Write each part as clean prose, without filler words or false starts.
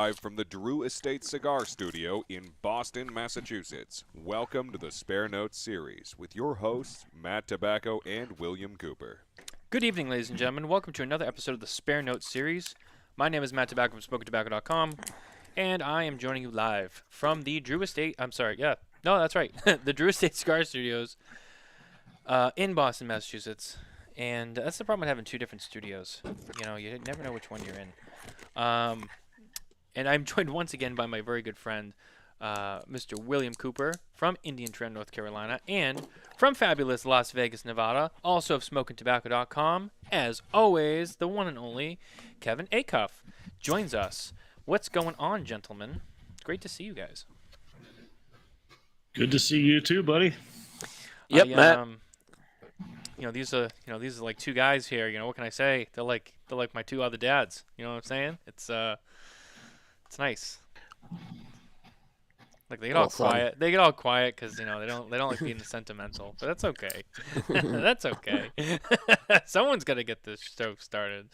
live from the Drew Estate Cigar Studio in Boston, Massachusetts. Welcome to the Spare Notes series with your hosts, Matt Tabacco and William Cooper. Good evening, ladies and gentlemen. Welcome to another episode of the Spare Notes series. My name is Matt Tabacco from SpokenTobacco.com, and I am joining you live from the Drew Estate. The Drew Estate Cigar Studios in Boston, Massachusetts. And that's the problem with having two different studios. You know, you never know which one you're in. And I'm joined once again by my very good friend, Mr. William Cooper from Indian Trend, North Carolina, and from fabulous Las Vegas, Nevada, also of SmokingTobacco.com. As always, the one and only Kevin Acuff joins us. What's going on, gentlemen? Great to see you guys. Good to see you too, buddy. Yep, Matt. These are like two guys here. You know, what can I say? They're like my two other dads. You know what I'm saying? It's nice. Like they get all quiet. They get all quiet because they don't like being sentimental. But that's okay. That's okay. Someone's got to get this show started.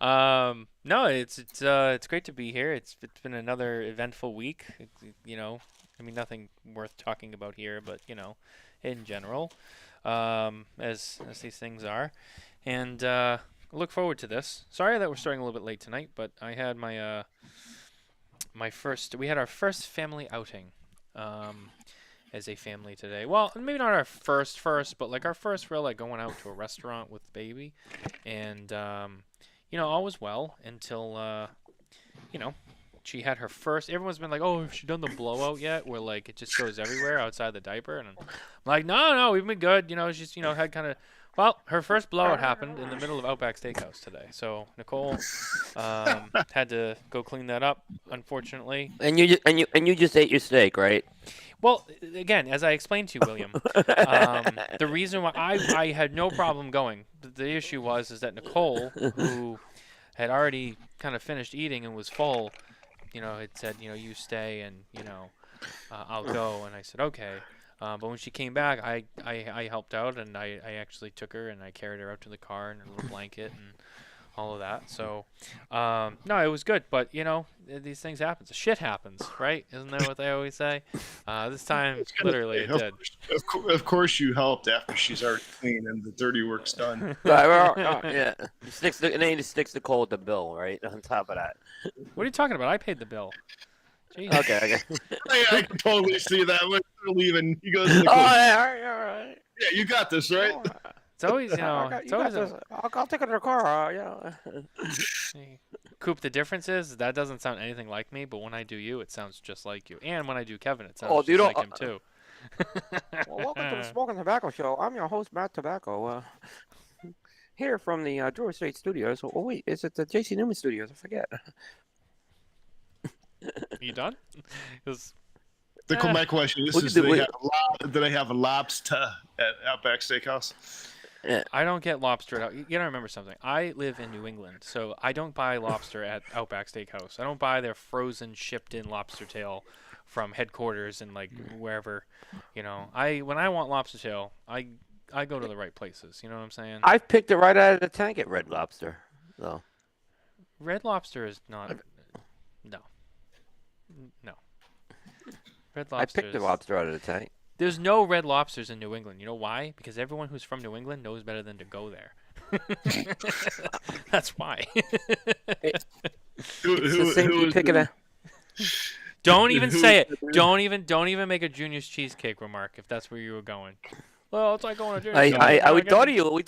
No, it's great to be here. It's been another eventful week. Nothing worth talking about here, but in general. As these things are, and look forward to this. Sorry that we're starting a little bit late tonight, but I had my we had our first family outing as a family today. Well, maybe not our first, but like our first real like going out to a restaurant with the baby, and all was well until she had her first. Everyone's been like, "Oh, has she done the blowout yet?" Where like it just goes everywhere outside the diaper, and I'm like, "No, we've been good." She's had kind of. Well, her first blowout happened in the middle of Outback Steakhouse today. So Nicole had to go clean that up, unfortunately. And you just ate your steak, right? Well, again, as I explained to you, William, the reason why I had no problem going, the issue is that Nicole, who had already kind of finished eating and was full, had said, you stay and, I'll go. And I said, okay. But when she came back, I helped out and I actually took her and I carried her out to the car in her little blanket and all of that. So, no, it was good. But, these things happen. Shit happens, right? Isn't that what they always say? This time, literally, it did. Of course you helped after she's already clean and the dirty work's done. Yeah. And then he sticks the coal with the bill, right? On top of that. What are you talking about? I paid the bill. Jeez. Okay. I can totally see that when you're leaving. He goes, all right. Yeah, you got this, right? It's always, I'll take it to the car. Coop, the difference is that doesn't sound anything like me, but when I do you, it sounds just like you. And when I do Kevin, it sounds just like him too. Well, welcome to the Smoking Tobacco Show. I'm your host, Matt Tabacco. Here from the Drew Estate Studios. Oh, wait, is it the J.C. Newman Studios? I forget. Are you done? My question is, do they have a lobster at Outback Steakhouse? Yeah. I don't get lobster at you gotta remember something. I live in New England, so I don't buy lobster at Outback Steakhouse. I don't buy their frozen, shipped-in lobster tail from headquarters and like wherever. When I want lobster tail, I go to the right places. You know what I'm saying? I've picked it right out of the tank at Red Lobster. So. Red Lobster is not. No. Red Lobster. I picked the lobster out of the tank. There's no Red Lobsters in New England. You know why? Because everyone who's from New England knows better than to go there. That's why. It's the same you picking a... Don't even say it. Don't even make a Junior's cheesecake remark if that's where you were going. Well, it's like going to Junior's. I thought of you.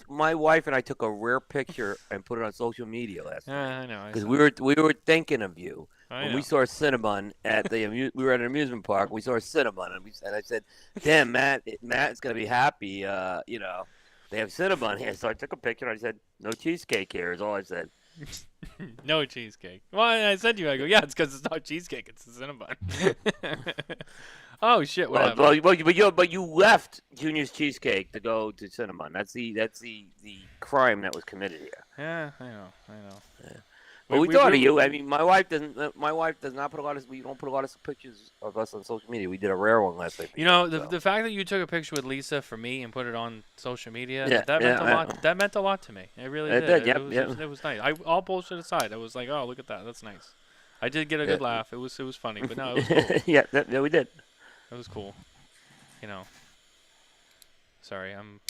My wife and I took a rare picture and put it on social media last night. I know. Because we were thinking of you. When we saw a Cinnabon at we were at an amusement park. We saw a Cinnabon, and I said, "Damn, Matt's gonna be happy. They have Cinnabon here." So I took a picture. and I said, "No cheesecake here," is all I said. No cheesecake. Well, I said to you, I go, yeah, it's because it's not cheesecake, it's a Cinnabon. Oh shit! But you left Junior's Cheesecake to go to Cinnabon. That's the crime that was committed here. Yeah, I know. Yeah. But we thought of you. I mean, my wife does not put a lot of. We don't put a lot of pictures of us on social media. We did a rare one last night. The fact that you took a picture with Lisa for me and put it on social media, that meant a lot. That meant a lot to me. It really did. It was nice. All bullshit aside, I was like, oh, look at that. That's nice. I did get a good laugh. It was funny, but no, it was cool. Yeah, we did. It was cool. You know. Sorry, I'm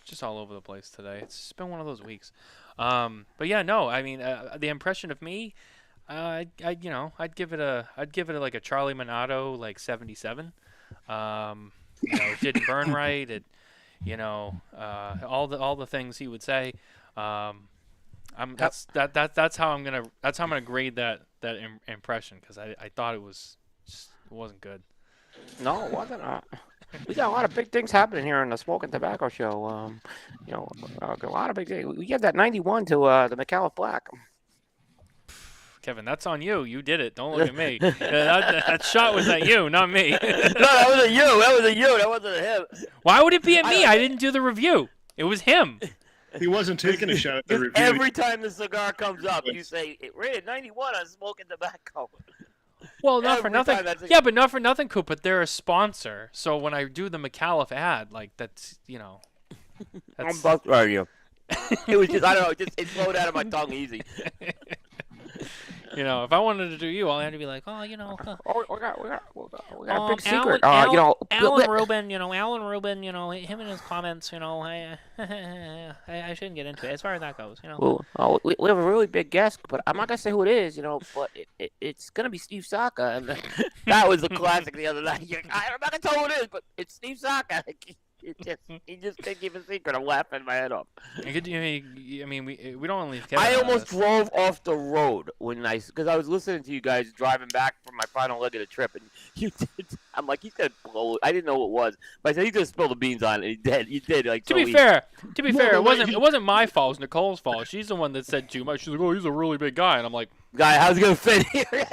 just all over the place today. It's just been one of those weeks. But yeah, no, I mean, the impression of me, I'd give it like a Charlie Minato, like 77. It didn't burn right. It, all the things he would say. That's how I'm gonna grade that impression, because I thought it wasn't good. No, it wasn't. We got a lot of big things happening here on the Smoke and Tobacco Show. A lot of big things. We gave that 91 to the McAuliffe Black. Kevin, that's on you. You did it. Don't look at me. That shot was at you, not me. No, that was at you. That wasn't at him. Why would it be at me? I didn't do the review. It was him. He wasn't taking a shot at the review. Every time the cigar comes up, you say, it rated 91 on Smoke and Tobacco. Well, not for nothing. Yeah, but not for nothing, Coop. But they're a sponsor, so when I do the McAuliffe ad, like that's. I'm bucked right you. It was just, I don't know, it flowed out of my tongue easy. If I wanted to do you, all I had to be like, we got a big secret. Alan Rubin, him and his comments, I shouldn't get into it as far as that goes, Well, we have a really big guest, but I'm not gonna say who it is, but it's gonna be Steve Saka, and that was the classic the other night. I'm not gonna tell who it is, but it's Steve Saka. He just can't keep a secret. I'm laughing my head off. We don't leave Kevin. I almost drove off the road because I was listening to you guys driving back from my final leg of the trip, and you did. I'm like, he's gonna blow it. I didn't know what it was, but I said he's gonna spill the beans on it. He did. He did. Like, to be fair, it wasn't my fault. It was Nicole's fault. She's the one that said too much. She's like, oh, he's a really big guy, and I'm like, guy, how's he gonna fit here?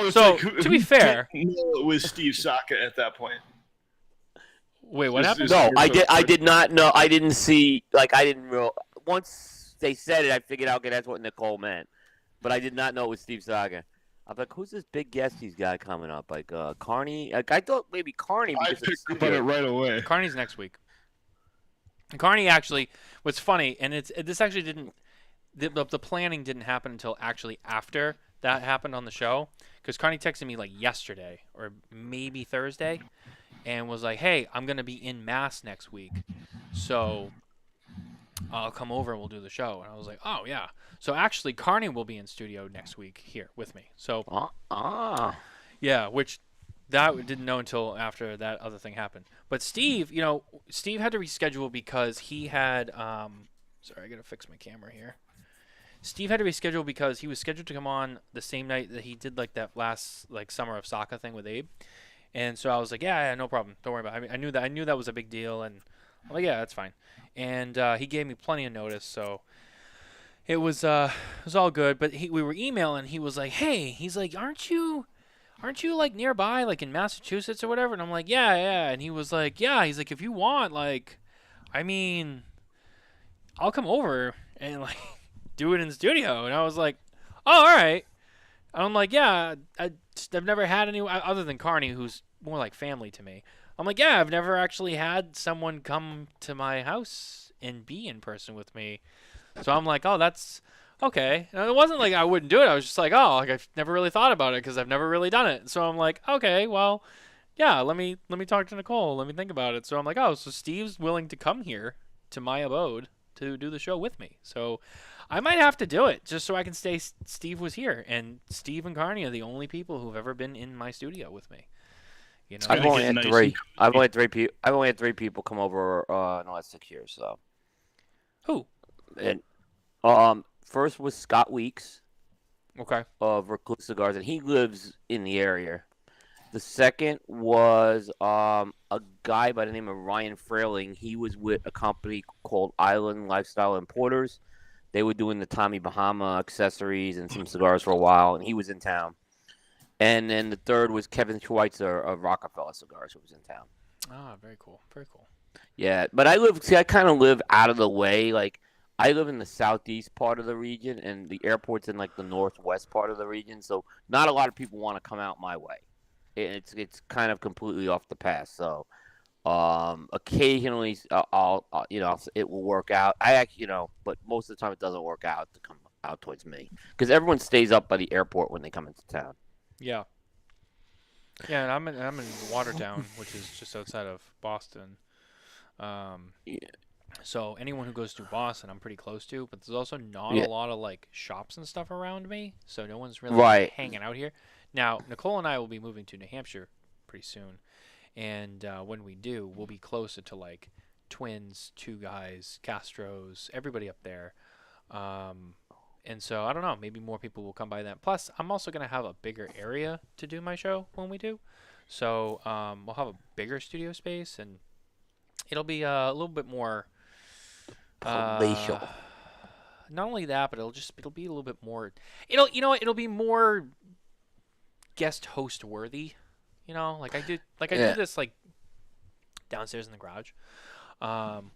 So to be fair, it was Steve Saka at that point. Wait, what happened? No, I did not know. I didn't see. Like, I didn't real. Once they said it, I figured out, okay, that's what Nicole meant. But I did not know it was Steve Saka. I'm like, who's this big guest he's got coming up? Like, Carney? Like, I thought maybe Carney. I picked up on it right away. Carney's next week. Carney actually was funny, and this actually didn't. The planning didn't happen until actually after that happened on the show, because Carney texted me like yesterday or maybe Thursday. And was like, hey, I'm going to be in Mass next week, so I'll come over and we'll do the show. And I was like, oh, yeah. So actually, Carney will be in studio next week here with me. So, yeah, which that didn't know until after that other thing happened. But Steve, Steve had to reschedule because he had, sorry, I got to fix my camera here. Steve had to reschedule because he was scheduled to come on the same night that he did like that last like Summer of Soccer thing with Abe. And so I was like, yeah, no problem. Don't worry about it. I mean, I knew that was a big deal, and I'm like, yeah, that's fine. And he gave me plenty of notice, so it was all good. But we were emailing. He was like, hey, he's like, aren't you like nearby, like in Massachusetts or whatever? And I'm like, yeah. And he was like, yeah. He's like, if you want, like, I mean, I'll come over and like do it in the studio. And I was like, oh, all right. And I'm like, yeah, I've never had anyone other than Carney, who's more like family to me. I'm like, yeah, I've never actually had someone come to my house and be in person with me. So I'm like, oh, that's okay. And it wasn't like I wouldn't do it. I was just like, oh, like I've never really thought about it because I've never really done it. So I'm like, okay, well, yeah, let me talk to Nicole. Let me think about it. So I'm like, oh, so Steve's willing to come here to my abode to do the show with me. So I might have to do it just so I can say Steve was here. And Steve and Carney are the only people who've ever been in my studio with me. I've only had three. I've only had three people come over in the last 6 years. So. Who? And first was Scott Weeks. Okay. Of Recluse Cigars, and he lives in the area. The second was a guy by the name of Ryan Frailing. He was with a company called Island Lifestyle Importers. They were doing the Tommy Bahama accessories and some cigars for a while, and he was in town. And then the third was Kevin Schweitzer of Rockefeller Cigars, who was in town. Ah, very cool. Very cool. Yeah, but I kind of live out of the way. Like, I live in the southeast part of the region, and the airport's in, like, the northwest part of the region. So not a lot of people want to come out my way. It's kind of completely off the path. So occasionally, it will work out. I actually, but most of the time it doesn't work out to come out towards me because everyone stays up by the airport when they come into town. Yeah. Yeah, and I'm in Watertown, which is just outside of Boston. Yeah. So anyone who goes to Boston, I'm pretty close to, but there's also not Yeah. a lot of like shops and stuff around me, so no one's really Right. hanging out here. Now, Nicole and I will be moving to New Hampshire pretty soon, and when we do, we'll be closer to like Twins, Two Guys, Castro's, everybody up there. And so I don't know, maybe more people will come by then. Plus, I'm also gonna have a bigger area to do my show when we do, so we'll have a bigger studio space, and it'll be a little bit more. Palatial. Not only that, but it'll be a little bit more. It'll be more guest host worthy. Like I do this like downstairs in the garage,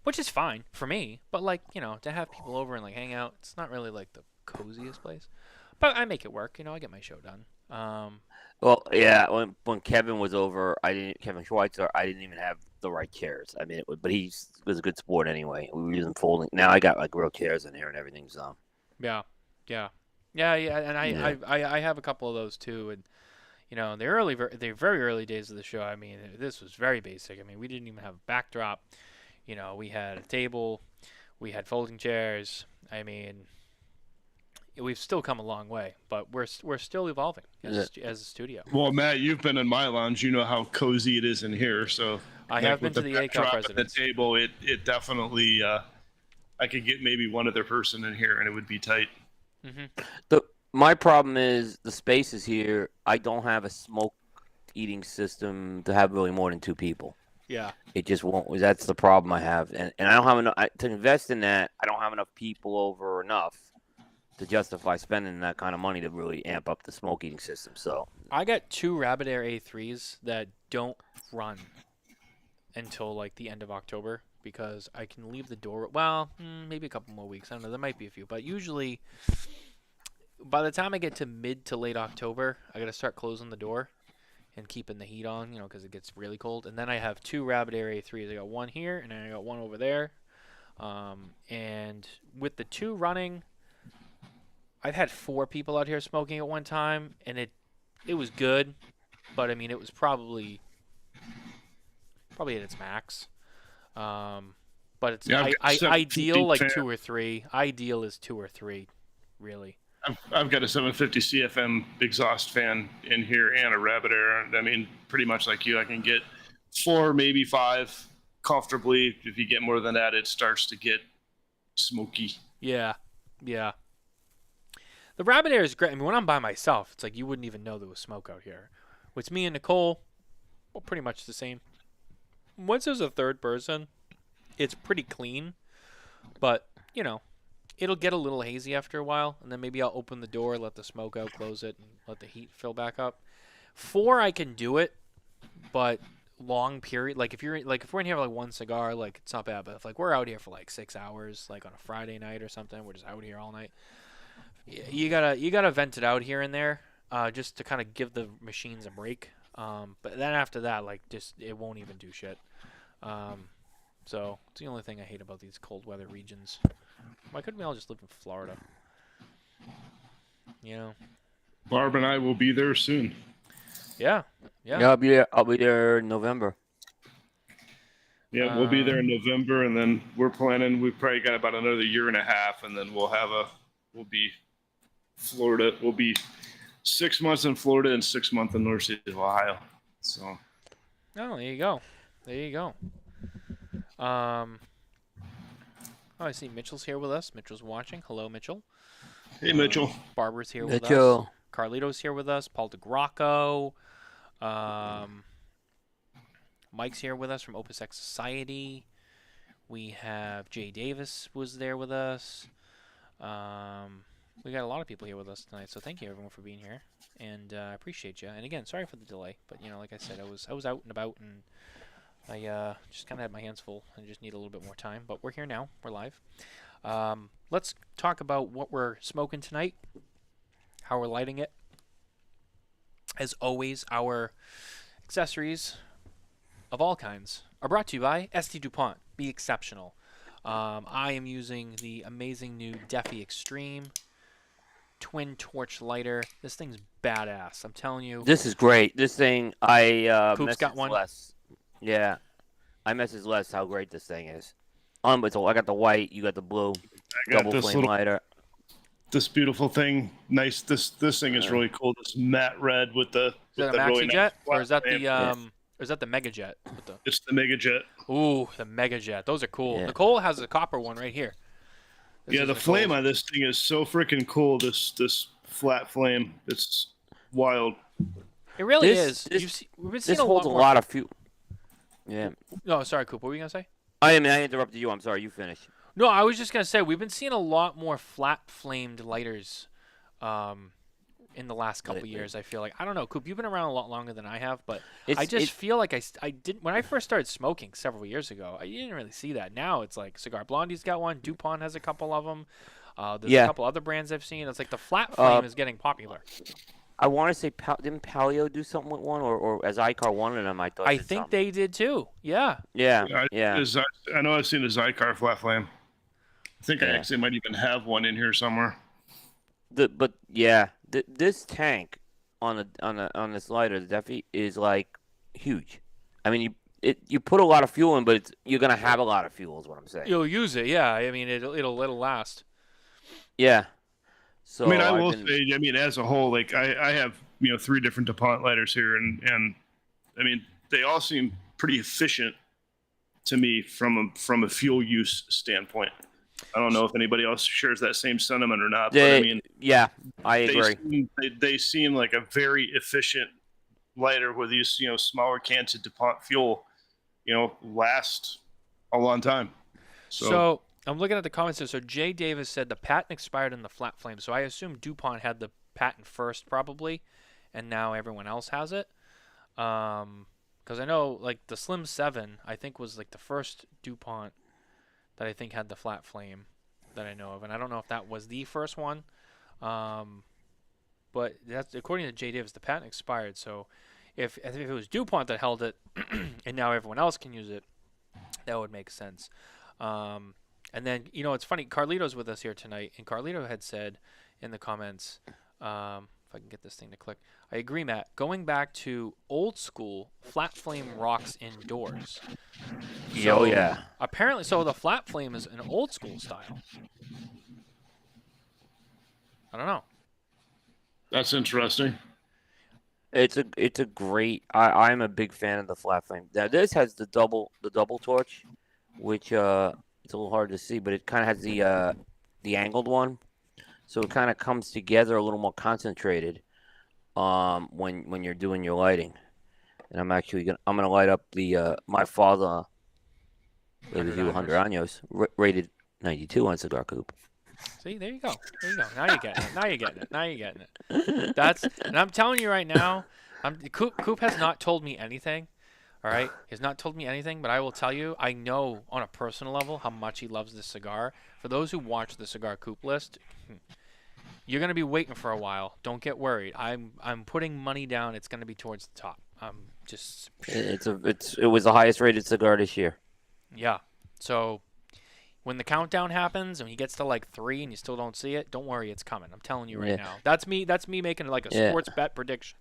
which is fine for me. But like to have people over and like hang out, it's not really like the coziest place. But I make it work. I get my show done. Well, yeah. When Kevin was over, Kevin Schweitzer. I didn't even have the right chairs. I mean, but he was a good sport anyway. We were using folding. Now I got like real chairs in here and everything. So. Yeah. And I have a couple of those too. And the very early days of the show. I mean, this was very basic. I mean, we didn't even have a backdrop. We had a table, we had folding chairs. I mean, we've still come a long way, but we're still evolving as a studio. Well, Matt, you've been in my lounge. You know how cozy it is in here. So I have been to the ACOP residence. The table, it definitely. I could get maybe one other person in here, and it would be tight. Mm-hmm. My problem is the space is here. I don't have a smoke eating system to have really more than 2 people. Yeah. It just won't. That's the problem I have, and I don't have enough to invest in that. I don't have enough people over enough to justify spending that kind of money to really amp up the smoke eating system. So I got 2 Rabbit Air A3s that don't run until like the end of October because I can leave the door. Well, maybe a couple more weeks. I don't know. There might be a few, but usually by the time I get to mid to late October, I got to start closing the door and keeping the heat on, because it gets really cold. And then I have 2 Rabbit Air A3s. I got one here and then I got one over there. And with the 2 running, I've had 4 people out here smoking at one time, and it was good, but I mean it was probably at its max. But it's ideal like fan. 2 or 3. Ideal is 2 or 3, really. I've got a 750 CFM exhaust fan in here and a Rabbit Air. I mean, pretty much like you, I can get 4, maybe 5 comfortably. If you get more than that, it starts to get smoky. Yeah. The Rabbit Air is great. I mean, when I'm by myself, it's like you wouldn't even know there was smoke out here. With me and Nicole, well, pretty much the same. Once there's a third person, it's pretty clean. But, it'll get a little hazy after a while, and then maybe I'll open the door, let the smoke out, close it, and let the heat fill back up. 4, I can do it, but long period, like if we're in here for like 1 cigar, like it's not bad. But if like we're out here for like 6 hours, like on a Friday night or something, we're just out here all night. You gotta vent it out here and there, just to kind of give the machines a break. But then after that, like just it won't even do shit. So it's the only thing I hate about these cold weather regions. Why couldn't we all just live in Florida? Barb and I will be there soon. Yeah. I'll be there in November. Yeah, we'll be there in November, and then we're planning. We've probably got about another year and a half, and then we'll be Florida. We'll be 6 months in Florida and 6 months in North City, Ohio. So. Oh, there you go. I see Mitchell's here with us. Mitchell's watching. Hello, Mitchell. Hey, Mitchell. Barbara's here with us. Carlito's here with us. Paul DeGrocco. Mike's here with us from Opus X Society. We have Jay Davis was there with us. We got a lot of people here with us tonight, so thank you everyone for being here, and I appreciate you. And again, sorry for the delay, but like I said, I was out and about, and I just kind of had my hands full and just need a little bit more time. But we're here now. We're live. Let's talk about what we're smoking tonight, how we're lighting it. As always, our accessories of all kinds are brought to you by ST Dupont. Be exceptional. I am using the amazing new Defi Extreme. twin torch lighter. This thing's badass. I'm telling you. This is great. This thing, I Coop's got one. Les. Yeah, I messaged Les how great this thing is. I got the white. You got the blue. Double flame lighter. This beautiful thing, nice. This thing is really cool. This matte red with the. Is that a Maxi Jet, or is that the Or is that the Mega Jet? It's the Mega Jet. Ooh, the Mega Jet. Those are cool. Yeah. Nicole has a copper one right here. The flame on this thing is so freaking cool. This flat flame. It's wild. It really is. We've been seeing holds a lot of fuel. Yeah. No, sorry, Coop. What were you gonna say? I interrupted you. I'm sorry. You finish. No, I was just gonna say we've been seeing a lot more flat flamed lighters, in the last couple years. I feel like, I don't know, Coop. You've been around a lot longer than I have, but I just feel like I didn't when I first started smoking several years ago. I didn't really see that. Now it's like Cigar Blondie's got one. Dupont has a couple of them. There's a couple other brands I've seen. It's like the flat flame is getting popular. I want to say, didn't Palio do something with one, or as Icar wanted them? I think they did too. Yeah. Yeah. I know I've seen a Zycar flat flame. I think I actually might even have one in here somewhere. This tank on this lighter, the Defi, is like huge. I mean, you put a lot of fuel in, but you're gonna have a lot of fuel, is what I'm saying. You'll use it, yeah. I mean, it'll last. Yeah. So I mean, I will say, I mean, as a whole, like I have 3 different Dupont lighters here, and I mean, they all seem pretty efficient to me from a fuel use standpoint. I don't know if anybody else shares that same sentiment or not, but I mean, I agree. They seem like a very efficient lighter with these smaller cans of Dupont fuel, last a long time. So I'm looking at the comments here. So Jay Davis said the patent expired in the flat flame. So I assume Dupont had the patent first probably, and now everyone else has it. Because I know like the Slim 7 I think was like the first Dupont that I think had the flat flame that I know of, and I don't know if that was the first one. But that's according to Jay Davis, the patent expired. So if it was Dupont that held it, and now everyone else can use it, that would make sense. And then it's funny. Carlito's with us here tonight, and Carlito had said in the comments, if I can get this thing to click, I agree, Matt. Going back to old school, flat flame rocks indoors. So, yeah. Apparently, so the flat flame is an old school style. I don't know. That's interesting. It's a great. I'm a big fan of the flat flame. Now this has the double torch, which it's a little hard to see, but it kind of has the angled one, so it kind of comes together a little more concentrated. When you're doing your lighting, and I'm gonna light up the my father. It was 100 años, rated 92 on Cigar Coop. See, there you go. Now you're getting it. And I'm telling you right now, Coop has not told me anything. All right, he's not told me anything, but I will tell you, I know on a personal level how much he loves this cigar. For those who watch the Cigar Coop list, you're gonna be waiting for a while. Don't get worried. I'm putting money down. It's gonna be towards the top. It was the highest rated cigar this year. Yeah. So when the countdown happens and he gets to like 3 and you still don't see it, don't worry, it's coming. I'm telling you right now. That's me making like a sports bet prediction.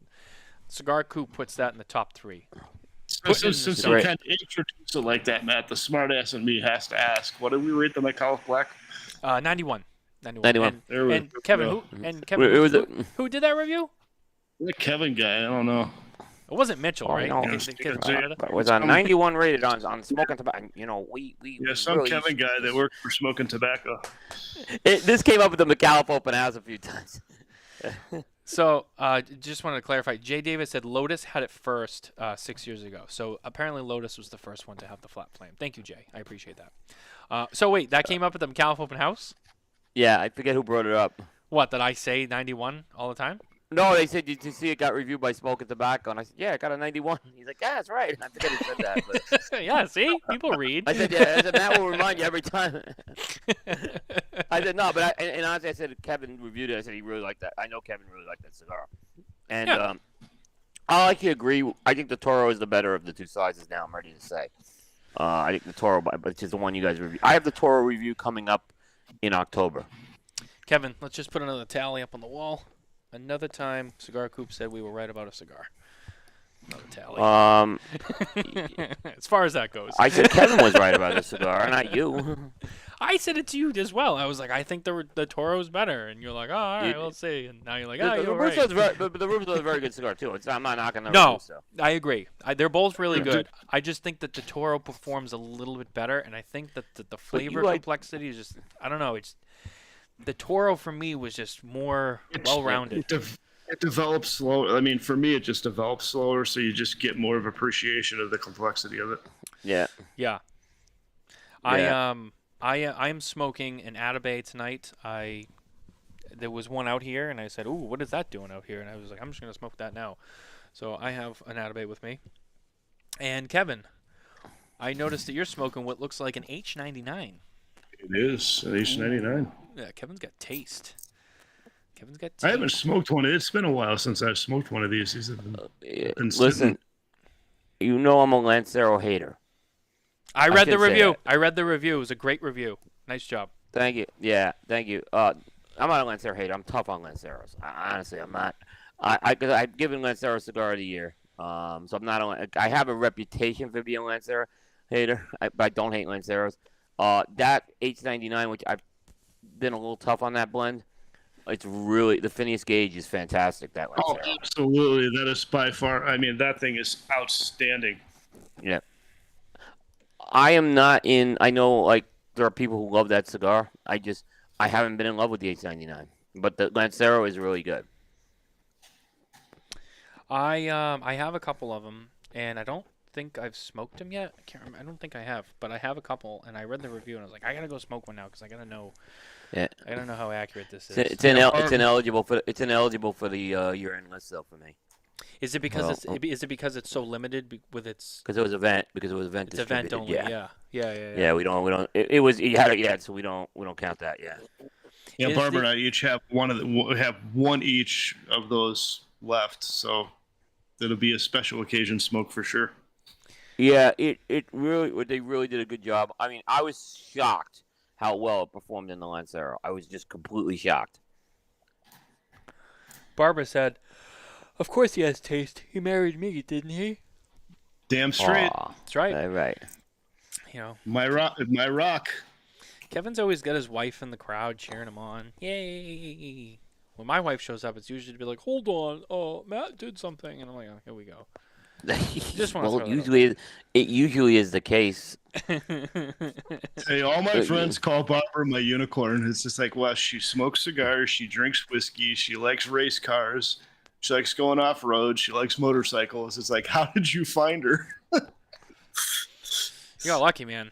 Cigar Coop puts that in the top 3. Since you kind of introduced it like that, Matt, the smartass in me has to ask, what did we rate the McAuliffe Black? 91. 91. And Kevin, who did that review? The Kevin guy, I don't know. It wasn't Mitchell, right? No. It was a 91 rated on Smoking Tobacco. We some really Kevin guy that worked for Smoking Tobacco. This came up at the McAuliffe Open House a few times. So, just wanted to clarify. Jay Davis said Lotus had it first 6 years ago. So apparently Lotus was the first one to have the flat flame. Thank you, Jay. I appreciate that. So wait, that came up at the McAuliffe Open House? Yeah, I forget who brought it up. What, did I say 91 all the time? No, they said, did you see it got reviewed by Smoking Tobacco? And I said, yeah, it got a 91. He's like, yeah, that's right. I forget he said that. But... yeah, see? People read. I said, yeah. I said, Matt will remind you every time. I said, no, but and honestly, I said, Kevin reviewed it. I said he really liked that. I know Kevin really liked that cigar. And I like to agree. I think the Toro is the better of the two sizes now, I'm ready to say. I think the Toro, but it's just the one you guys review. I have the Toro review coming up in October. Kevin, let's just put another tally up on the wall. Another time, Cigar Coop said we were right about a cigar. Another tally. As far as that goes. I said Kevin was right about the cigar, not you. I said it to you as well. I was like, I think the Toro's better, and you're like, oh, all right, we'll see. And now you're like, oh, you're right. The Russo's a very good cigar too. I'm not knocking the No, Russo. I agree. They're both really good. I just think that the Toro performs a little bit better, and I think that the flavor complexity is just, I don't know. It's the Toro for me was just more well-rounded. It develops slow. I mean, for me, it just develops slower, so you just get more of appreciation of the complexity of it. Yeah. Yeah. I am smoking an Atabay tonight. There was one out here, and I said, "Ooh, what is that doing out here?" And I was like, "I'm just gonna smoke that now." So I have an Atabay with me. And Kevin, I noticed that you're smoking what looks like an H99. It is an H99. Yeah, Kevin's got taste. I haven't smoked one. It's been a while since I've smoked one of these. These have been listen, you know I'm a Lancero hater. I read the review. It was a great review. Nice job. Thank you. Yeah, thank you. I'm not a Lancero hater. I'm tough on Lanceros. Honestly, I'm not. I've given Lancero cigar of the year. So I'm not. I have a reputation for being a Lancero hater, but I don't hate Lanceros. That H99, which I've been a little tough on that blend. It's really, the Phineas gauge is fantastic. That Lancero. Oh, absolutely. That is by far. I mean, that thing is outstanding. Yeah. I am not in. I know, like, there are people who love that cigar. I haven't been in love with the H99, but the Lancero is really good. I have a couple of them, and I don't think I've smoked them yet. I can't remember. I don't think I have, but I have a couple, and I read the review, and I was like, I gotta go smoke one now because I gotta know. Yeah. I gotta know how accurate this is. It's ineligible for the year-end list though for me. Is it because it's so limited with its? Because it was event. It's event only. Yeah. Yeah. We don't. It was. You had it yet, so we don't count that. Yeah. Yeah. Barbara and I each have one each of those left, so it'll be a special occasion smoke for sure. Yeah. They really did a good job. I mean, I was shocked how well it performed in the Lancero. I was just completely shocked. Barbara said, "Of course he has taste. He married me, didn't he?" Damn straight. That's right. Right. You know, my rock. Kevin's always got his wife in the crowd cheering him on. Yay! When my wife shows up, it's usually to be like, "Hold on, oh, Matt did something," and I'm like, "Oh, here we go." Just want it usually is the case. Hey, all my friends call Barbara my unicorn. It's just like, well, she smokes cigars, she drinks whiskey, she likes race cars, she likes going off road, she likes motorcycles. It's like, how did you find her? You got lucky, man.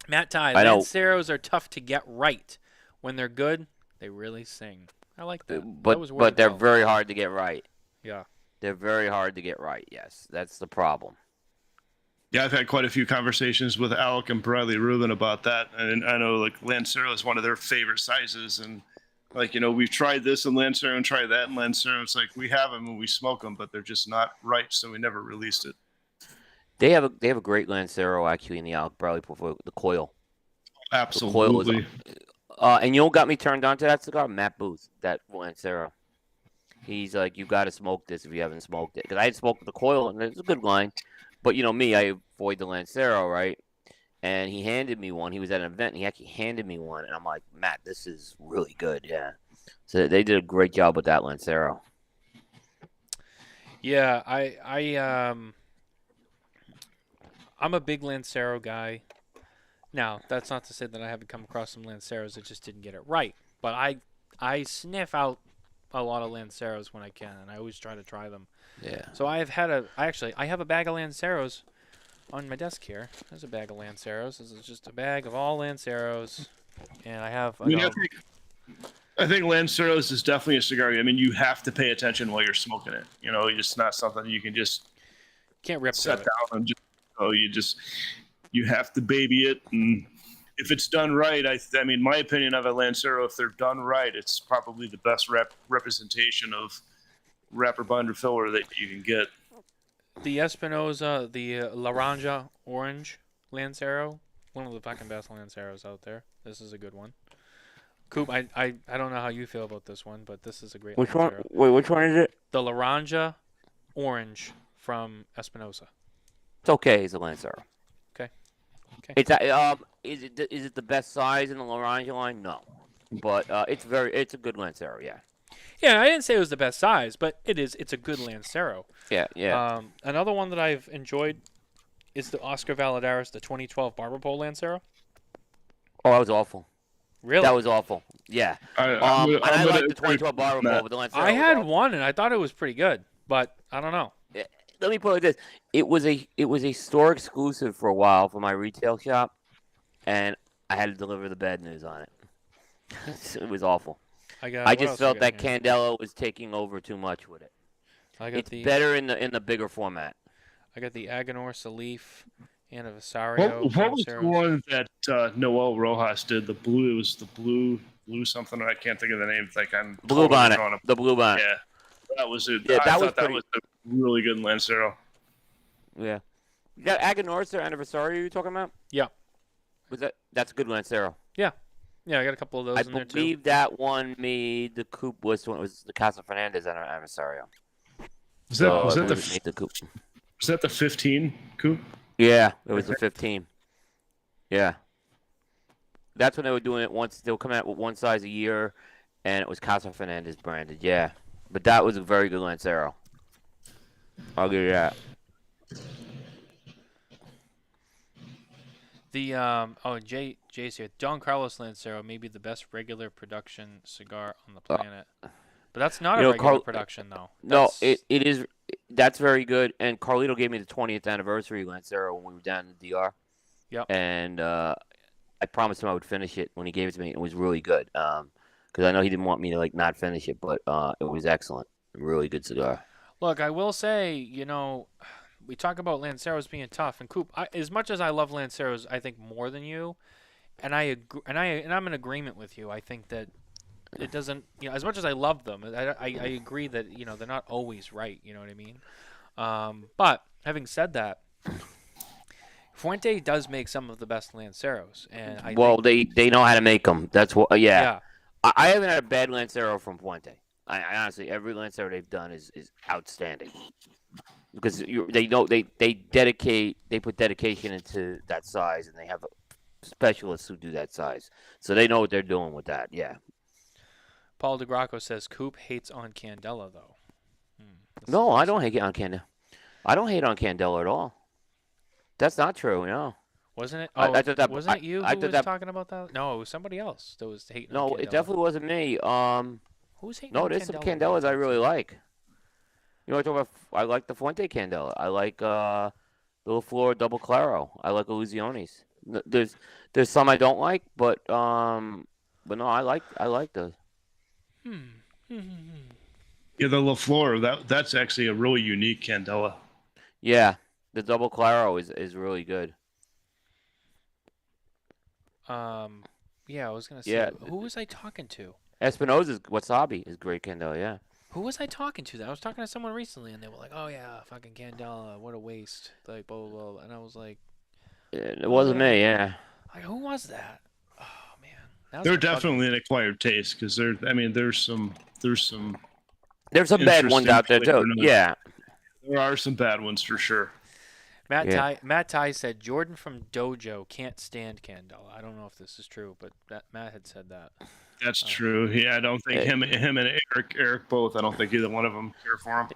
Matt Ty, Lanceros are tough to get right. When they're good, they really sing. I like that. But they're very hard to get right. Yeah. They're very hard to get right, yes. That's the problem. Yeah, I've had quite a few conversations with Alec and Bradley Rubin about that. And I know, like, Lancero is one of their favorite sizes. And, like, you know, we've tried this in Lancero and tried that in Lancero. It's like, we have them and we smoke them, but they're just not right, so we never released it. They have a great Lancero, actually, in the Alec Bradley portfolio, the coil. Absolutely. The coil is, and you know what got me turned on to that cigar? Matt Booth, that Lancero. He's like, you got to smoke this if you haven't smoked it. Because I had smoked the coil, and it's a good line. But, you know, me, I avoid the Lancero, right? And he handed me one. He was at an event, and he actually handed me one. And I'm like, Matt, this is really good, yeah. So they did a great job with that Lancero. Yeah, I'm a big Lancero guy. Now, that's not to say that I haven't come across some Lanceros that just didn't get it right. But I sniff out a lot of Lanceros when I can, and I always try to try them. Yeah. So I have a bag of Lanceros on my desk here. There's a bag of Lanceros. This is just a bag of all Lanceros, and I have. I think Lanceros is definitely a cigar. I mean, you have to pay attention while you're smoking it. You know, it's not something you can just can't rip set down and just. You have to baby it, and if it's done right, I mean, my opinion of a Lancero, if they're done right, it's probably the best representation of wrapper binder filler that you can get. The Espinosa, the Laranja Orange Lancero, one of the fucking best Lanceros out there. This is a good one. Coop, I don't know how you feel about this one, but this is a great Which one? Lancero. Wait, which one is it? The Laranja Orange from Espinosa. It's okay. It's a Lancero. Okay. It's is it the best size in the Laranja line? No, but it's a good Lancero. Yeah. Yeah, I didn't say it was the best size, but it's a good Lancero. Yeah. Another one that I've enjoyed is the Oscar Valladares, the 2012 Barber Pole Lancero. Oh, that was awful. Really? That was awful. Yeah. I like the 2012 Barber Pole, but the Lancero. I had one and I thought it was pretty good, but I don't know. Let me put it like this: it was a store exclusive for a while for my retail shop, and I had to deliver the bad news on it. It was awful. I just felt that Candela was taking over too much with it. It's better in the bigger format. I got the Aganor Salif Anniversario. What was the one that Noel Rojas did? The blue. It was the blue something. I can't think of the name. Like I'm Blue Bonnet. The Blue Bonnet. Yeah, that was it. Yeah, that was a really good Lancero. Yeah. That Aganor Anniversary you were talking about? Yeah. That's a good Lancero. Yeah. Yeah, I got a couple of those in there too. I believe that one made the Coop list when it was the Casa Fernandez Anniversario. Was that the 15 Coop? Yeah, it was the 15. Yeah. That's when they were doing it once. They were coming out with one size a year, and it was Casa Fernandez branded. Yeah. But that was a very good Lancero. I'll give you that. The Jay's here. Don Carlos Lancero may be the best regular production cigar on the planet. But that's not a regular production though. No, it is. That's very good. And Carlito gave me the 20th anniversary Lancero when we were down in the DR. Yep. And I promised him I would finish it when he gave it to me. It was really good. Because I know he didn't want me to not finish it, but it was excellent. Really good cigar. Look, I will say, we talk about Lanceros being tough, and Coop. As much as I love Lanceros, I think more than you, and I agree, and I'm in agreement with you. I think that it doesn't, as much as I love them, I agree that they're not always right. You know what I mean? But having said that, Fuente does make some of the best Lanceros, and they know how to make them. That's what. Yeah. I haven't had a bad Lancero from Fuente. I honestly, every Lancero they've done is outstanding. Because they put dedication into that size, and they have specialists who do that size, so they know what they're doing with that. Yeah. Paul DeGracco says Coop hates on Candela though. No, I don't hate on Candela. I don't hate on Candela at all. That's not true. No. Wasn't it? Oh, wasn't it you who was talking about that? No, it was somebody else that was hating. No, on Candela. It definitely wasn't me. Who was hating? No, there's some Candelas I really like. I talk about. I like the Fuente Candela. I like the La Flor Double Claro. I like Illusiones. There's some I don't like, but no, I like those. Yeah, the La Flor. That's actually a really unique Candela. Yeah, the Double Claro is really good. Yeah, I was gonna say. Who was I talking to? Espinosa's Wasabi is great Candela. Yeah. Who was I talking to? I was talking to someone recently, and they were like, "Oh yeah, fucking Candela, what a waste!" Like blah blah blah. And I was like, "It wasn't me." Yeah. Like, who was that? Oh man. They're definitely an acquired taste because there's some bad ones out there too. Yeah. There are some bad ones for sure. Matt Ty said Jordan from Dojo can't stand Candela. I don't know if this is true, but Matt had said that. That's true. Yeah, I don't think him and Eric both. I don't think either one of them care for him.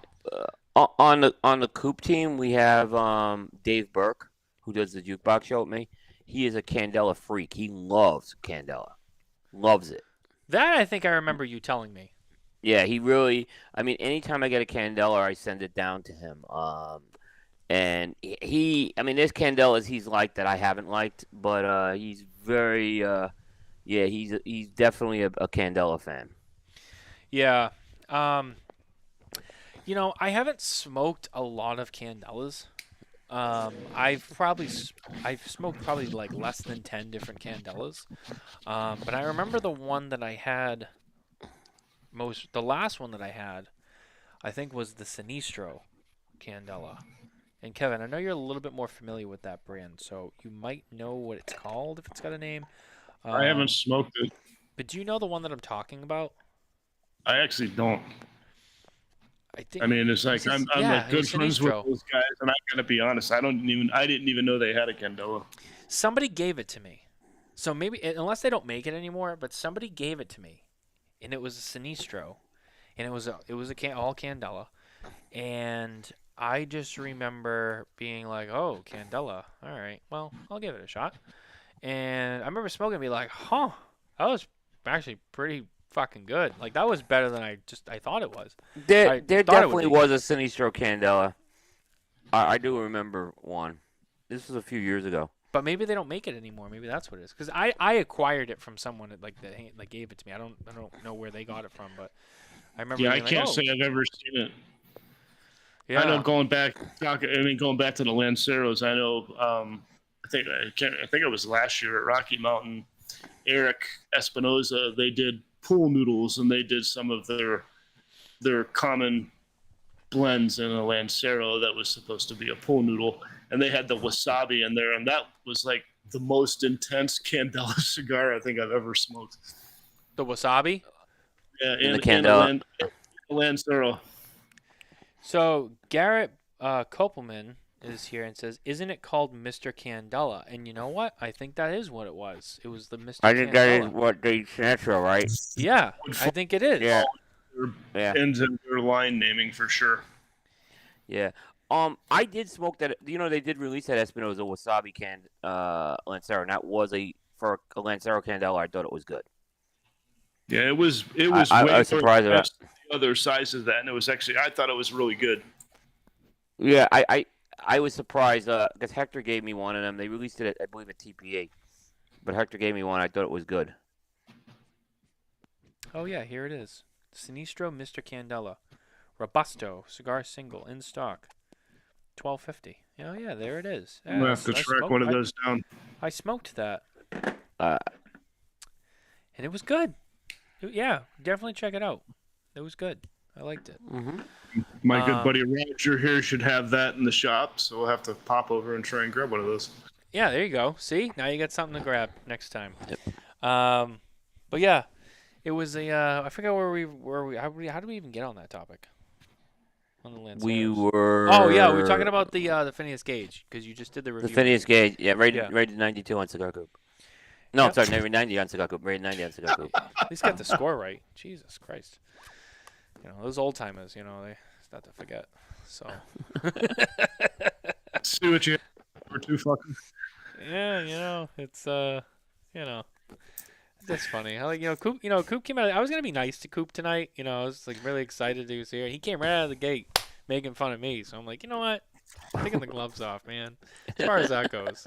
On the Coop team, we have Dave Burke, who does the jukebox show with me. He is a Candela freak. He loves Candela, loves it. That I think I remember you telling me. Yeah, he really. I mean, anytime I get a Candela, I send it down to him. And there's Candelas he's liked that I haven't liked, but he's very. Yeah, he's definitely a Candela fan. Yeah. I haven't smoked a lot of Candelas. I've smoked probably like less than 10 different Candelas. But I remember the one that I had the last one that I had, I think was the Sinistro Candela. And Kevin, I know you're a little bit more familiar with that brand, so you might know what it's called if it's got a name. I haven't smoked it. But do you know the one that I'm talking about? I actually don't. I mean, it's like I'm like good friends with those guys, and I gotta be honest, I didn't even know they had a Candela. Somebody gave it to me, so maybe unless they don't make it anymore, but somebody gave it to me, and it was a Sinistro, and it was all Candela, and I just remember being like, oh, Candela, all right, well, I'll give it a shot, and I remember smoking and be like, huh, that was actually pretty fucking good. Like that was better than I thought it was. There definitely was a Sinistro Candela. I do remember one. This was a few years ago. But maybe they don't make it anymore. Maybe that's what it is. Because I acquired it from someone that gave it to me. I don't know where they got it from, but I remember. Yeah, I can't say I've ever seen it. Yeah. I know going back to the Lanceros. I know. I think it was last year at Rocky Mountain. Eric Espinoza. They did pool noodles, and they did some of their common blends in a Lancero that was supposed to be a pool noodle, and they had the wasabi in there, and that was like the most intense Candela cigar I think I've ever smoked. The wasabi? Yeah, in the Candela. Lancero. So Garrett Kopelman is here and says, "Isn't it called Mr. Candela?" And you know what? I think that is what it was. It was the Mr. I think Candela. that is what they natural, right? Yeah, I think it is. Yeah. Ends in their line naming for sure. Yeah. I did smoke that. You know, they did release that Espinosa Wasabi Lancero, and that was for a Lancero Candela. I thought it was good. Yeah, it was. I was surprised about the other sizes that, and it was actually. I thought it was really good. Yeah, I was surprised because Hector gave me one of them. They released it, I believe, at TPA, but Hector gave me one. I thought it was good. Oh yeah, here it is. Sinistro Mr. Candela, Robusto cigar single in stock, $12.50. Oh yeah, there it is. I'm gonna have to track one of those down. I smoked that, and it was good. Yeah, definitely check it out. It was good. I liked it. Mm-hmm. My good buddy Roger here should have that in the shop, so we'll have to pop over and try and grab one of those. Yeah, there you go. See, now you got something to grab next time. Yep. But yeah, it was a. I forgot where we were. How did we even get on that topipic? On the Lanceros. We were. Oh yeah, we were talking about the Phineas Gage because you just did the review. The Phineas Gage, yeah, rated 92 on Cigar Coop. No, Yep. sorry, rated 90 on Cigar Coop. Rated 90 on Cigar Coop. At least got the score right. Jesus Christ. You know, those old timers, they start to forget. So. See what you have for two fucking. Yeah, it's that's funny. I like, Coop. Coop came out. I was gonna be nice to Coop tonight. I was like really excited he was here. He came right out of the gate making fun of me. So I'm like, you know what? I'm taking the gloves off, man. As far as that goes.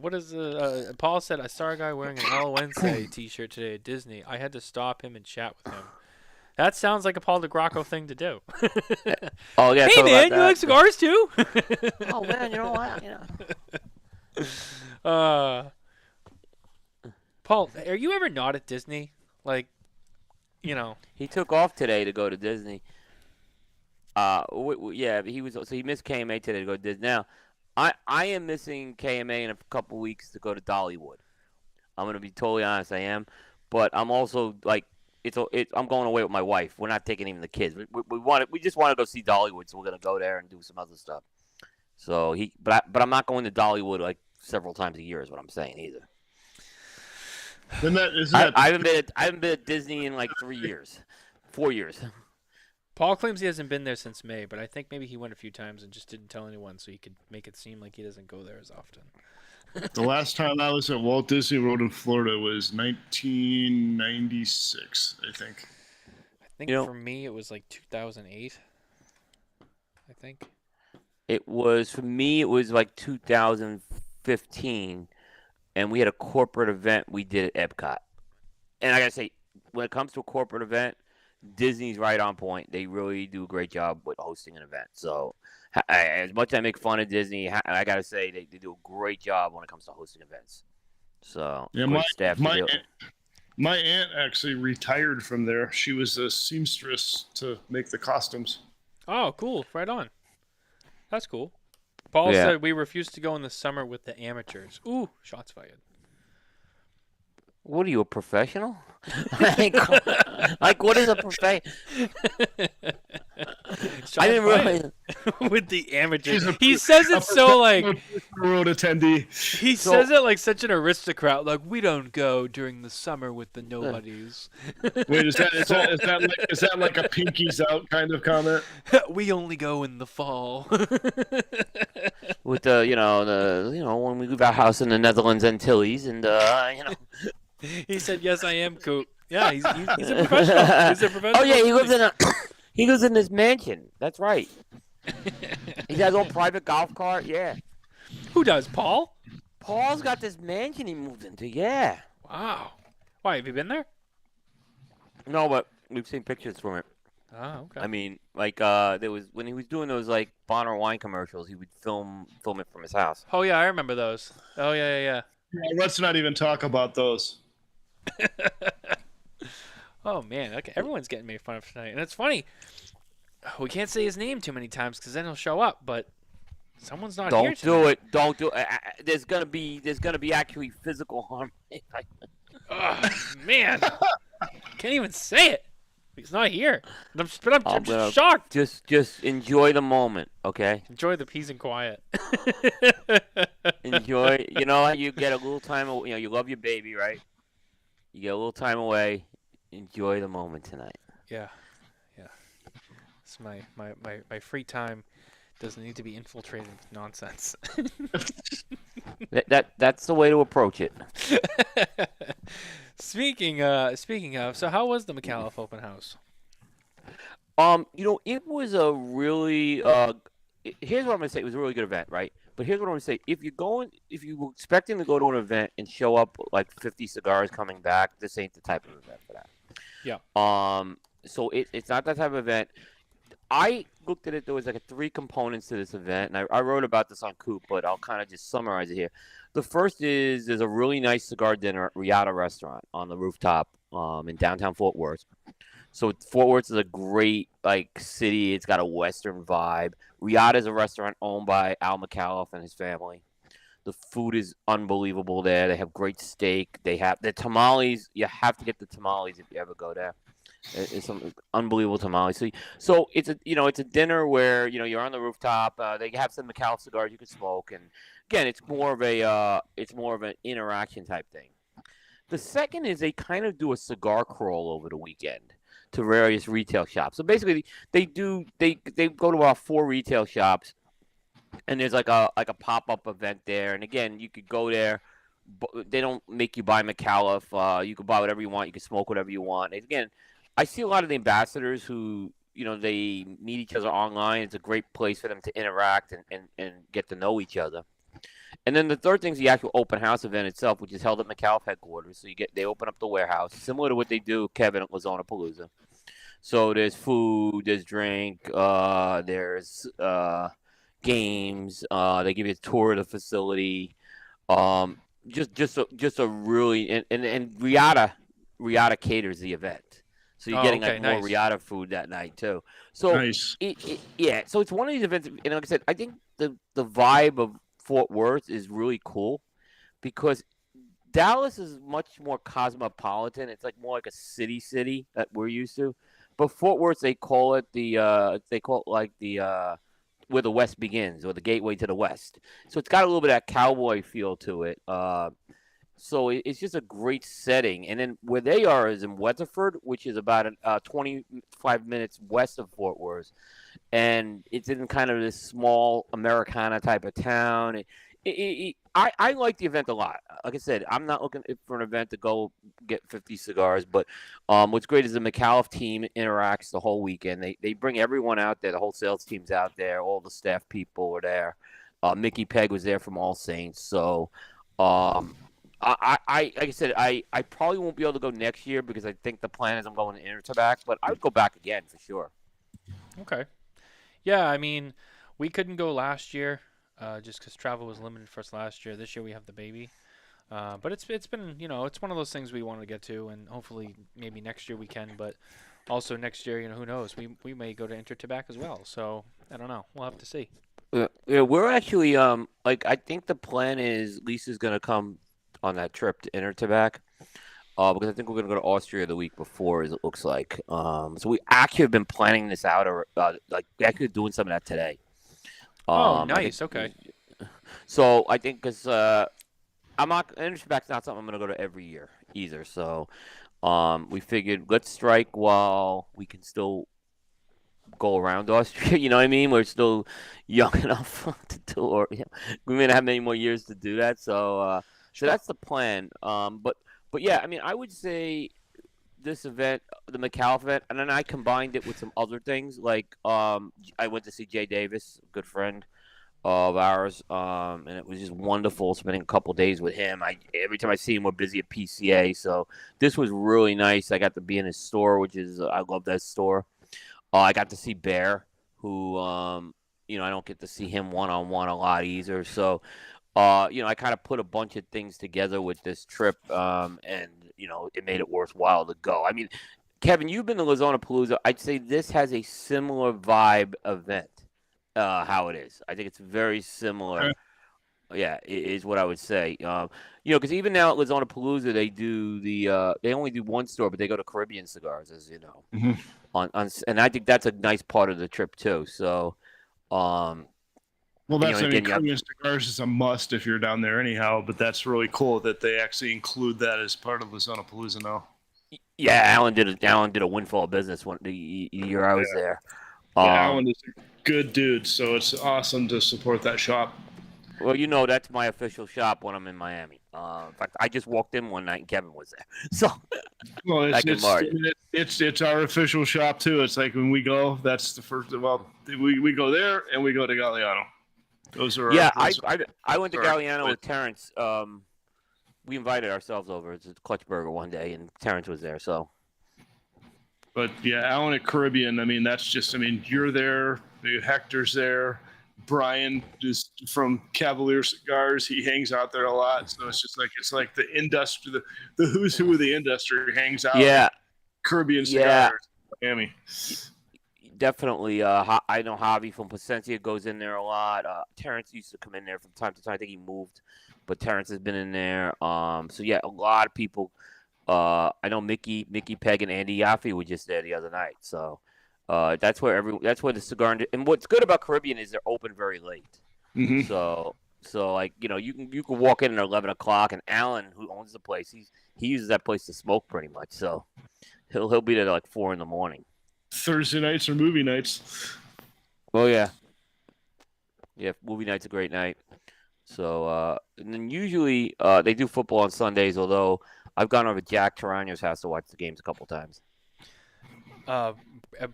What is Paul said, I saw a guy wearing an El Wednesday t-shirt today at Disney. I had to stop him and chat with him. That sounds like a Paul DeGracco thing to do. Oh yeah. Hey man, you like cigars too? Oh man, you know what? Paul, are you ever not at Disney? Like, He took off today to go to Disney. Yeah, he missed KMA today to go to Disney. Now, I am missing KMA in a couple weeks to go to Dollywood. I'm gonna be totally honest, I am, but I'm also like, I'm going away with my wife. We're not taking even the kids. We just want to go see Dollywood, so we're gonna go there and do some other stuff. So but I'm not going to Dollywood like several times a year, is what I'm saying either. I haven't been at Disney in like 4 years. Paul claims he hasn't been there since May, but I think maybe he went a few times and just didn't tell anyone so he could make it seem like he doesn't go there as often. The last time I was at Walt Disney World in Florida was 1996, I think. I think for me it was like 2008. I think. For me it was like 2015, and we had a corporate event we did at Epcot. And I gotta say, when it comes to a corporate event, Disney's right on point. They really do a great job with hosting an event. So, as much as I make fun of Disney, I gotta say they do a great job when it comes to hosting events. So, yeah, great staff. My aunt actually retired from there. She was a seamstress to make the costumes. Oh, cool! Right on. That's cool. Paul Yeah. said we refuse to go in the summer with the amateurs. Ooh, shots fired. What are you, a professional? like, what is a professional? I didn't realize. With the amateurs. He's He says it so like road attendee. he says it like such an aristocrat. Like we don't go during the summer with the nobodies. Wait, is that like a pinkies out kind of comment? We only go in the fall. With when we leave our house in the Netherlands Antilles, and He said, "Yes, I am Coop." Yeah, he's a professional. He's a professional. Oh yeah, he lives in this mansion. That's right. He has his own private golf cart. Yeah. Who does? Paul? Paul's got this mansion he moved into. Yeah. Wow. Why, have you been there? No, but we've seen pictures from it. Oh, okay. I mean, like there was when he was doing those like Bonner wine commercials, he would film it from his house. Oh yeah, I remember those. Oh yeah. Yeah, let's not even talk about those. Oh man, okay. Everyone's getting made fun of tonight, and it's funny. We can't say his name too many times because then he'll show up. But someone's not here tonight. Don't do it. There's gonna be actually physical harm. Oh, man, can't even say it. He's not here. I'm just shocked. Just enjoy the moment, okay? Enjoy the peace and quiet. Enjoy. You know, you get a little time. You love your baby, right? You get a little time away. Enjoy the moment tonight. Yeah. It's my free time doesn't need to be infiltrated with nonsense. That's the way to approach it. Speaking of, so how was the McAuliffe open house? It was a really here's what I'm gonna say. It was a really good event, right? But here's what I'm gonna say: if you were expecting to go to an event and show up like 50 cigars coming back, this ain't the type of event for that. Yeah. So it's not that type of event. I looked at it. There was like 3 components to this event, and I wrote about this on Coop, but I'll kind of just summarize it here. The first is there's a really nice cigar dinner at Riata Restaurant on the rooftop in downtown Fort Worth. So Fort Worth is a great city. It's got a Western vibe. Riata is a restaurant owned by Al McAuliffe and his family. The food is unbelievable there. They have great steak. They have the tamales. You have to get the tamales if you ever go there. It's some unbelievable tamales. So it's a dinner where you're on the rooftop. They have some McAuliffe cigars you can smoke, and again, it's more of an interaction type thing. The second is they kind of do a cigar crawl over the weekend to various retail shops. So basically, they go to about 4 retail shops, and there's like a pop-up event there. And again, you could go there. They don't make you buy McAuliffe. You can buy whatever you want. You can smoke whatever you want. And again, I see a lot of the ambassadors who, they meet each other online. It's a great place for them to interact and get to know each other. And then the third thing is the actual open house event itself, which is held at McAuliffe headquarters. So they open up the warehouse, similar to what they do, Kevin, at Lazona Palooza. So there's food, there's drink, there's games. They give you a tour of the facility. Just a really and Riata caters the event. So you're getting more Riata food that night too. So nice. So it's one of these events, and like I said, I think the vibe of Fort Worth is really cool because Dallas is much more cosmopolitan. It's like more like a city that we're used to. But Fort Worth, they call it where the West begins, or the gateway to the West. So it's got a little bit of that cowboy feel to it. So it's just a great setting. And then where they are is in Weatherford, which is about 25 minutes west of Fort Worth. And it's in kind of this small Americana type of town. I like the event a lot. Like I said, I'm not looking for an event to go get 50 cigars. But what's great is the McAuliffe team interacts the whole weekend. They bring everyone out there. The whole sales team's out there. All the staff people were there. Mickey Pegg was there from All Saints. So like I said, I probably won't be able to go next year because I think the plan is I'm going to Intertabac, but I would go back again for sure. Okay. Yeah, I mean, we couldn't go last year just because travel was limited for us last year. This year we have the baby. But it's been, it's one of those things we want to get to, and hopefully maybe next year we can. But also next year, who knows? We may go to Intertabac as well. So I don't know. We'll have to see. Yeah, we're actually like I think the plan is Lisa's gonna come on that trip to Intertabac. Because I think we're gonna go to Austria the week before, as it looks like. So we actually have been planning this out, or like we're actually doing some of that today. Oh, I think, nice. Okay. so I think because I'm not Intertabac's not something I'm gonna go to every year either. So we figured let's strike while we can still go around Austria. You know what I mean? We're still young enough to do, or we may not have many more years to do that. So that's the plan. But yeah, I mean, I would say this event, the McAuliffe event, and then I combined it with some other things. Like I went to see Jay Davis, a good friend of ours, and it was just wonderful spending a couple days with him. Every time I see him, we're busy at PCA, so this was really nice. I got to be in his store, which is I love that store. I got to see Bear, who I don't get to see him one-on-one a lot either. So I kind of put a bunch of things together with this trip, and it made it worthwhile to go. I mean, Kevin, you've been to Lizona Palooza. I'd say this has a similar vibe event. How it is, I think it's very similar. Yeah, is what I would say. Because even now at Lizona Palooza, they only do one store, but they go to Caribbean cigars, as you know. Mm-hmm. And I think that's a nice part of the trip too. So, Well, Caribbean cigars is a must if you're down there anyhow. But that's really cool that they actually include that as part of Lizona Palooza now. Yeah, Alan did a windfall business the year I was there. Alan is a good dude, so it's awesome to support that shop. Well, that's my official shop when I'm in Miami. In fact, I just walked in one night and Kevin was there. So, it's our official shop too. It's like when we go, that's the first. Well, we go there and we go to Galliano. Those are I went to Galliano with Terrence. We invited ourselves over. It's a Clutch Burger one day, and Terrence was there. So, but yeah, Alan at Caribbean. I mean, that's just. I mean, you're there. Hector's there. Brian is from Cavalier Cigars. He hangs out there a lot, so it's like the industry, the who's who of the industry hangs out. Yeah, Caribbean Cigars, Miami. Definitely. I know Javi from Placencia goes in there a lot. Terrence used to come in there from time to time. I think he moved, but Terrence has been in there. So yeah, a lot of people. I know Mickey Pegg and Andy Yaffe were just there the other night. So. That's where the cigar and what's good about Caribbean is they're open very late. Mm-hmm. So like you can walk in at 11 o'clock, and Alan, who owns the place, he uses that place to smoke pretty much. So he'll be there like 4 a.m. Thursday nights or movie nights. Oh yeah, movie night's a great night. So and then usually they do football on Sundays. Although I've gone over to Jack Tarano's house to watch the games a couple times.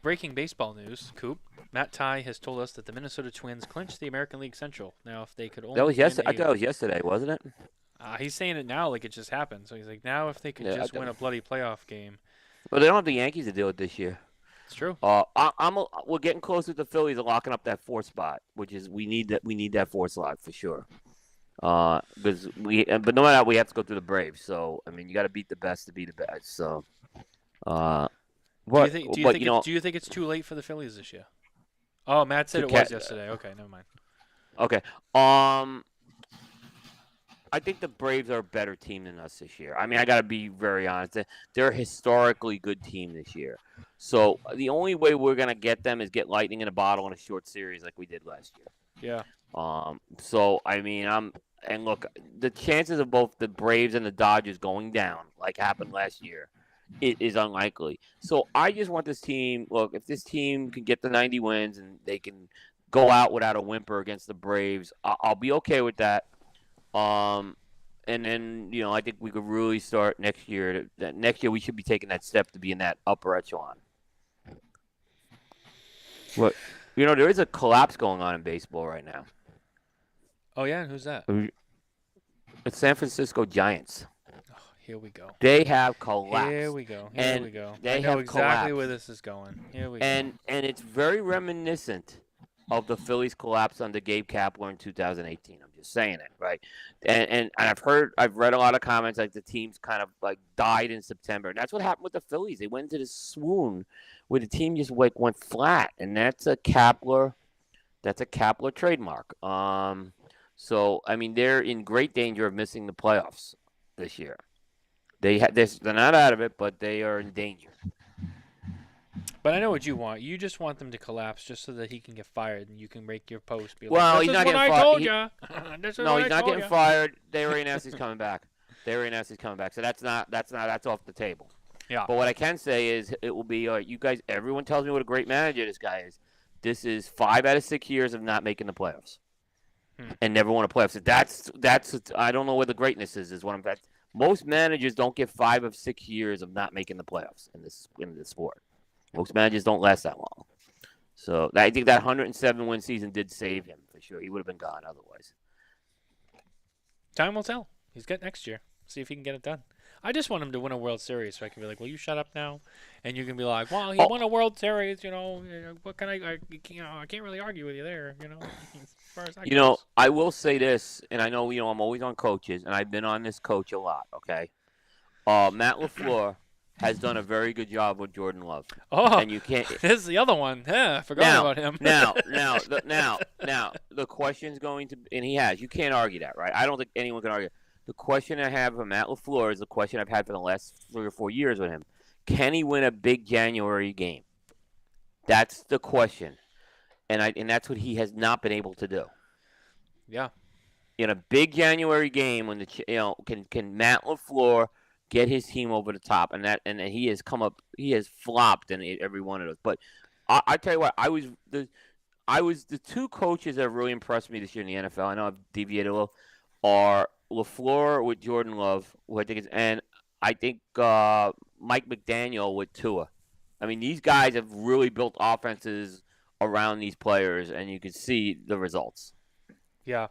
Breaking baseball news, Coop. Matt Ty has told us that the Minnesota Twins clinched the American League Central. Now, if they could only... That was yesterday. I thought it was yesterday, wasn't it? He's saying it now like it just happened. So he's like, now if they could just win a bloody playoff game. Well, they don't have the Yankees to deal with this year. It's true. We're getting close with the Phillies and locking up that 4th spot, which is we need that 4th slot for sure. But no matter how, we have to go through the Braves. So I mean, you got to beat the best to be the best. So. Do you think it's too late for the Phillies this year? Oh, Matt said it was yesterday. Okay, never mind. Okay. I think the Braves are a better team than us this year. I mean, I got to be very honest. They're a historically good team this year. So the only way we're going to get them is get lightning in a bottle in a short series like we did last year. Yeah. So, I mean, and look, the chances of both the Braves and the Dodgers going down like happened last year, it is unlikely. So I just want this team, look, if this team can get the 90 wins and they can go out without a whimper against the Braves, I'll be okay with that. And then, I think we could really start next year. Next year we should be taking that step to be in that upper echelon. What? There is a collapse going on in baseball right now. Oh, yeah? Who's that? It's San Francisco Giants. Here we go. They have collapsed. Here we go. I know exactly where this is going. Here we go. And it's very reminiscent of the Phillies collapse under Gabe Kapler in 2018. I'm just saying it, right? And I've read a lot of comments like the team's kind of like died in September. And that's what happened with the Phillies. They went into this swoon where the team just went flat. And that's a Kapler That's a Kapler trademark. So I mean, they're in great danger of missing the playoffs this year. They're not out of it, but they are in danger. But I know what you want. You just want them to collapse just so that he can get fired and you can make your post. Be Well, like, he's this not is what getting I told fired. ya. No, he's not getting fired. They already announced he's coming back. So that's off the table. Yeah. But what I can say is it will be you guys. Everyone tells me what a great manager this guy is. This is 5 out of 6 years of not making the playoffs, and never won a playoffs. So that's I don't know where the greatness is. Is what I'm. Most managers don't get 5 of 6 years of not making the playoffs in this sport. Most managers don't last that long. So I think that 107 win season did save him for sure. He would have been gone otherwise. Time will tell. He's got next year. See if he can get it done. I just want him to win a World Series so I can be like, will you shut up now? And you can be like, well, he won a World Series, what can I can't really argue with you there, as far as that goes. I will say this, and I know, I'm always on coaches, and I've been on this coach a lot, okay? Matt LaFleur has done a very good job with Jordan Love. Oh, and you can't. This is the other one. Yeah, I forgot about him. now, the question's going to, and he has. You can't argue that, right? I don't think anyone can argue. The question I have for Matt LaFleur is the question I've had for the last 3 or 4 years with him. Can he win a big January game? That's the question, and that's what he has not been able to do. Yeah. In a big January game, when can Matt LaFleur get his team over the top, and he has flopped in every one of those. But I tell you what, I was the 2 coaches that really impressed me this year in the NFL. I know I've deviated a little. Are LaFleur with Jordan Love, who I think is, and I think Mike McDaniel with Tua. I mean, these guys have really built offenses around these players, and you can see the results. Yeah.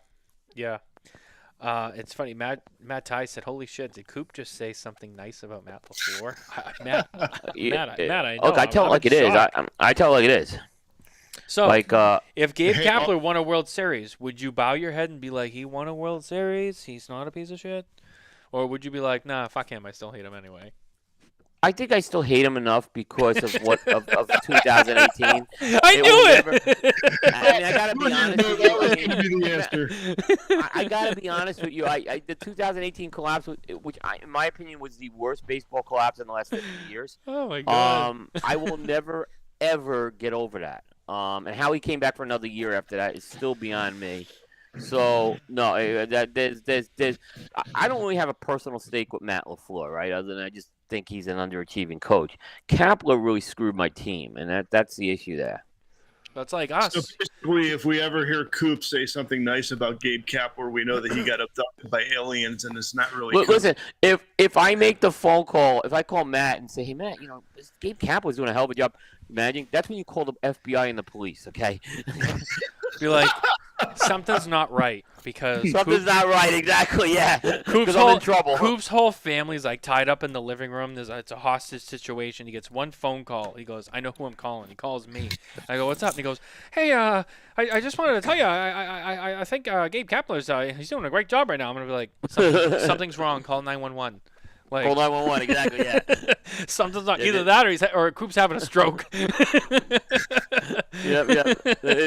It's funny. Matt Ty said, "Holy shit! Did Coop just say something nice about Matt LaFleur?" Matt, I know. Look, I tell it like it is. I tell it like it is. So, if Gabe Kapler won a World Series, would you bow your head and be like, "He won a World Series. He's not a piece of shit," or would you be like, "Nah, fuck him. I still hate him anyway"? I think I still hate him enough because of of 2018. I knew it. I gotta be honest. I gotta be honest with you. The 2018 collapse, which in my opinion was the worst baseball collapse in the last 50 years. Oh my god. I will never ever get over that. And how he came back for another year after that is still beyond me. So no, I don't really have a personal stake with Matt LaFleur, right? Other than I just think he's an underachieving coach. Kapler really screwed my team, and that's the issue there. That's like us. So basically, if we ever hear Coop say something nice about Gabe Kapler, we know that he got abducted by aliens and it's not really. Listen, if I make the phone call, if I call Matt and say, "Hey Matt, Gabe Kapler's doing a hell of a job," imagine that's when you call the FBI and the police, okay? Be like, something's not right because something's not right. Exactly. Yeah. Coop's I'm in trouble. Coop's whole family's like tied up in the living room. It's a hostage situation. He gets one phone call. He goes, "I know who I'm calling." He calls me. I go, "What's up?" And he goes, "Hey, I just wanted to tell you, I think Gabe Kapler's he's doing a great job right now." I'm gonna be like, something's wrong. Call 911. Like, call 911. Exactly. Yeah. Something's not either that or Coop's having a stroke. Yep.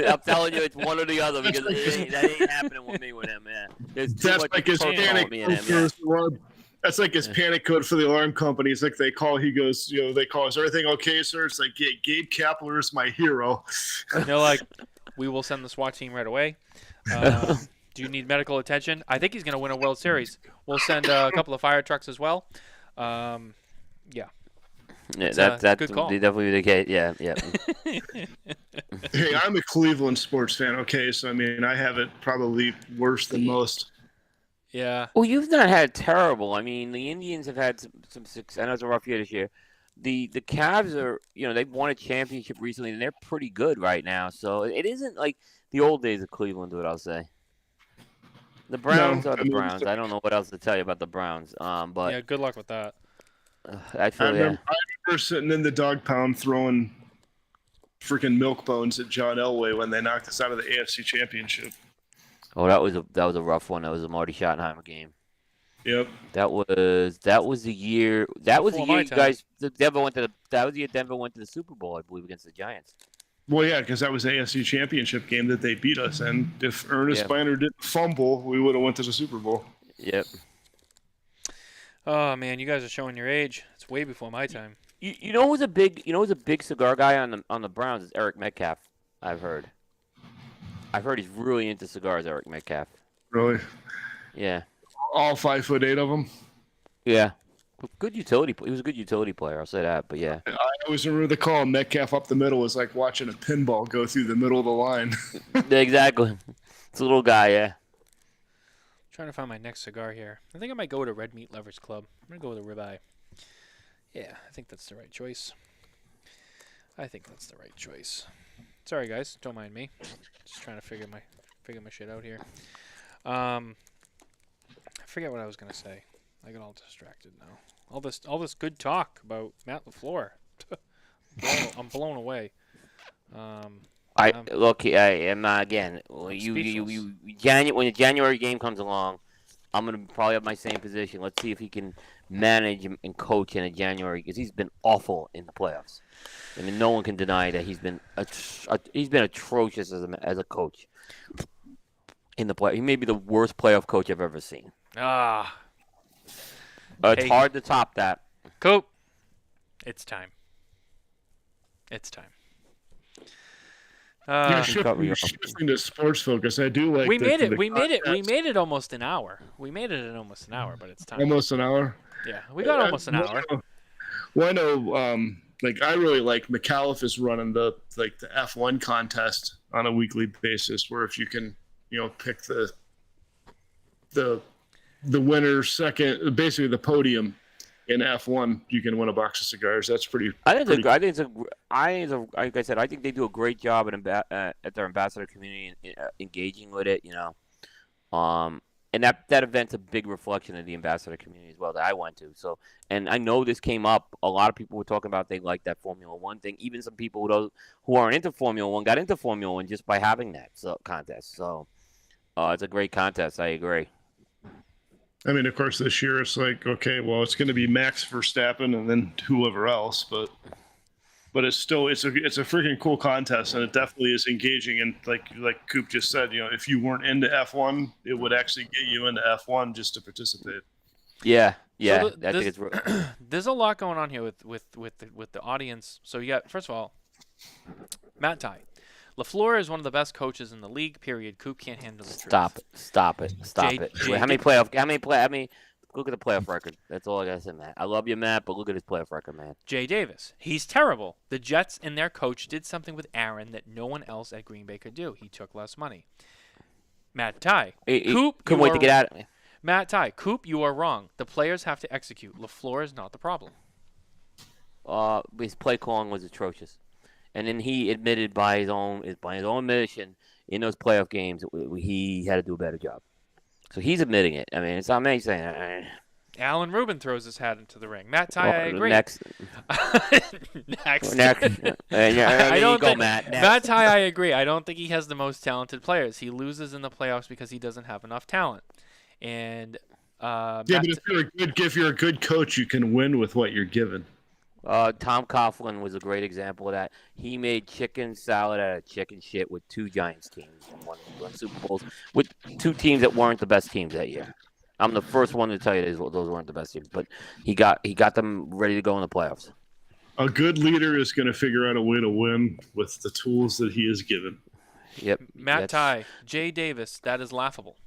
I'm telling you, it's one or the other because that ain't happening with me with him, man. That's like his panic code. That's like his panic code for the alarm company. It's like they call. He goes, they call. "Is everything okay, sir?" It's like, "Yeah, Gabe Kapler is my hero." They're like, "We will send the SWAT team right away. Do you need medical attention?" I think he's going to win a World Series. We'll send a couple of fire trucks as well. Yeah. Yeah, that's good call. Definitely the case. Yeah. Hey, I'm a Cleveland sports fan. Okay, so I mean, I have it probably worse than most. Yeah. Well, you've not had terrible. I mean, the Indians have had some success. I know it's a rough year this year. The Cavs are, they've won a championship recently, and they're pretty good right now. So it isn't like the old days of Cleveland, what I'll say. The Browns are the Browns. I don't know what else to tell you about the Browns. But yeah, good luck with that. I remember sitting in the dog pound throwing freaking milk bones at John Elway when they knocked us out of the AFC Championship. Oh, that was a rough one. That was a Marty Schottenheimer game. Yep. That was the year. That was the year you guys. Denver went to the Super Bowl, I believe, against the Giants. Well, yeah, because that was the AFC Championship game that they beat us in. If Ernest Biner didn't fumble, we would have went to the Super Bowl. Yep. Oh man, you guys are showing your age. It's way before my time. You know who's a big cigar guy on the Browns is Eric Metcalf. I've heard he's really into cigars. Eric Metcalf. Really? Yeah. All 5'8" of them. Yeah. Good utility. He was a good utility player. I'll say that. But yeah. I always remember the call. Metcalf up the middle was like watching a pinball go through the middle of the line. Exactly. It's a little guy. Yeah. Trying to find my next cigar here. I think I might go to Red Meat Lovers Club. I'm gonna go with a ribeye. Yeah, I think that's the right choice. Sorry guys, don't mind me. Just trying to figure my shit out here. I forget what I was gonna say. I got all distracted now. All this good talk about Matt LaFleur. I'm blown away. I am again. When the January game comes along, I'm gonna probably have my same position. Let's see if he can manage and coach in a January because he's been awful in the playoffs. I mean, no one can deny that he's been atrocious as a coach in the play. He may be the worst playoff coach I've ever seen. It's hard to top that. Coop, it's time. You're shifting to sports focus. I do like. We made it almost an hour. But it's time. Almost an hour. Yeah, we got almost an hour. Well, I know. I really like McAuliffe is running the F1 contest on a weekly basis, where if you can, pick the winner second, basically the podium in F1, you can win a box of cigars. That's pretty. Like I said, I think they do a great job at their ambassador community, engaging with it. And that event's a big reflection of the ambassador community as well that I went to. So, and I know this came up. A lot of people were talking about they like that Formula One thing. Even some people who aren't into Formula One got into Formula One just by having that contest. So, it's a great contest. I agree. I mean, of course, this year it's like, okay, well, it's going to be Max Verstappen and then whoever else, but it's still it's a freaking cool contest, and it definitely is engaging. And like Coop just said, if you weren't into F1, it would actually get you into F1 just to participate. Yeah. So I think it's there's a lot going on here with the audience. So you got, first of all, Matt Ty. LaFleur is one of the best coaches in the league. Period. Coop can't handle the truth. Stop it. Wait, how many? Look at the playoff record. That's all I gotta say, Matt. I love you, Matt, but look at his playoff record, man. Jay Davis. He's terrible. The Jets and their coach did something with Aaron that no one else at Green Bay could do. He took less money. Matt Ty. Coop. Couldn't wait to get out of me. Matt Ty. Coop, you are wrong. The players have to execute. LaFleur is not the problem. His play calling was atrocious. And then he admitted by his own admission in those playoff games he had to do a better job. So he's admitting it. I mean, it's not me saying. Alan Rubin throws his hat into the ring. Matt Ty, I agree. Next. Matt Ty, I agree. I don't think he has the most talented players. He loses in the playoffs because he doesn't have enough talent. And but if you're a good coach, you can win with what you're given. Tom Coughlin was a great example of that. He made chicken salad out of chicken shit with two Giants teams and won Super Bowls with two teams that weren't the best teams that year. I'm the first one to tell you those weren't the best teams, but he got them ready to go in the playoffs. A good leader is going to figure out a way to win with the tools that he is given. Yep. Matt Ty, Jay Davis, that is laughable.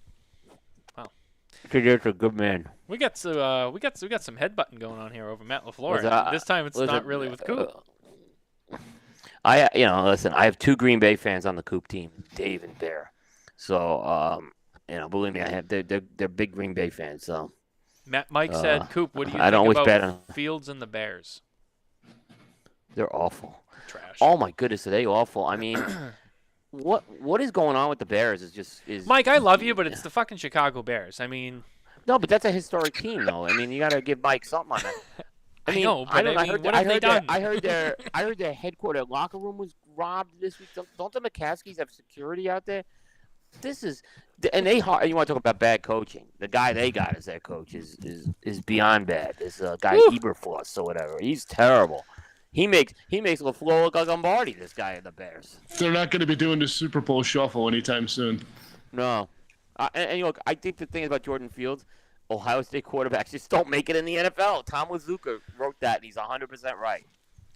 You're a good man. We got some headbutting going on here over Matt LaFleur. This time it's not really with Coop. Listen. I have two Green Bay fans on the Coop team, Dave and Bear. So, believe me, they're big Green Bay fans. So, Mike said, "Coop, what do you think about Fields and the Bears?" They're awful. Trash. Oh my goodness, are they awful? I mean. What is going on with the Bears is Mike, I love you, but it's the fucking Chicago Bears. I mean, no, but that's a historic team, though. I mean, you got to give Mike something on that. I know, but what have they done? I heard their headquarters locker room was robbed this week. Don't the McCaskies have security out there? And you want to talk about bad coaching? The guy they got as their coach is beyond bad. This guy Eberfloss or whatever. He's terrible. He makes LaFleur look like Lombardi. This guy in the Bears. They're not going to be doing the Super Bowl shuffle anytime soon. No, and look, I think the thing about Jordan Fields, Ohio State quarterbacks just don't make it in the NFL. Tom Lazuka wrote that, and he's 100% right.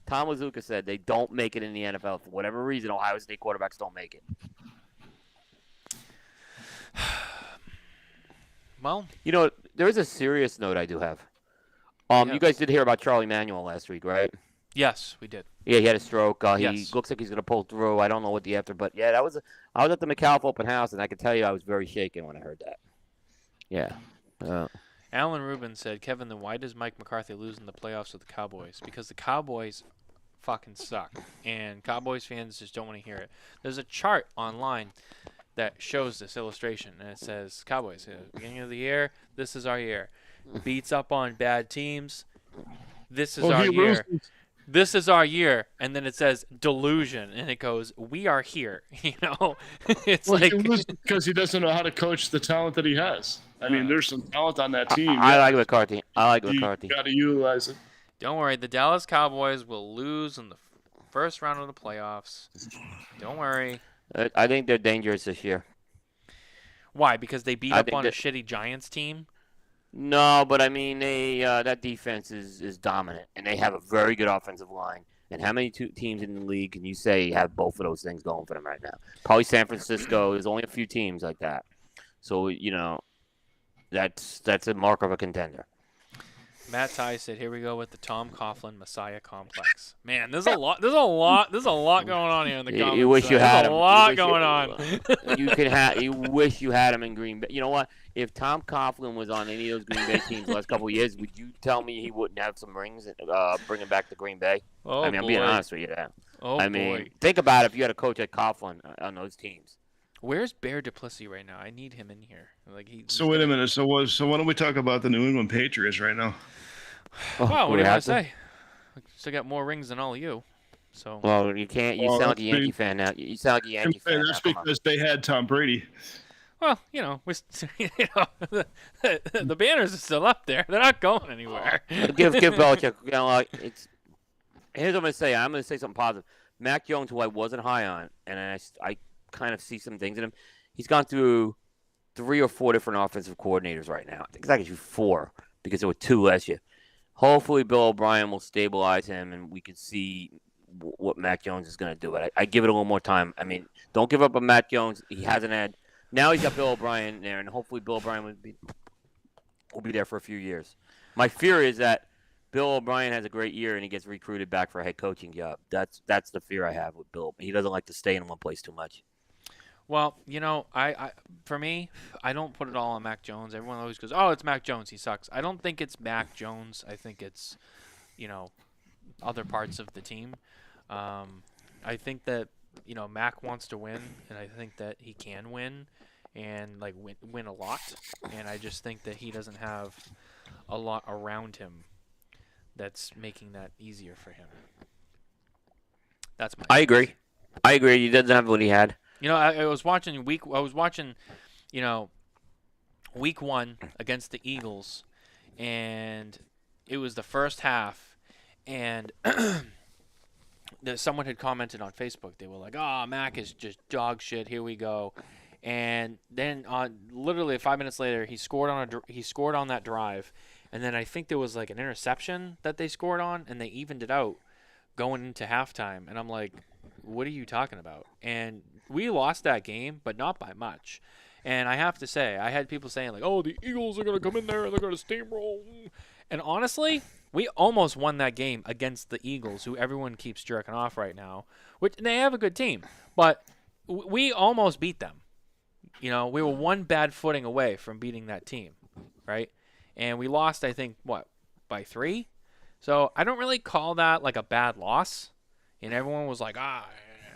Tom Lazuka said they don't make it in the NFL for whatever reason. Ohio State quarterbacks don't make it. Well, You know, there is a serious note I do have. You guys did hear about Charlie Manuel last week, right? yes, we did. Yeah, he had a stroke. He Yes. looks like he's gonna pull through. I don't know what the after, but yeah, I was at the McAuliffe open house, and I can tell you I was very shaken when I heard that. Yeah. Alan Rubin said, Kevin, then why does Mike McCarthy lose in the playoffs with the Cowboys? Because the Cowboys fucking suck, and Cowboys fans just don't want to hear it. There's a chart online that shows this illustration, and it says, Cowboys, beginning of the year, this is our year. Beats up on bad teams, this is our year. This is our year, and then it says delusion, and it goes, we are here. It's like because he doesn't know how to coach the talent that he has. I mean, there's some talent on that team. I like McCarthy. You got to utilize it. Don't worry, the Dallas Cowboys will lose in the first round of the playoffs. Don't worry. I think they're dangerous this year. Why? Because they beat I up think on a that- shitty Giants team? No, but I mean, that defense is dominant, and they have a very good offensive line. And how many teams in the league can you say have both of those things going for them right now? Probably San Francisco. There's only a few teams like that. So, that's a mark of a contender. Matt Ty said, "Here we go with the Tom Coughlin Messiah complex." Man, there's a lot going on here in the comments. You wish you had him. There's a lot going on. You wish you had him in Green Bay. You know what? If Tom Coughlin was on any of those Green Bay teams the last couple of years, would you tell me he wouldn't have some rings and bring him back to Green Bay? Oh, I'm being honest with you there. Oh, I mean, think about it if you had a coach like Coughlin on those teams. Where's Bear Duplessis right now? I need him in here. So wait a minute. So why don't we talk about the New England Patriots right now? Well, what do you have want to say? We still got more rings than all of you. So. Well, you can't. You sound like a Yankee fan now. You sound like a Yankee fan. That's because they had Tom Brady. Well, the banners are still up there. They're not going anywhere. Give Belichick. Here's what I'm gonna say. I'm gonna say something positive. Mac Jones, who I wasn't high on, and I kind of see some things in him. He's gone through 3 or 4 different offensive coordinators right now. I think it's actually 4 because there were 2 last year. Hopefully, Bill O'Brien will stabilize him, and we can see what Mac Jones is going to do. I give it a little more time. I mean, don't give up on Mac Jones. He hasn't had. Now he's got Bill O'Brien there, and hopefully Bill O'Brien will be there for a few years. My fear is that Bill O'Brien has a great year and he gets recruited back for a head coaching job. That's the fear I have with Bill. He doesn't like to stay in one place too much. Well, for me, I don't put it all on Mac Jones. Everyone always goes, "Oh, it's Mac Jones. He sucks." I don't think it's Mac Jones. I think it's, other parts of the team. I think that Mac wants to win, and I think that he can win, and win a lot. And I just think that he doesn't have a lot around him that's making that easier for him. That's my. I agree. He doesn't have what he had. I was watching week 1 against the Eagles, and it was the first half, and someone had commented on Facebook. They were like, "Oh, Mac is just dog shit. Here we go." And then literally 5 minutes later, he scored on that drive, and then I think there was an interception that they scored on, and they evened it out going into halftime. And I'm like, what are you talking about? And we lost that game, but not by much. And I have to say, I had people saying "Oh, the Eagles are gonna come in there and they're gonna steamroll." And honestly, we almost won that game against the Eagles, who everyone keeps jerking off right now. Which they have a good team, but we almost beat them. We were one bad footing away from beating that team, right? And we lost, I think, by 3? So I don't really call that a bad loss. And everyone was like,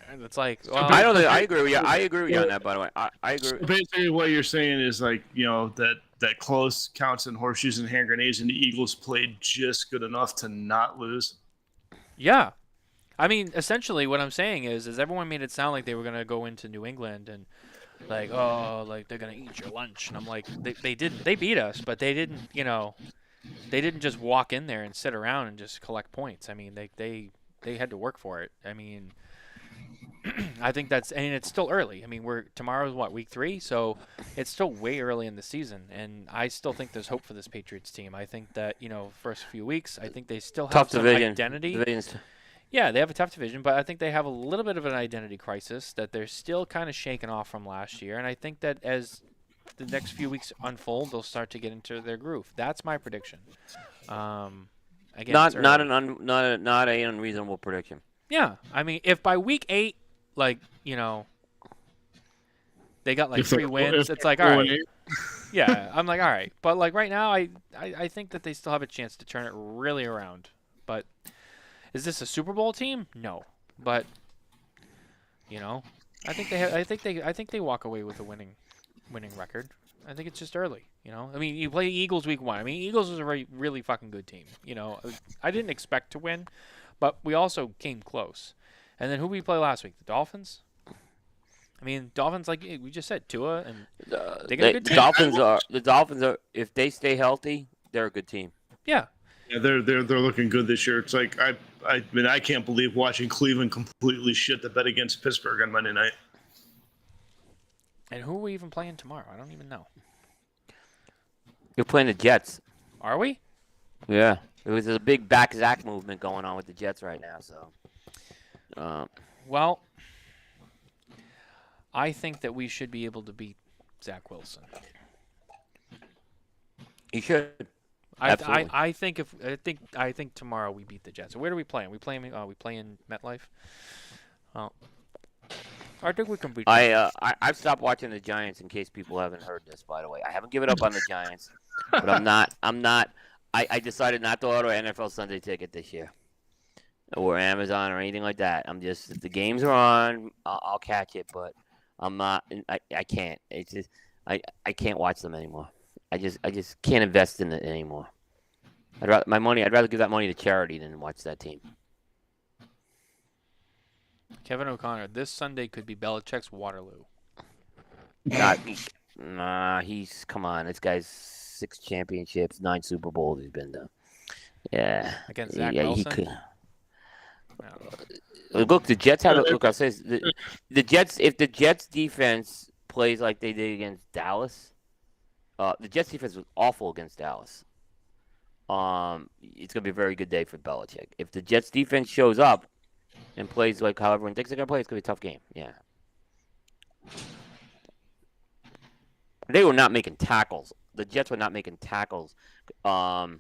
it's like, well, I don't think I agree with you. I agree with you on that, by the way. I agree. So basically, what you're saying is that close counts and horseshoes and hand grenades, and the Eagles played just good enough to not lose. Yeah. I mean, essentially what I'm saying is everyone made it sound like they were going to go into New England and they're going to eat your lunch. And I'm like, they didn't. They beat us, but they didn't, they didn't just walk in there and sit around and just collect points. I mean, they they had to work for it. I mean, I think and it's still early. I mean, tomorrow's week 3, so it's still way early in the season, and I still think there's hope for this Patriots team. I think that first few weeks, I think they still have some identity. Yeah, they have a tough division, but I think they have a little bit of an identity crisis that they're still kind of shaking off from last year, and I think that as the next few weeks unfold, they'll start to get into their groove. That's my prediction. Again, not an unreasonable prediction. Yeah, I mean, if by week 8, they got like 3 wins, it's like, all right. Yeah, I'm like, all right. But like right now, I think that they still have a chance to turn it really around. But is this a Super Bowl team? No. But I think they walk away with a winning record. I think it's just early. I mean, you play Eagles week 1. I mean, Eagles was a really fucking good team. I didn't expect to win, but we also came close. And then who we play last week? The Dolphins. I mean, Dolphins, like we just said, Tua, and they got a good team. The Dolphins are, if they stay healthy, they're a good team. Yeah. Yeah, they're looking good this year. It's like I mean, I can't believe watching Cleveland completely shit the bed against Pittsburgh on Monday night. And who are we even playing tomorrow? I don't even know. You're playing the Jets. Are we? Yeah. There's a big back Zach movement going on with the Jets right now. So, well, I think that we should be able to beat Zach Wilson. You should. I think tomorrow we beat the Jets. So where do we play? We play in MetLife. Oh, I think we can beat. I've stopped watching the Giants in case people haven't heard this. By the way, I haven't given up on the Giants, but I'm not. I decided not to order an NFL Sunday ticket this year, or Amazon or anything like that. I'm just, if the games are on, I'll catch it, but I'm not. I can't. It's just I can't watch them anymore. I just can't invest in it anymore. I'd rather give that money to charity than watch that team. Kevin O'Connor, this Sunday could be Belichick's Waterloo. Come on. This guy's 6 championships, 9 Super Bowls he's been to. Yeah. Against Zach Wilson? He could. Look, the Jets have. Look, I'll say this, the Jets. If the Jets defense plays like they did against Dallas, the Jets defense was awful against Dallas. It's gonna be a very good day for Belichick. If the Jets defense shows up and plays like how everyone thinks they're gonna play, it's gonna be a tough game. Yeah. They were not making tackles. The Jets were not making tackles. I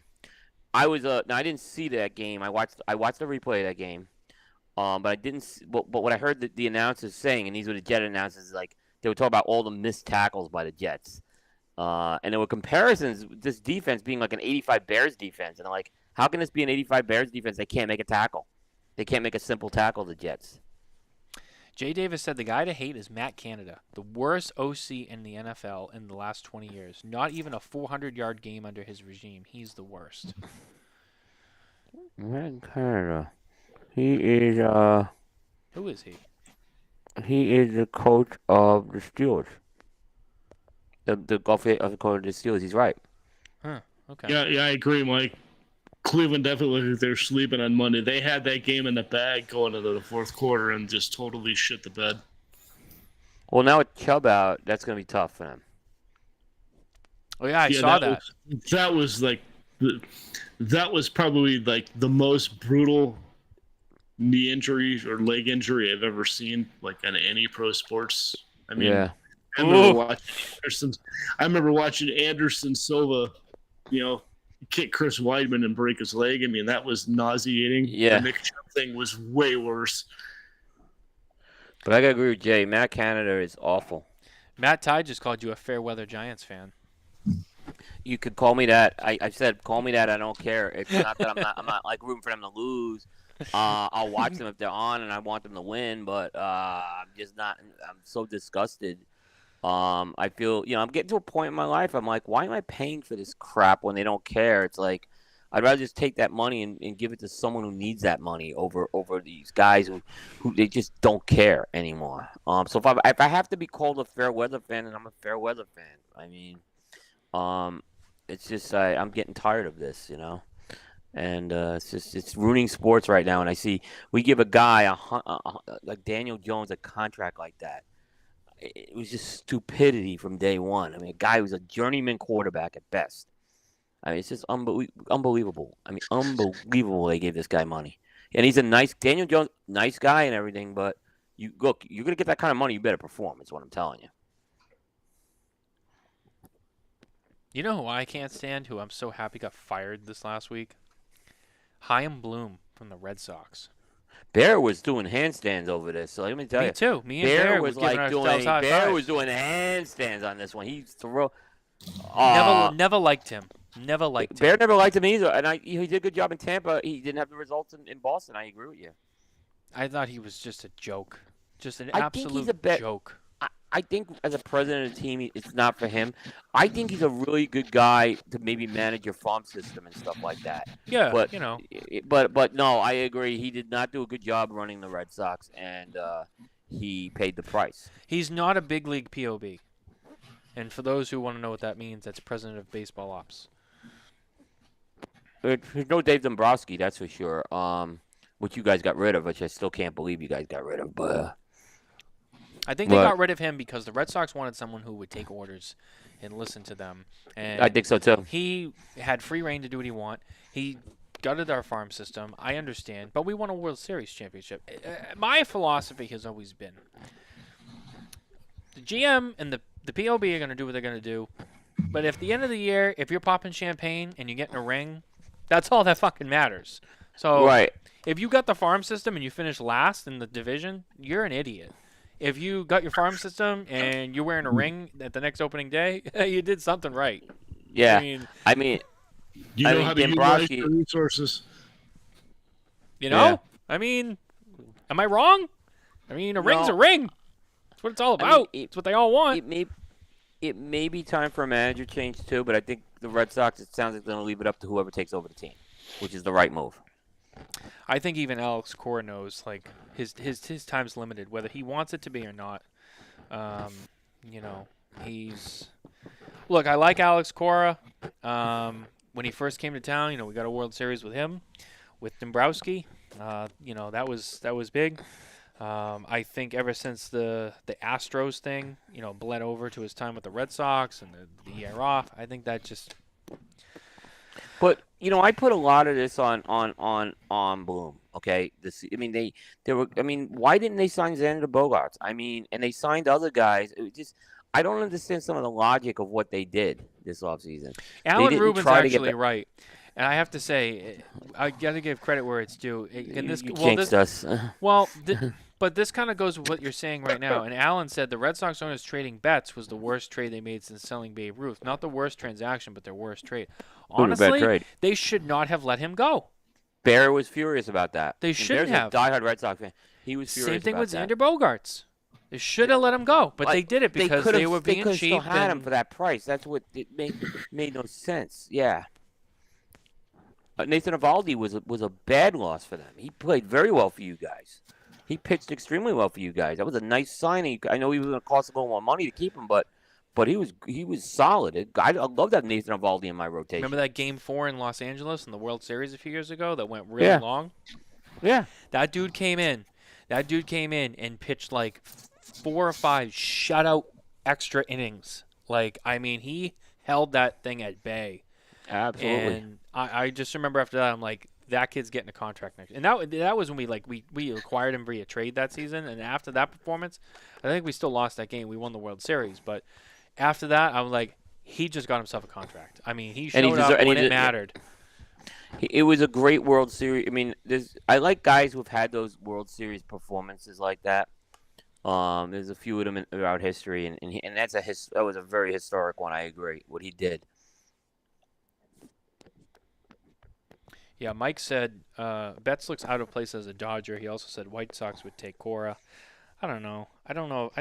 didn't see that game. I watched the replay of that game. But I didn't. But what I heard the announcers saying, and these were the Jet announcers, like they were talking about all the missed tackles by the Jets. And there were comparisons with this defense being like an 85 Bears defense, and I'm like, how can this be an 85 Bears defense? They can't make a tackle. They can't make a simple tackle. The Jets. Jay Davis said the guy to hate is Matt Canada, the worst OC in the NFL in the last 20 years. Not even a 400-yard game under his regime. He's the worst. Matt Canada. He is Who is he? He is the coach of the Steelers. The coach of the Steelers. He's right. Huh. Okay. Yeah, I agree, Mike. Cleveland definitely looked like they're sleeping on Monday. They had that game in the bag going into the fourth quarter and just totally shit the bed. Well, now with Chubb out, that's going to be tough for them. Oh yeah, I saw that. That was probably like the most brutal knee injury or leg injury I've ever seen, like in any pro sports. I mean, yeah. I remember watching Anderson Silva, kick Chris Weidman and break his leg. I mean, that was nauseating. Yeah. The Nick Chubb thing was way worse. But I gotta agree with Jay. Matt Canada is awful. Matt Ty just called you a fair weather Giants fan. You could call me that. I've said call me that. I don't care. It's not that I'm not like rooting for them to lose. I'll watch them if they're on, and I want them to win. But I'm just not. I'm so disgusted. I feel, I'm getting to a point in my life. I'm like, why am I paying for this crap when they don't care? It's like, I'd rather just take that money and give it to someone who needs that money over these guys who they just don't care anymore. So if I have to be called a fair weather fan, then I'm a fair weather fan. I mean, it's just I'm getting tired of this, And it's ruining sports right now. And I see we give a guy like Daniel Jones a contract like that. It was just stupidity from day one. I mean, a guy who's a journeyman quarterback at best. I mean, it's just unbelievable. I mean, unbelievable they gave this guy money. And he's a Daniel Jones, nice guy and everything, but you're going to get that kind of money, you better perform, is what I'm telling you. You know who I can't stand, who I'm so happy got fired this last week? Chaim Bloom from the Red Sox. Bear was doing handstands over this, so let me tell you. Me too. Me and Bear was like doing. Bear was doing handstands on this one. He's never liked him. Never liked him. Bear never liked him either, and he did a good job in Tampa. He didn't have the results in Boston. I agree with you. I thought he was just a joke, just an absolute joke. I think as a president of the team, it's not for him. I think he's a really good guy to maybe manage your farm system and stuff like that. Yeah, but But no, I agree. He did not do a good job running the Red Sox, and he paid the price. He's not a big league POB. And for those who want to know what that means, that's president of baseball ops. There's no Dave Dombrowski, that's for sure. Which you guys got rid of, which I still can't believe you guys got rid of, but. I think they got rid of him because the Red Sox wanted someone who would take orders and listen to them. And I think so, too. He had free reign to do what he want. He gutted our farm system. I understand. But we won a World Series championship. My philosophy has always been the GM and the POB are going to do what they're going to do. But at the end of the year, if you're popping champagne and you get in a ring, that's all that fucking matters. So if you got the farm system and you finish last in the division, you're an idiot. If you got your farm system and you're wearing a ring at the next opening day, you did something right. Yeah. I mean you know how to utilize your resources. You know? Yeah. I mean, am I wrong? I mean, a ring's a ring. That's what it's all about. It's what they all want. It may be time for a manager change, too, but I think the Red Sox, it sounds like they're going to leave it up to whoever takes over the team, which is the right move. I think even Alex Cora knows, like, his time's limited, whether he wants it to be or not. He's... Look, I like Alex Cora. When he first came to town, we got a World Series with him, with Dombrowski. That was big. I think ever since the Astros thing, bled over to his time with the Red Sox and the year off, I think that just... But I put a lot of this on Bloom. Okay, why didn't they sign Xander Bogaerts? And they signed other guys. I don't understand some of the logic of what they did this offseason. Alan Rubin's actually right, and I have to say, I got to give credit where it's due. But this kind of goes with what you're saying right now. And Alan said the Red Sox owners trading Betts was the worst trade they made since selling Babe Ruth. Not the worst transaction, but their worst trade. Honestly, they should not have let him go. Bear was furious about that. They shouldn't have. Bear's a diehard Red Sox fan. He was furious. Same thing with Xander Bogaerts. They should have let him go, but they did it because they were being cheap. They still had him for that price. That's what it made no sense. Yeah. Nathan Eovaldi was a bad loss for them. He played very well for you guys. He pitched extremely well for you guys. That was a nice signing. I know he was going to cost a little more money to keep him, but he was solid. I love that Nathan Eovaldi in my rotation. Remember that Game 4 in Los Angeles in the World Series a few years ago that went really long? Yeah. That dude came in and pitched like 4 or 5 shutout extra innings. He held that thing at bay. Absolutely. And I just remember after that, I'm like, that kid's getting a contract next. And that was when we acquired him via trade that season. And after that performance, I think we still lost that game. We won the World Series, but after that, I was like, he just got himself a contract. He showed up when it mattered. It was a great World Series. I like guys who've had those World Series performances like that. There's a few of them throughout history, and that was a very historic one. I agree what he did. Yeah, Mike said Betts looks out of place as a Dodger. He also said White Sox would take Cora. I don't know. I don't know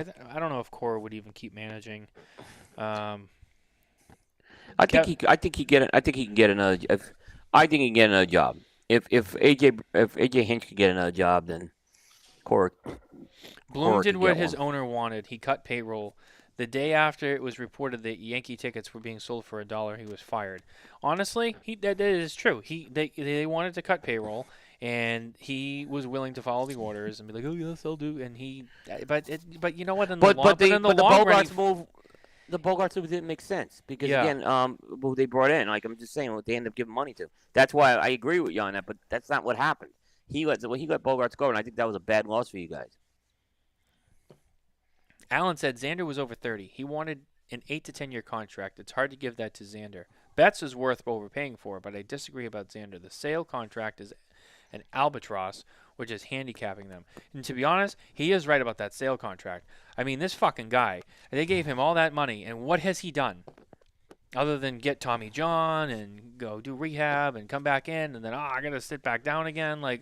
if Cora would even keep managing. I think he can get another. I think he can get another job. If AJ Hinch could get another job, then Cora. Bloom did what his owner wanted. He cut payroll. The day after it was reported that Yankee tickets were being sold for $1, he was fired. Honestly, that is true. They wanted to cut payroll, and he was willing to follow the orders and be like, "Oh yes, I'll do." And but you know what? In the long run, the Bogarts move didn't make sense because Yeah. again, who they brought in, like I'm just saying, what they ended up giving money to. That's why I agree with you on that, but that's not what happened. He let Bogarts go, and I think that was a bad loss for you guys. Allen said Xander was over 30. He wanted an 8 to 10 year contract. It's hard to give that to Xander. Betts is worth overpaying for, but I disagree about Xander. The Sale contract is an albatross, which is handicapping them. And to be honest, he is right about that Sale contract. I mean, this fucking guy, they gave him all that money, and what has he done? Other than get Tommy John and go do rehab and come back in, and then I gotta sit back down again. Like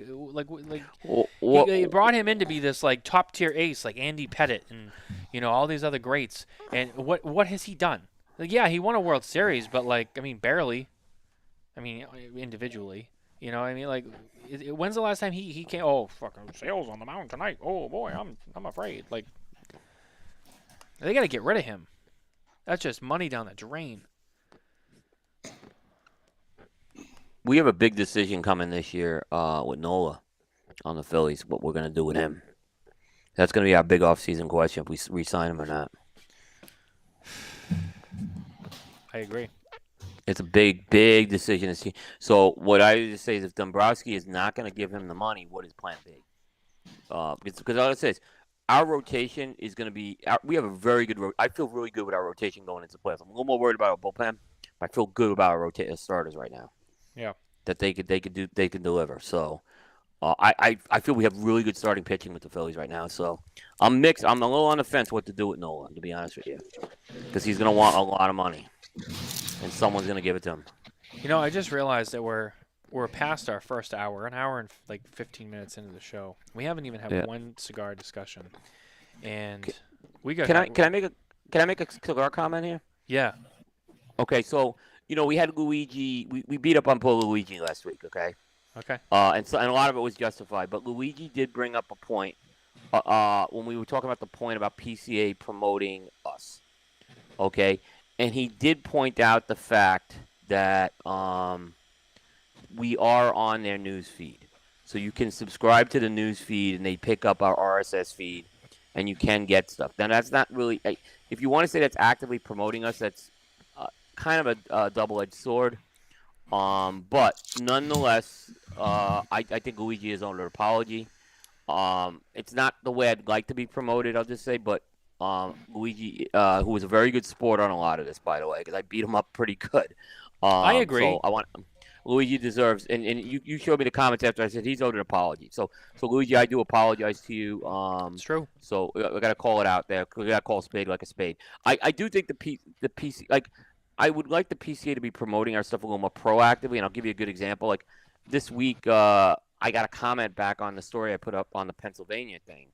he brought him in to be this like top tier ace, like Andy Pettitte and all these other greats. And what has he done? Like, yeah, he won a World Series, but barely. I mean, individually. Like, when's the last time he came? Oh, fucking Sale's on the mound tonight. Oh boy, I'm afraid. Like, they gotta get rid of him. That's just money down the drain. We have a big decision coming this year with Nola on the Phillies, what we're going to do with him. That's going to be our big off-season question, if we re-sign him or not. I agree. It's a big, big decision. So what I would say is if Dombrowski is not going to give him the money, what is plan B? Because all it says, our rotation is going to be – we have a very good – I feel really good with our rotation going into the playoffs. I'm a little more worried about our bullpen, but I feel good about our starters right now. Yeah, that they can deliver. So, I feel we have really good starting pitching with the Phillies right now. So, I'm mixed. I'm a little on the fence what to do with Nola, to be honest with you, because he's gonna want a lot of money, and someone's gonna give it to him. I just realized that we're past our first hour, an hour and 15 minutes into the show. We haven't even had one cigar discussion, and we got. Can I make a cigar comment here? Yeah. Okay, so. We had Luigi. We beat up on poor Luigi last week. Okay. Okay. And a lot of it was justified, but Luigi did bring up a point when we were talking about the point about PCA promoting us. Okay, and he did point out the fact that we are on their news feed, so you can subscribe to the news feed, and they pick up our RSS feed, and you can get stuff. Now that's not really. If you want to say that's actively promoting us, that's kind of a double-edged sword, but nonetheless, I think Luigi is owed an apology. It's not the way I'd like to be promoted, I'll just say, but Luigi, who was a very good sport on a lot of this, by the way, because I beat him up pretty good. I agree. So Luigi deserves, and you showed me the comments after I said he's owed an apology. So Luigi, I do apologize to you. It's true. So we got to call it out there. We got to call a spade like a spade. I do think the PC, like, I would like the PCA to be promoting our stuff a little more proactively, and I'll give you a good example. Like this week, I got a comment back on the story I put up on the Pennsylvania thing,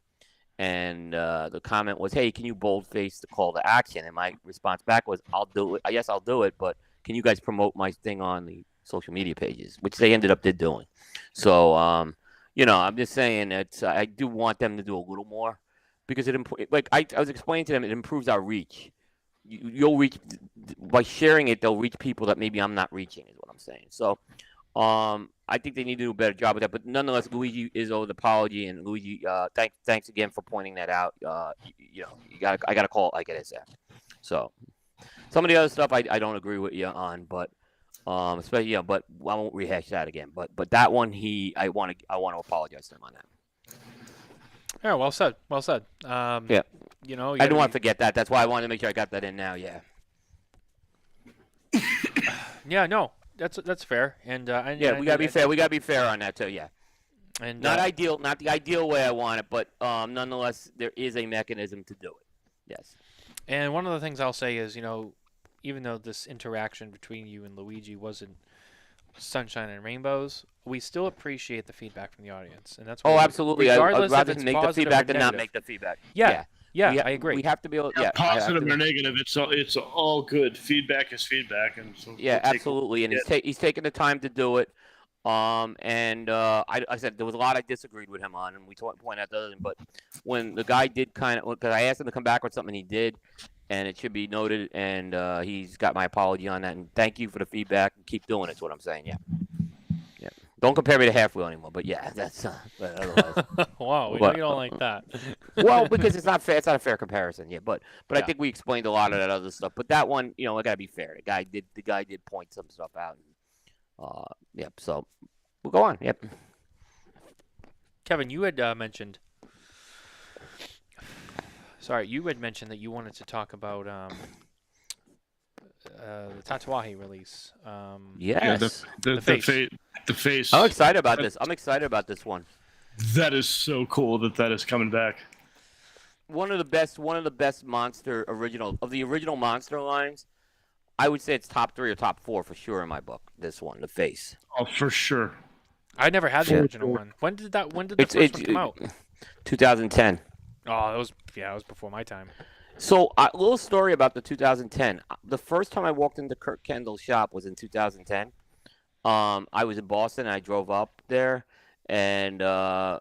and the comment was, "Hey, can you boldface the call to action?" And my response back was, "I'll do it. Yes, I'll do it, but can you guys promote my thing on the social media pages?" Which they ended up doing. So, I'm just saying that I do want them to do a little more because I was explaining to them, it improves our reach. You'll reach by sharing it. They'll reach people that maybe I'm not reaching, is what I'm saying. So, I think they need to do a better job with that. But nonetheless, Luigi is owed an apology, and Luigi, thanks again for pointing that out. I got to call it like it is there. So, some of the other stuff I don't agree with you on, but especially but I won't rehash that again. But that one I want to apologize to him on that. Yeah, well said. Well said. Yeah. I didn't want to forget that. That's why I wanted to make sure I got that in now. Yeah. Yeah. No, that's fair. And we gotta be fair. We gotta be fair on that too. Yeah. And not the ideal way I want it, but nonetheless, there is a mechanism to do it. Yes. And one of the things I'll say is, even though this interaction between you and Luigi wasn't sunshine and rainbows, we still appreciate the feedback from the audience, and that's what absolutely. Regardless I'd rather if it's make the feedback than not make the feedback. Yeah, I agree. We have to be able. Positive or negative, it's all good. Feedback is feedback, and so absolutely. And he's taking the time to do it. I said there was a lot I disagreed with him on, and we pointed out the other thing. But when the guy did because I asked him to come back with something, he did, and it should be noted, and he's got my apology on that. And thank you for the feedback. Keep doing it. That's what I'm saying. Yeah. Don't compare me to Half Wheel anymore. But yeah, that's but otherwise. Wow, we know you don't like that. Well, because it's not fair. It's not a fair comparison. Yeah, but Yeah. I think we explained a lot of that other stuff. But that one, I gotta be fair. The guy did point some stuff out. Yep. So we'll go on. Yep. Kevin, you had mentioned. Sorry, you had mentioned that you wanted to talk about the Tatuaje release. Yes. The face. I'm excited about this. I'm excited about this one. That is so cool that is coming back. One of the best monster of the original monster lines. I would say it's top 3 or top 4 for sure in my book. This one, the face. Oh, for sure. I never had the original one. When did the first one come out? 2010. Oh, it was before my time. So, a little story about the 2010. The first time I walked into Kurt Kendall's shop was in 2010. I was in Boston, and I drove up there, and the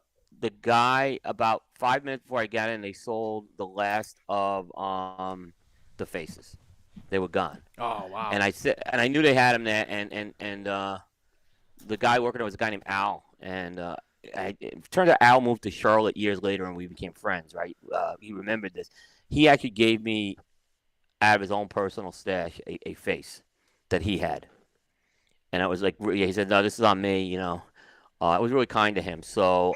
guy, about 5 minutes before I got in, they sold the last of the faces. They were gone. Oh, wow. And I knew they had him there, and the guy working there was a guy named Al, and it turned out Al moved to Charlotte years later, and we became friends. Right? He remembered this. He actually gave me, out of his own personal stash, a face that he had. And I was like, he said, no, this is on me, It was really kind to him. So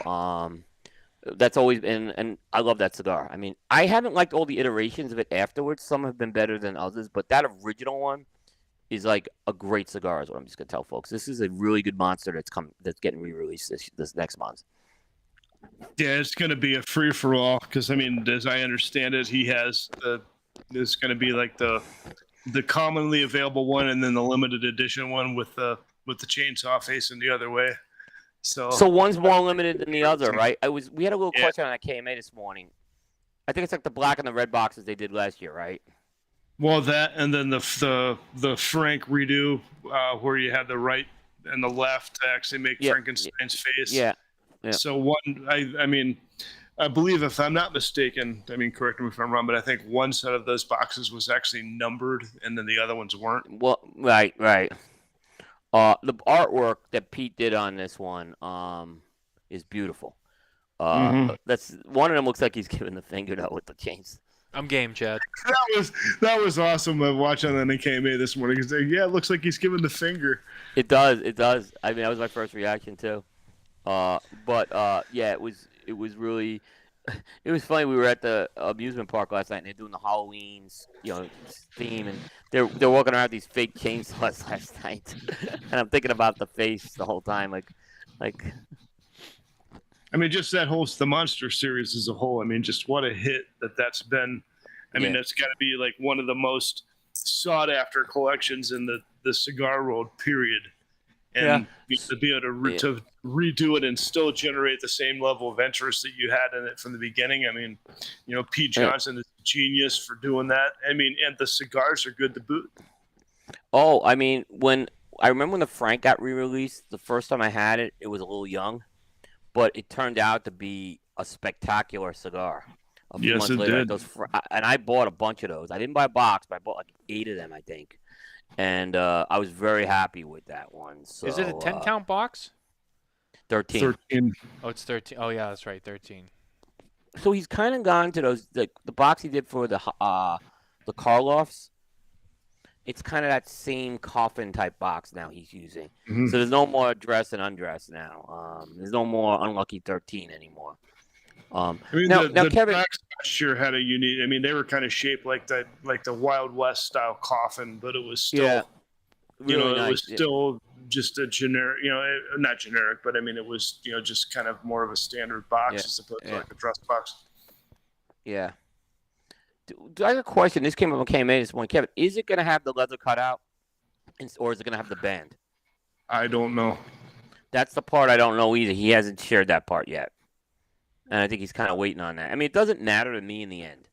that's always been, and I love that cigar. I mean, I haven't liked all the iterations of it afterwards. Some have been better than others, but that original one is like a great cigar, is what I'm just going to tell folks. This is a really good monster that's getting re-released this next month. Yeah, it's going to be a free for all because, I mean, as I understand it, he has there's going to be like the commonly available one and then the limited edition one with the chainsaw facing the other way. So one's more limited than the other, right? We had a little question on that KMA this morning. I think it's like the black and the red boxes they did last year, right? Well, that and then the Frank redo where you had the right and the left to actually make Frankenstein's face. Yeah. So one, I mean, I believe if I'm not mistaken, I mean, correct me if I'm wrong, but I think one set of those boxes was actually numbered, and then the other ones weren't. Well, right. The artwork that Pete did on this one is beautiful. That's one of them looks like he's giving the finger though with the chains. I'm game, Chad. That was awesome. Watching that in KMA this morning because it looks like he's giving the finger. It does. I mean, that was my first reaction too. It was really, it was funny. We were at the amusement park last night, and they're doing the Halloween, theme, and they're walking around with these fake chainsaws last night, and I'm thinking about the face the whole time, like. I mean, just the Monster series as a whole. I mean, just what a hit that's been. I mean, that's got to be like one of the most sought after collections in the cigar world, period. And to be able to redo it and still generate the same level of interest that you had in it from the beginning. I mean, Pete Johnson is a genius for doing that. I mean, and the cigars are good to boot. Oh, I mean, I remember when the Frank got re-released, the first time I had it, it was a little young, but it turned out to be a spectacular cigar. A few months later, did. And I bought a bunch of those. I didn't buy a box, but I bought like 8 of them, I think. And I was very happy with that one. So, is it a 10-count box? 13. Oh, it's 13. Oh, yeah, that's right, 13. So he's kind of gone to those the box he did for the Karloffs. It's kind of that same coffin type box now he's using. Mm-hmm. So there's no more dress and undress now. There's no more Unlucky 13 anymore. I mean, now Kevin, box last year had a unique. I mean, they were kind of shaped like the Wild West style coffin, but it was still, really nice. It was still just a generic. Not generic, but I mean, it was just kind of more of a standard box as opposed to like a dress box. Yeah. Do I have a question? This came up on KMA this morning, Kevin. Is it going to have the leather cutout, or is it going to have the band? I don't know. That's the part I don't know either. He hasn't shared that part yet. And I think he's kind of waiting on that. I mean, it doesn't matter to me in the end.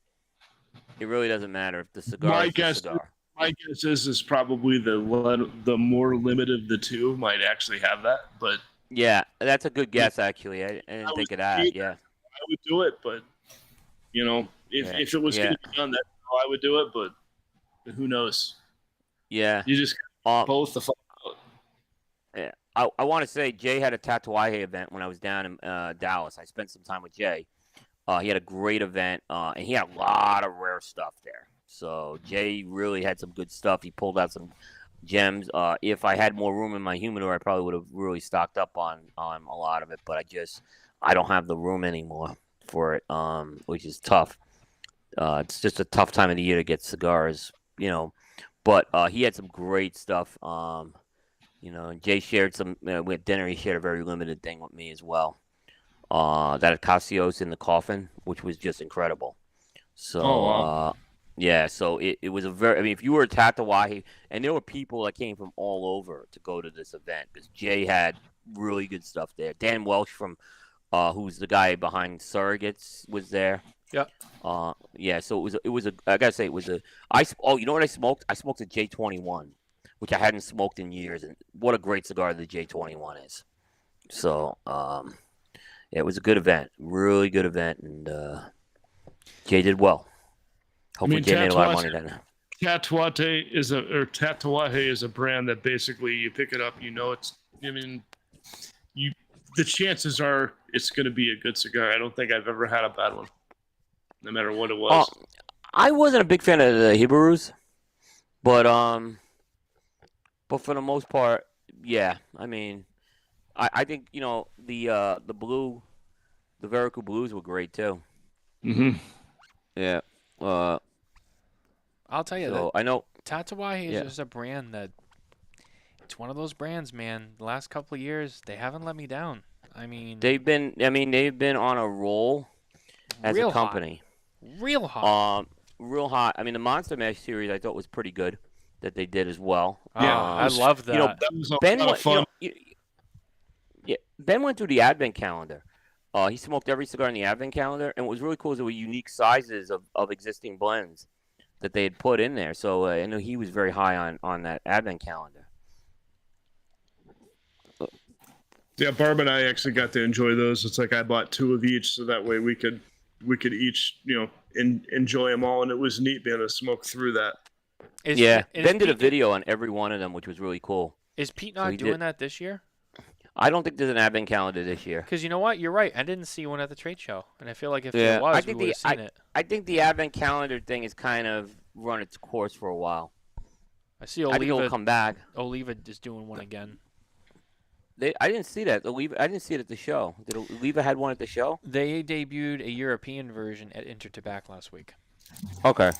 It really doesn't matter if the cigar is the cigar. My guess is probably the more limited of the two might actually have that, but Yeah, that's a good guess, actually. I didn't think of that. Yeah. I would do it, but if it was going to be done, that's how I would do it. But who knows? Yeah. You just both the. Yeah. I want to say Jay had a Tatuaje event when I was down in Dallas. I spent some time with Jay. He had a great event, and he had a lot of rare stuff there. So Jay really had some good stuff. He pulled out some gems. If I had more room in my humidor, I probably would have really stocked up on a lot of it. But I don't have the room anymore for it, which is tough. It's just a tough time of the year to get cigars, But he had some great stuff. And Jay shared some with dinner. He shared a very limited thing with me as well. That Acacios in the coffin, which was just incredible. So, wow. Yeah, so it was if you were a Tatuaje, and there were people that came from all over to go to this event because Jay had really good stuff there. Dan Welsh from, who's the guy behind Surrogates, was there. Yeah. Yeah, so I gotta say, you know what I smoked? I smoked a J21, which I hadn't smoked in years, and what a great cigar the J21 is. So, it was a good event, really good event, and Jay did well. Hopefully, Jay made a lot of money then. Tatuaje is a brand that basically you pick it up, the chances are it's going to be a good cigar. I don't think I've ever had a bad one, no matter what it was. I wasn't a big fan of the Hibarus, but for the most part, yeah. I mean, I think the blue, the Verico Blues were great too. Mm-hmm. Yeah. I'll tell you that. I know Tatuaje is just a brand that it's one of those brands, man. The last couple of years, they haven't let me down. I mean, they've been on a roll as a company. Real hot. Real hot. I mean, the Monster Mash series I thought was pretty good that they did as well. Yeah, I love that. That was a lot of fun. Ben went through the Advent calendar. He smoked every cigar in the Advent calendar, and what was really cool is there were unique sizes of existing blends that they had put in there. So I know he was very high on that Advent calendar. Yeah, Barb and I actually got to enjoy those. It's like I bought 2 of each, so that way we could each enjoy them all, and it was neat being able to smoke through that. Ben did a video on every one of them, which was really cool. Is Pete not doing that this year? I don't think there's an Advent calendar this year. Because you know what? You're right. I didn't see one at the trade show. And I feel like if there was, we would have seen it. I think the Advent calendar thing has kind of run its course for a while. I see Oliva. I think it'll come back. Oliva is doing one again. I didn't see that. I didn't see it at the show. Did Oliva had one at the show? They debuted a European version at Intertabac last week. Okay.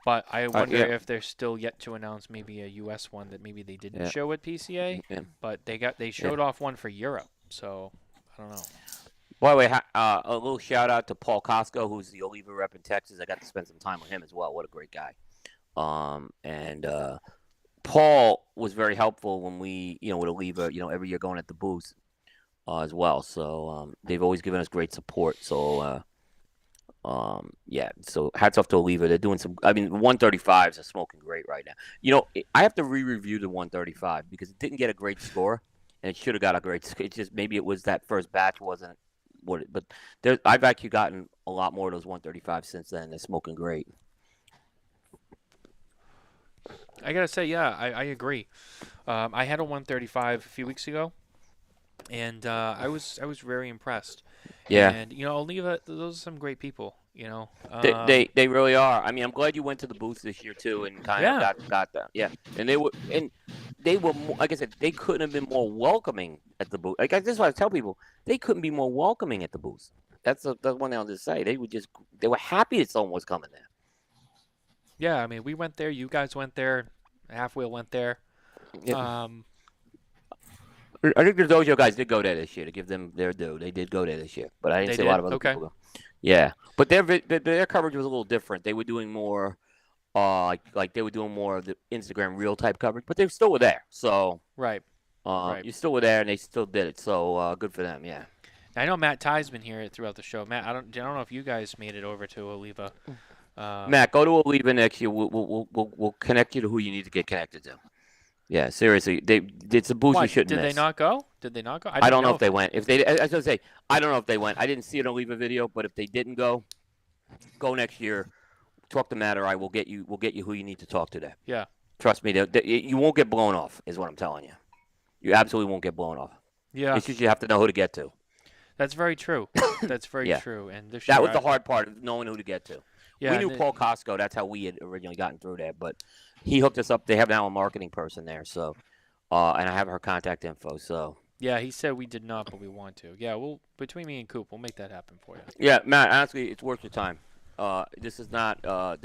But I wonder if they're still yet to announce maybe a U.S. one that maybe they didn't show at PCA. Yeah. But they showed off one for Europe. So I don't know. By the way, a little shout out to Paul Costco, who's the Oliva rep in Texas. I got to spend some time with him as well. What a great guy. And Paul was very helpful when we, with Oliva, every year going at the booth as well. So they've always given us great support. So, so hats off to Oliva. They're doing some, 135s are smoking great right now. I have to re-review the 135 because it didn't get a great score, and it should have got a great score. It's just maybe it was that first batch wasn't what it, but I've actually gotten a lot more of those 135s since then. They're smoking great. I gotta say, I agree. I had a 135 a few weeks ago, and I was very impressed. Yeah. And Oliva, those are some great people. They really are. I mean, I'm glad you went to the booth this year too, and kind of got that. Yeah. And they were like I said, they couldn't have been more welcoming at the booth. Like this is what I tell people, they couldn't be more welcoming at the booth. That's one thing I'll just say. They were happy that someone was coming there. Yeah, I mean, we went there. You guys went there. Half Wheel went there. Yeah. I think the Dojo guys did go there this year to give them their due. They did go there this year, but I didn't see a lot of other people go. Yeah, but their coverage was a little different. They were doing more, like they were doing more of the Instagram reel type coverage, but they still were there. So right. You still were there, and they still did it. So good for them. Yeah. I know Matt Ty's been here throughout the show. Matt, I don't know if you guys made it over to Oliva. Matt, go to Oliva next year. We'll connect you to who you need to get connected to. Yeah, seriously, it's a boost you shouldn't Did miss. they not go? Did they not go? I don't know if they went. If they, I was gonna say, I don't know if they went. I didn't see it on Oliva video, but if they didn't go next year. Talk to Matt, or I will get you. We'll get you who you need to talk to there. Yeah. Trust me, you won't get blown off. Is what I'm telling you. You absolutely won't get blown off. Yeah. It's just you have to know who to get to. That's very true. That's very true. And that was the hard part of knowing who to get to. Yeah, we knew Paul Costco. That's how we had originally gotten through there. But he hooked us up. They have now a marketing person there. So, and I have her contact info. So. Yeah, he said we did not, but we want to. Yeah, between me and Coop, we'll make that happen for you. Yeah, Matt. Honestly, it's worth your time. This is not I've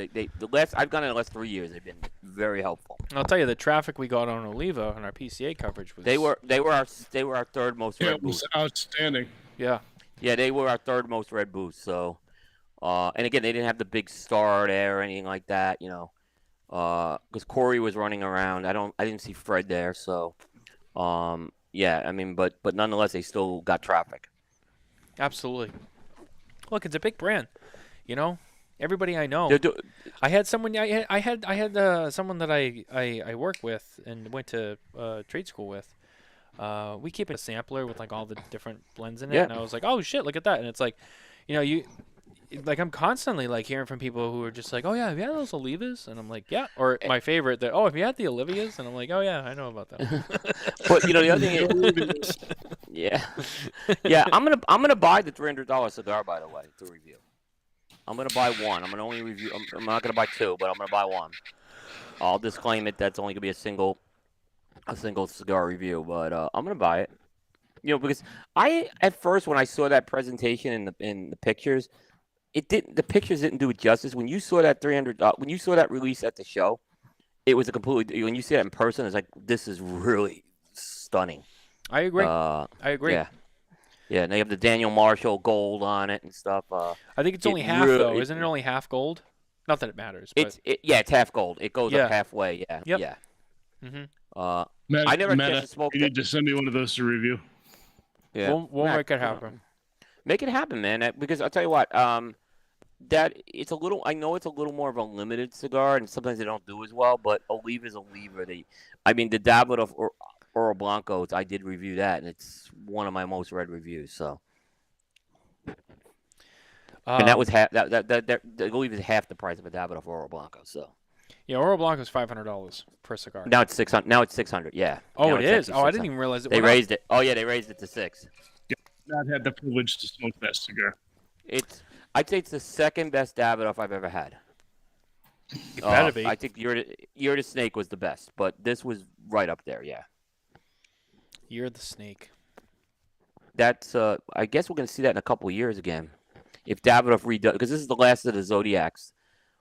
gone in the last 3 years. They've been very helpful. I'll tell you, the traffic we got on Oliva on our PCA coverage was. They were our third most read boost. It was outstanding. Yeah. Yeah, they were our third most read boost. So, and again, they didn't have the big star there or anything like that. You know, because Corey was running around. I didn't see Fred there. So, yeah, I mean, but nonetheless, they still got traffic. Absolutely. Look, it's a big brand. You know, everybody I know. I had someone. I had someone that I work with and went to trade school with. We keep a sampler with like all the different blends in it, and I was like, oh shit, look at that. And it's like, you know, I'm constantly like hearing from people who are just like, oh yeah, have you had those Olivas? And I'm like, yeah. Or my favorite, that have you had the Olivias? And I'm like, oh yeah, I know about that. But you know, the other thing is, yeah, I'm gonna buy the $300 cigar, by the way, to review. I'm gonna buy one. I'm gonna only review. I'm not gonna buy two, but I'm gonna buy one. I'll disclaim it. That's only gonna be a single cigar review, but I'm gonna buy it. You know, because at first when I saw that presentation in the pictures, the pictures didn't do it justice. When you saw that when you saw that release at the show, it was a completely. When you see it in person, it's like, this is really stunning. I agree. I agree. Yeah. Yeah, and they have the Daniel Marshall gold on it and stuff. I think it's only half, though. Isn't it only half gold? Not that it matters. But... It's half gold. It goes up halfway. Yeah. Yep. Yeah. Mm-hmm. Matt, I never had to smoke. You need to send me one of those to review. Yeah. We'll make it happen. Make it happen, man. Because I'll tell you what. That it's a little. I know it's a little more of a limited cigar, and sometimes they don't do as well. But Oliva is Oliva. The Davidoff Oro Blancos, I did review that, and it's one of my most read reviews. So, and that was half. That Oliva is half the price of a Davidoff Oro Blanco. So, yeah, Oro Blanco is $500 per cigar. Now it's 600. Now it's 600. Yeah. Oh, it is. Oh, I didn't even realize it. They raised it. Oh yeah, they raised it to 6. I've had the privilege to smoke that cigar. I'd say it's the second best Davidoff I've ever had. It better be. I think Year the Snake was the best, but this was right up there. Yeah. Year the Snake. That's. I guess we're gonna see that in a couple of years again, if Davidoff redoes, because this is the last of the Zodiacs.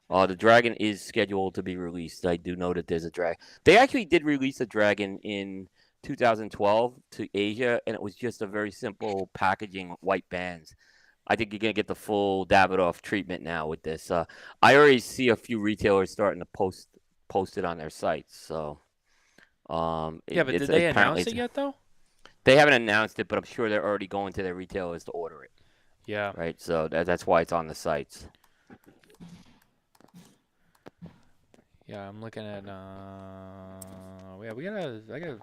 The Dragon is scheduled to be released. I do know that there's a Dragon. They actually did release a Dragon in 2012 to Asia, and it was just a very simple packaging with white bands. I think you're going to get the full Davidoff treatment now with this. I already see a few retailers starting to post it on their sites. So, but did they announce it yet, though? They haven't announced it, but I'm sure they're already going to their retailers to order it. Yeah. Right. So that's why it's on the sites. Yeah, I'm looking at. I gotta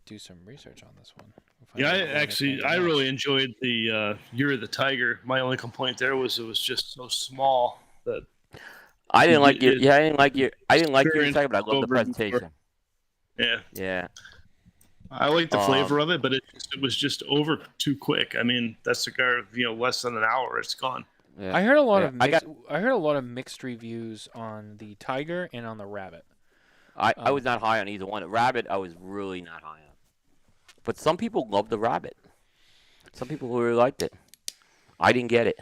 do some research on this one. I really enjoyed the Year of the Tiger. My only complaint there was it was just so small that I didn't like your. Yeah, I didn't like your Tiger, but I love the presentation. Yeah. Yeah. I like the flavor of it, but it was just over too quick. I mean, that cigar, less than an hour, it's gone. Yeah. I heard a lot of I heard a lot of mixed reviews on the Tiger and on the Rabbit. I was not high on either one. The Rabbit, I was really not high on. But some people love the Rabbit. Some people really liked it. I didn't get it.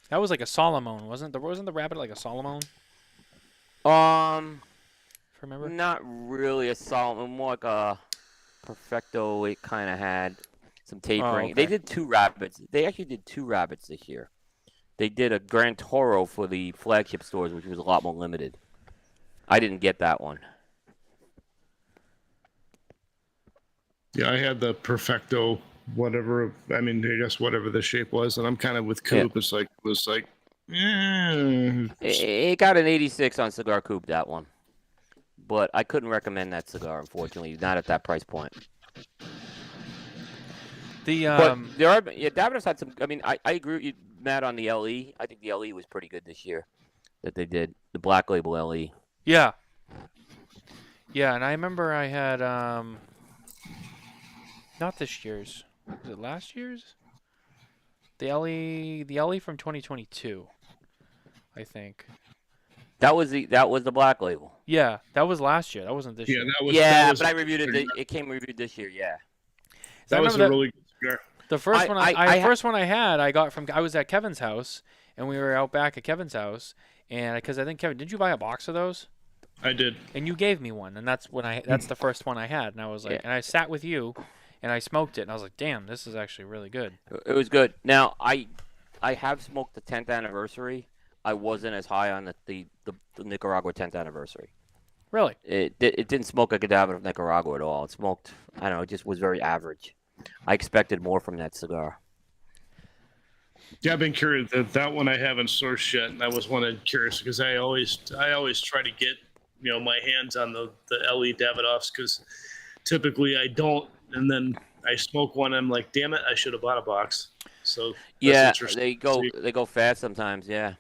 That was like a Solomon, wasn't the Rabbit like a Solomon? Remember? Not really a Solomon, more like a Perfecto. It kind of had some tapering. Oh, okay. They did 2 Rabbits. They actually did 2 Rabbits this year. They did a Gran Toro for the flagship stores, which was a lot more limited. I didn't get that one. Yeah, I had the Perfecto, whatever. I mean, I guess whatever the shape was, and I'm kind of with Coop. Yeah. It was like, Yeah, It got an 86 on Cigar Coop, that one. But I couldn't recommend that cigar, unfortunately, not at that price point. But there are, Davidoff had some. I mean, I agree with you, Matt, on the LE. I think the LE was pretty good this year that they did, the Black Label LE. Yeah. Yeah, and I remember I had not this year's. Was it last year's? The LE from 2022, I think. That was the Black Label. Yeah, that was last year. That wasn't this year. That was, but I reviewed it. It came reviewed this year. Yeah. That was a really good cigar. The first one first one I had, I got from. I was at Kevin's house, and we were out back at Kevin's house, and because I think Kevin, did you buy a box of those? I did. And you gave me one, and that's the first one I had, and I was like, and I sat with you, and I smoked it, and I was like, damn, this is actually really good. It was good. Now I have smoked the 10th anniversary. I wasn't as high on the Nicaragua 10th anniversary. Really? It didn't smoke like a Davidoff Nicaragua at all. It smoked, I don't know, it just was very average. I expected more from that cigar. Yeah, I've been curious. That one I haven't sourced yet, and I was curious because I always try to get my hands on the LE Davidoffs because typically I don't, and then I smoke one and I'm like, damn it, I should have bought a box. So that's they go fast sometimes. Yeah.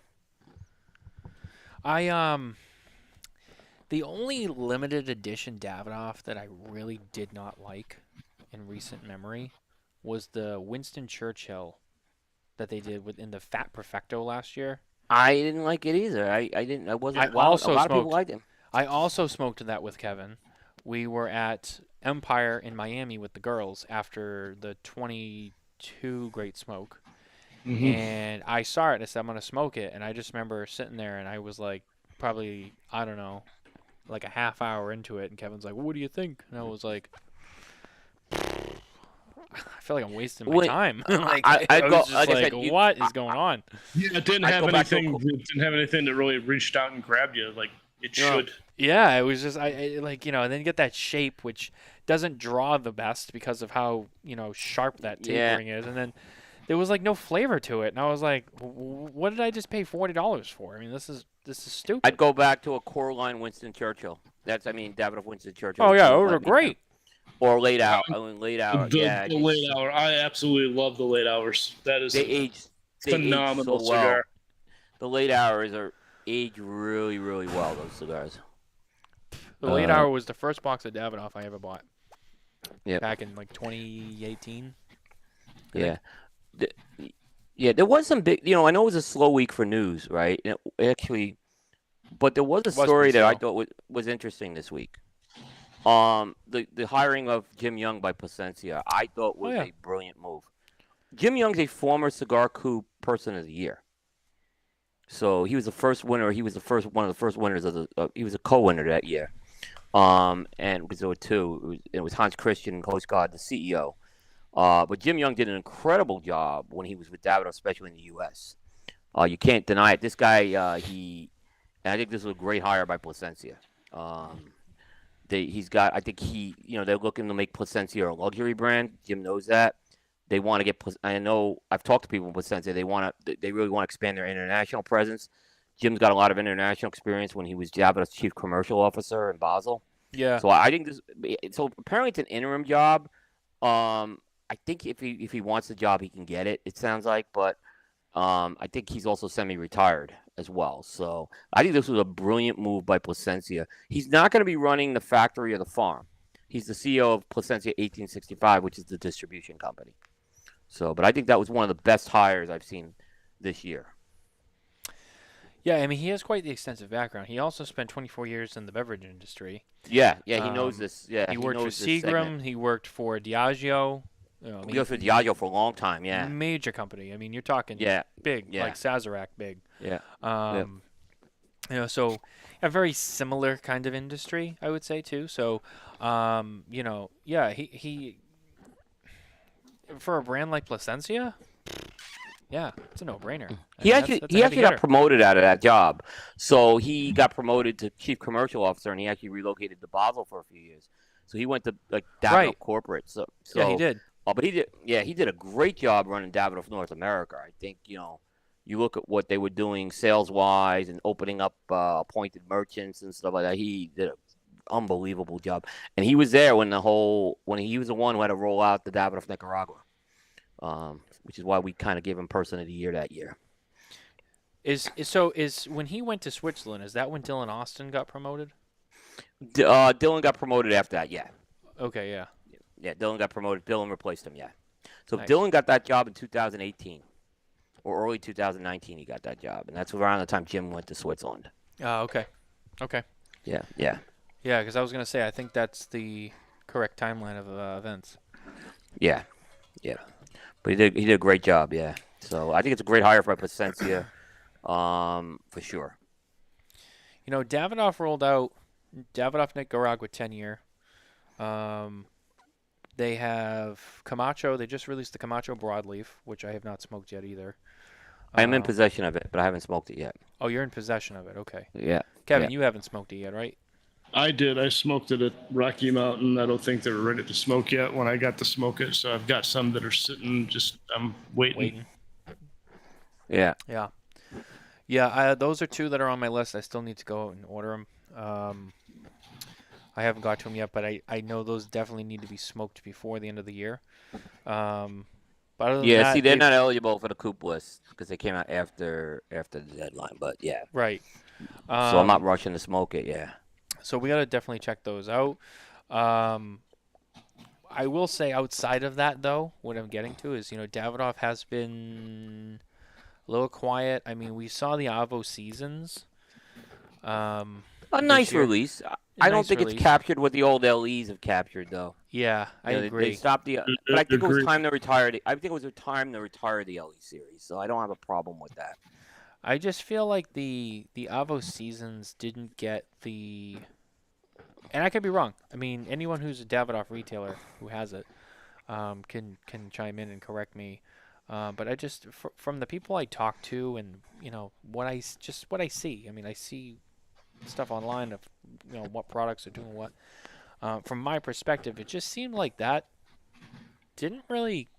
The only limited edition Davidoff that I really did not like in recent memory was the Winston Churchill that they did within the Fat Perfecto last year. I didn't like it either. I wasn't. A lot of people liked him. I also smoked that with Kevin. We were at Empire in Miami with the girls after the 22 Great Smoke. Mm-hmm. And I saw it and I said, I'm going to smoke it. And I just remember sitting there and I was like, probably, I don't know, like a half hour into it. And Kevin's like, well, what do you think? And I was like, I feel like I'm wasting my time. What is going on? Yeah, it didn't have anything that really reached out and grabbed you like it should. Yeah, it was just and then you get that shape which doesn't draw the best because of how sharp that tapering is, and then there was like no flavor to it, and I was like, what did I just pay $40 for? I mean, this is stupid. I'd go back to a core line Winston Churchill. Davidoff Winston Churchill. Oh yeah, those are great. Or late hour. Late hour. The late hour. I absolutely love the late hours. That is phenomenal so cigar. Well. The late hours are aged really, really well, those cigars. The late hour was the first box of Davidoff I ever bought. Yeah. Back in like 2018. Yeah. There was some big, I know it was a slow week for news, right? But there was a story that I thought was interesting this week. The hiring of Jim Young by Plasencia, I thought was a brilliant move. Jim Young's a former Cigar Coop Person of the Year. So he was the first winner. He was one of the first winners he was a co-winner that year. And because there were two, it was Hans Christian Coast Guard, the CEO. But Jim Young did an incredible job when he was with Davidoff, especially in the U.S. You can't deny it. This guy, I think this was a great hire by Plasencia. They're looking to make Plasencia a luxury brand. Jim knows that. They want to get. I know I've talked to people in Plasencia. They really want to expand their international presence. Jim's got a lot of international experience when he was Davidoff's chief commercial officer in Basel. Yeah. So I think this. So apparently it's an interim job. I think if he wants the job, he can get it. It sounds like, but I think he's also semi-retired as well. So I think this was a brilliant move by Plasencia. He's not going to be running the factory or the farm. He's the CEO of Plasencia 1865, which is the distribution company. So, but I think that was one of the best hires I've seen this year. Yeah, I mean, he has quite the extensive background. He also spent 24 years in the beverage industry. Yeah, he knows this. Yeah, he worked for Seagram. He worked for Diageo. He worked for Diageo for a long time. Yeah, major company. I mean, you're talking big, like Sazerac big. Yeah. So a very similar kind of industry, I would say too. So, he for a brand like Plasencia, it's a no-brainer. He actually got promoted out of that job. So he got promoted to chief commercial officer, and he actually relocated to Basel for a few years. So he went to Davidoff corporate. So yeah, he did. But he did a great job running Davidoff North America. I think you look at what they were doing sales-wise and opening up appointed merchants and stuff like that. He did an unbelievable job, and he was there when he was the one who had to roll out the Davidoff Nicaragua, which is why we kind of gave him Person of the Year that year. Is when he went to Switzerland? Is that when Dylan Austin got promoted? Dylan got promoted after that. Yeah. Okay. Yeah. Yeah. Dylan got promoted. Dylan replaced him. Yeah. So Nice. Dylan got that job in 2018 or early 2019. He got that job, and that's around the time Jim went to Switzerland. Okay. Okay. Yeah. Yeah. Yeah, because I was gonna say I think that's the correct timeline of events. Yeah. Yeah. But he did a great job. Yeah. So I think it's a great hire for Placencia, for sure. You know, Davidoff rolled out Davidoff Nicaragua 10-year. They have Camacho. They just released the Camacho Broadleaf, which I have not smoked yet either. I'm in possession of it, but I haven't smoked it yet. Oh, you're in possession of it. Okay. Yeah. Kevin, Yeah. you haven't smoked it yet, right? I did. I smoked it at Rocky Mountain. I don't think they were ready to smoke yet when I got to smoke it. So I've got some that are sitting. I'm waiting. Yeah. Yeah. Yeah. Those are two that are on my list. I still need to go and order them. I haven't got to them yet, but I know those definitely need to be smoked before the end of the year. But other than that, See, they're not eligible for the Coop list because they came out after the deadline. But yeah. right. So I'm not rushing to smoke it. Yeah. So we got to definitely check those out. I will say outside of that, though, what I'm getting to is, Davidoff has been a little quiet. I mean, we saw the Avo Seasons. A nice release. I don't think it's captured what the old LEs have captured, though. Yeah, I agree. They stopped the, but I think it was time to retire. I think it was time to retire the LE series, so I don't have a problem with that. I just feel like the Avo Seasons didn't get the, and I could be wrong. I mean, anyone who's a Davidoff retailer who has it can chime in and correct me. But I just from the people I talk to and what I see. I mean, I see stuff online of what products are doing what. From my perspective, it just seemed like that didn't really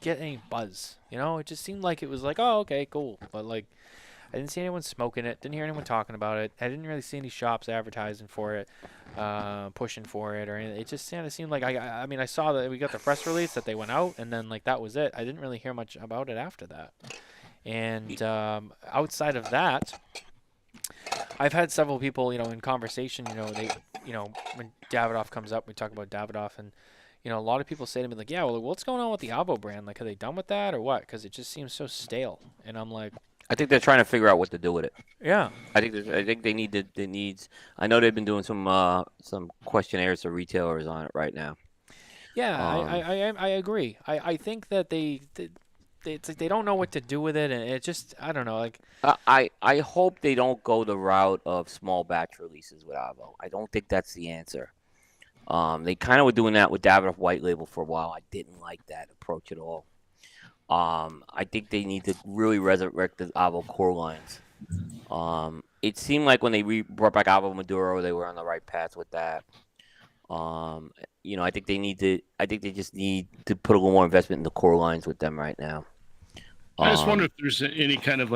get any buzz. It just seemed like it was like, oh, okay, cool. But like, I didn't see anyone smoking it. Didn't hear anyone talking about it. I didn't really see any shops advertising for it, pushing for it or anything. It just kind of seemed like I mean, I saw that we got the press release that they went out, and then like that was it. I didn't really hear much about it after that. And outside of that, I've had several people, in conversation, they, when Davidoff comes up, we talk about Davidoff, and a lot of people say to me like, yeah, well, what's going on with the Avo brand? Like, are they done with that or what? Because it just seems so stale. And I'm like, I think they're trying to figure out what to do with it. Yeah. I think they need the needs. I know they've been doing some questionnaires to retailers on it right now. Yeah, I agree. I think that it's like they don't know what to do with it, and it just, I don't know. Like, I hope they don't go the route of small batch releases with Avo. I don't think that's the answer. They kind of were doing that with Davidoff White Label for a while. I didn't like that approach at all. I think they need to really resurrect the Avo core lines. It seemed like when they brought back Avo Maduro, they were on the right path with that. I think they just need to put a little more investment in the core lines with them right now. I just wonder if there's any kind of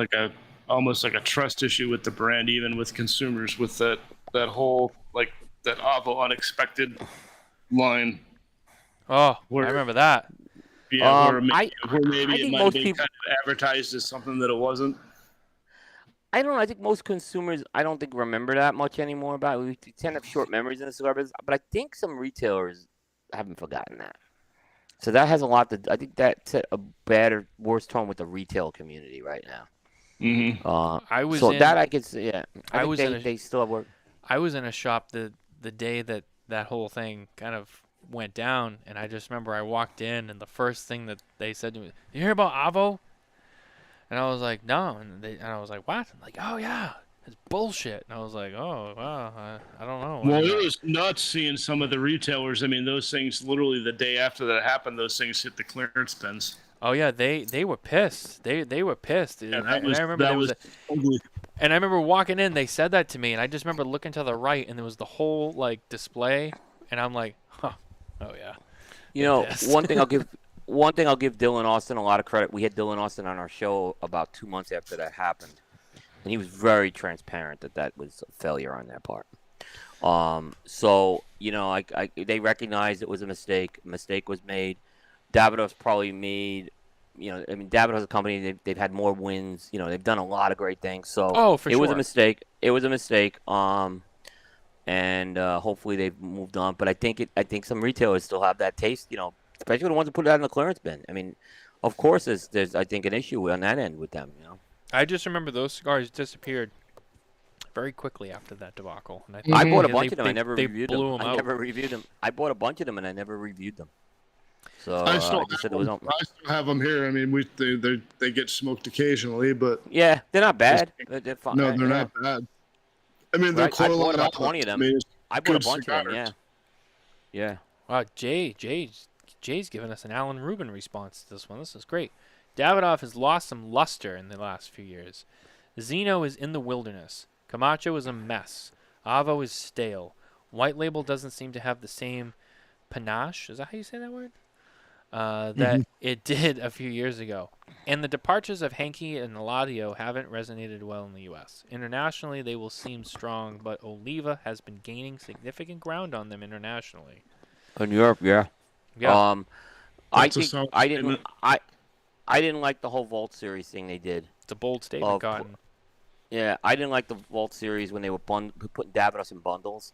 almost like a trust issue with the brand, even with consumers, with that whole like that Avo Unexpected line. Oh, I remember that. Yeah, where maybe I it think might most have been people kind of advertised as something that it wasn't. I don't know. I think most consumers, I don't think remember that much anymore about it. We tend to have short memories in the cigar business, but I think some retailers haven't forgotten that. So that has a lot to. I think that set a bad or worse tone with the retail community right now. Mm-hmm. I could say, yeah. They still have work. I was in a shop the day that whole thing kind of went down, and I just remember I walked in, and the first thing that they said to me, "You hear about Avo?" And I was like, "No," and I was like, "What?" I'm like, "Oh yeah, it's bullshit." And I was like, "Oh wow, I don't know." Well, it was nuts seeing some of the retailers. I mean, those things literally the day after that happened, those things hit the clearance bins. Oh yeah, they were pissed. They were pissed. Yeah, and I remember and I remember walking in. They said that to me, and I just remember looking to the right, and there was the whole like display, and I'm like, "Huh, oh yeah." One thing I'll give one thing I'll give Dylan Austin a lot of credit. We had Dylan Austin on our show about 2 months after that happened, and he was very transparent that was a failure on their part. So they recognized it was a mistake. A mistake was made. Davidoff's probably made. Davidoff's a company. They've had more wins. They've done a lot of great things. So it was a mistake. It was a mistake. And hopefully they've moved on. But I think some retailers still have that taste. Especially the ones that put it out in the clearance bin. I mean, of course, there's I think an issue on that end with them. I just remember those cigars disappeared very quickly after that debacle. And I bought a bunch of them. I never reviewed them. Blew them out. Never reviewed them. I bought a bunch of them and I never reviewed them. So I still have them here. I mean, they get smoked occasionally, but yeah, they're not bad. They're fine. No, they're not bad. I mean, they're I bought about 20 of them. I bought a bunch of them. Yeah. Yeah. Wow, Jay's giving us an Alan Rubin response to this one. This is great. Davidoff has lost some luster in the last few years. Zeno is in the wilderness. Camacho is a mess. Avo is stale. White Label doesn't seem to have the same panache. Is that how you say that word? That it did a few years ago. And the departures of Henke and Eladio haven't resonated well in the U.S. Internationally, they will seem strong, but Oliva has been gaining significant ground on them internationally. In Europe, yeah. Yeah. I didn't like the whole Vault series thing they did. It's a bold statement, Cotton. Yeah, I didn't like the Vault series when they were putting Davidoff in bundles.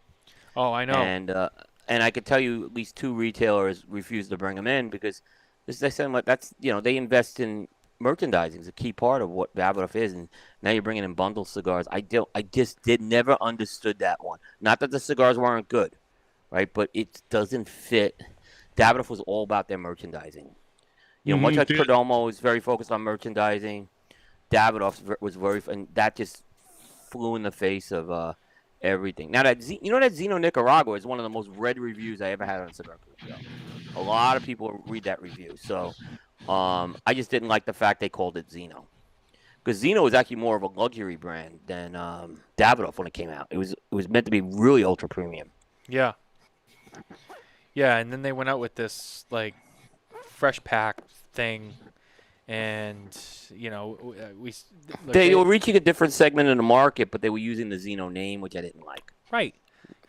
Oh, I know. And I could tell you at least 2 retailers refused to bring them in because they said that's they invest in merchandising. It's a key part of what Davidoff is, and now you're bringing in bundle cigars. I just never understood that one. Not that the cigars weren't good, right? But it doesn't fit. Davidoff was all about their merchandising. Much like Perdomo was very focused on merchandising, Davidoff was and that just flew in the face of everything. Now that Zeno Nicaragua is one of the most read reviews I ever had on a cigar show. A lot of people read that review, so I just didn't like the fact they called it Zeno, because Zeno was actually more of a luxury brand than Davidoff when it came out. It was meant to be really ultra premium. Yeah. Yeah, and then they went out with this like fresh pack thing, and they were reaching a different segment in the market, but they were using the Zeno name, which I didn't like. Right.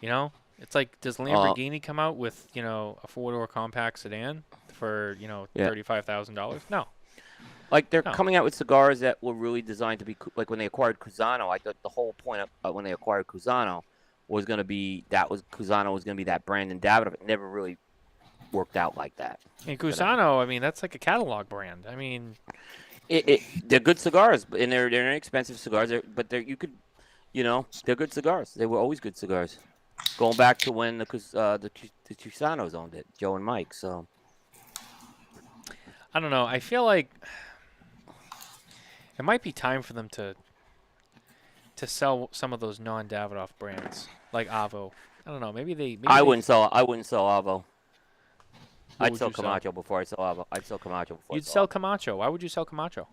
It's like, does Lamborghini come out with a 4-door compact sedan for $35,000? No. Like they're coming out with cigars that were really designed to be like when they acquired Cusano. I thought the whole point of when they acquired Cusano was going to be Cusano was going to be that brand, and Davidoff. It never really worked out like that. And Cusano, that's like a catalog brand. I mean, they're good cigars, and they're inexpensive cigars. They're good cigars. They were always good cigars, going back to when the Cusanos owned it, Joe and Mike. So I don't know. I feel like it might be time for them to sell some of those non-Davidoff brands, like Avo. I don't know. I wouldn't sell Avo. I'd sell Camacho before I sell Avo. I'd sell Camacho before. You'd sell Camacho. Why would you sell Camacho?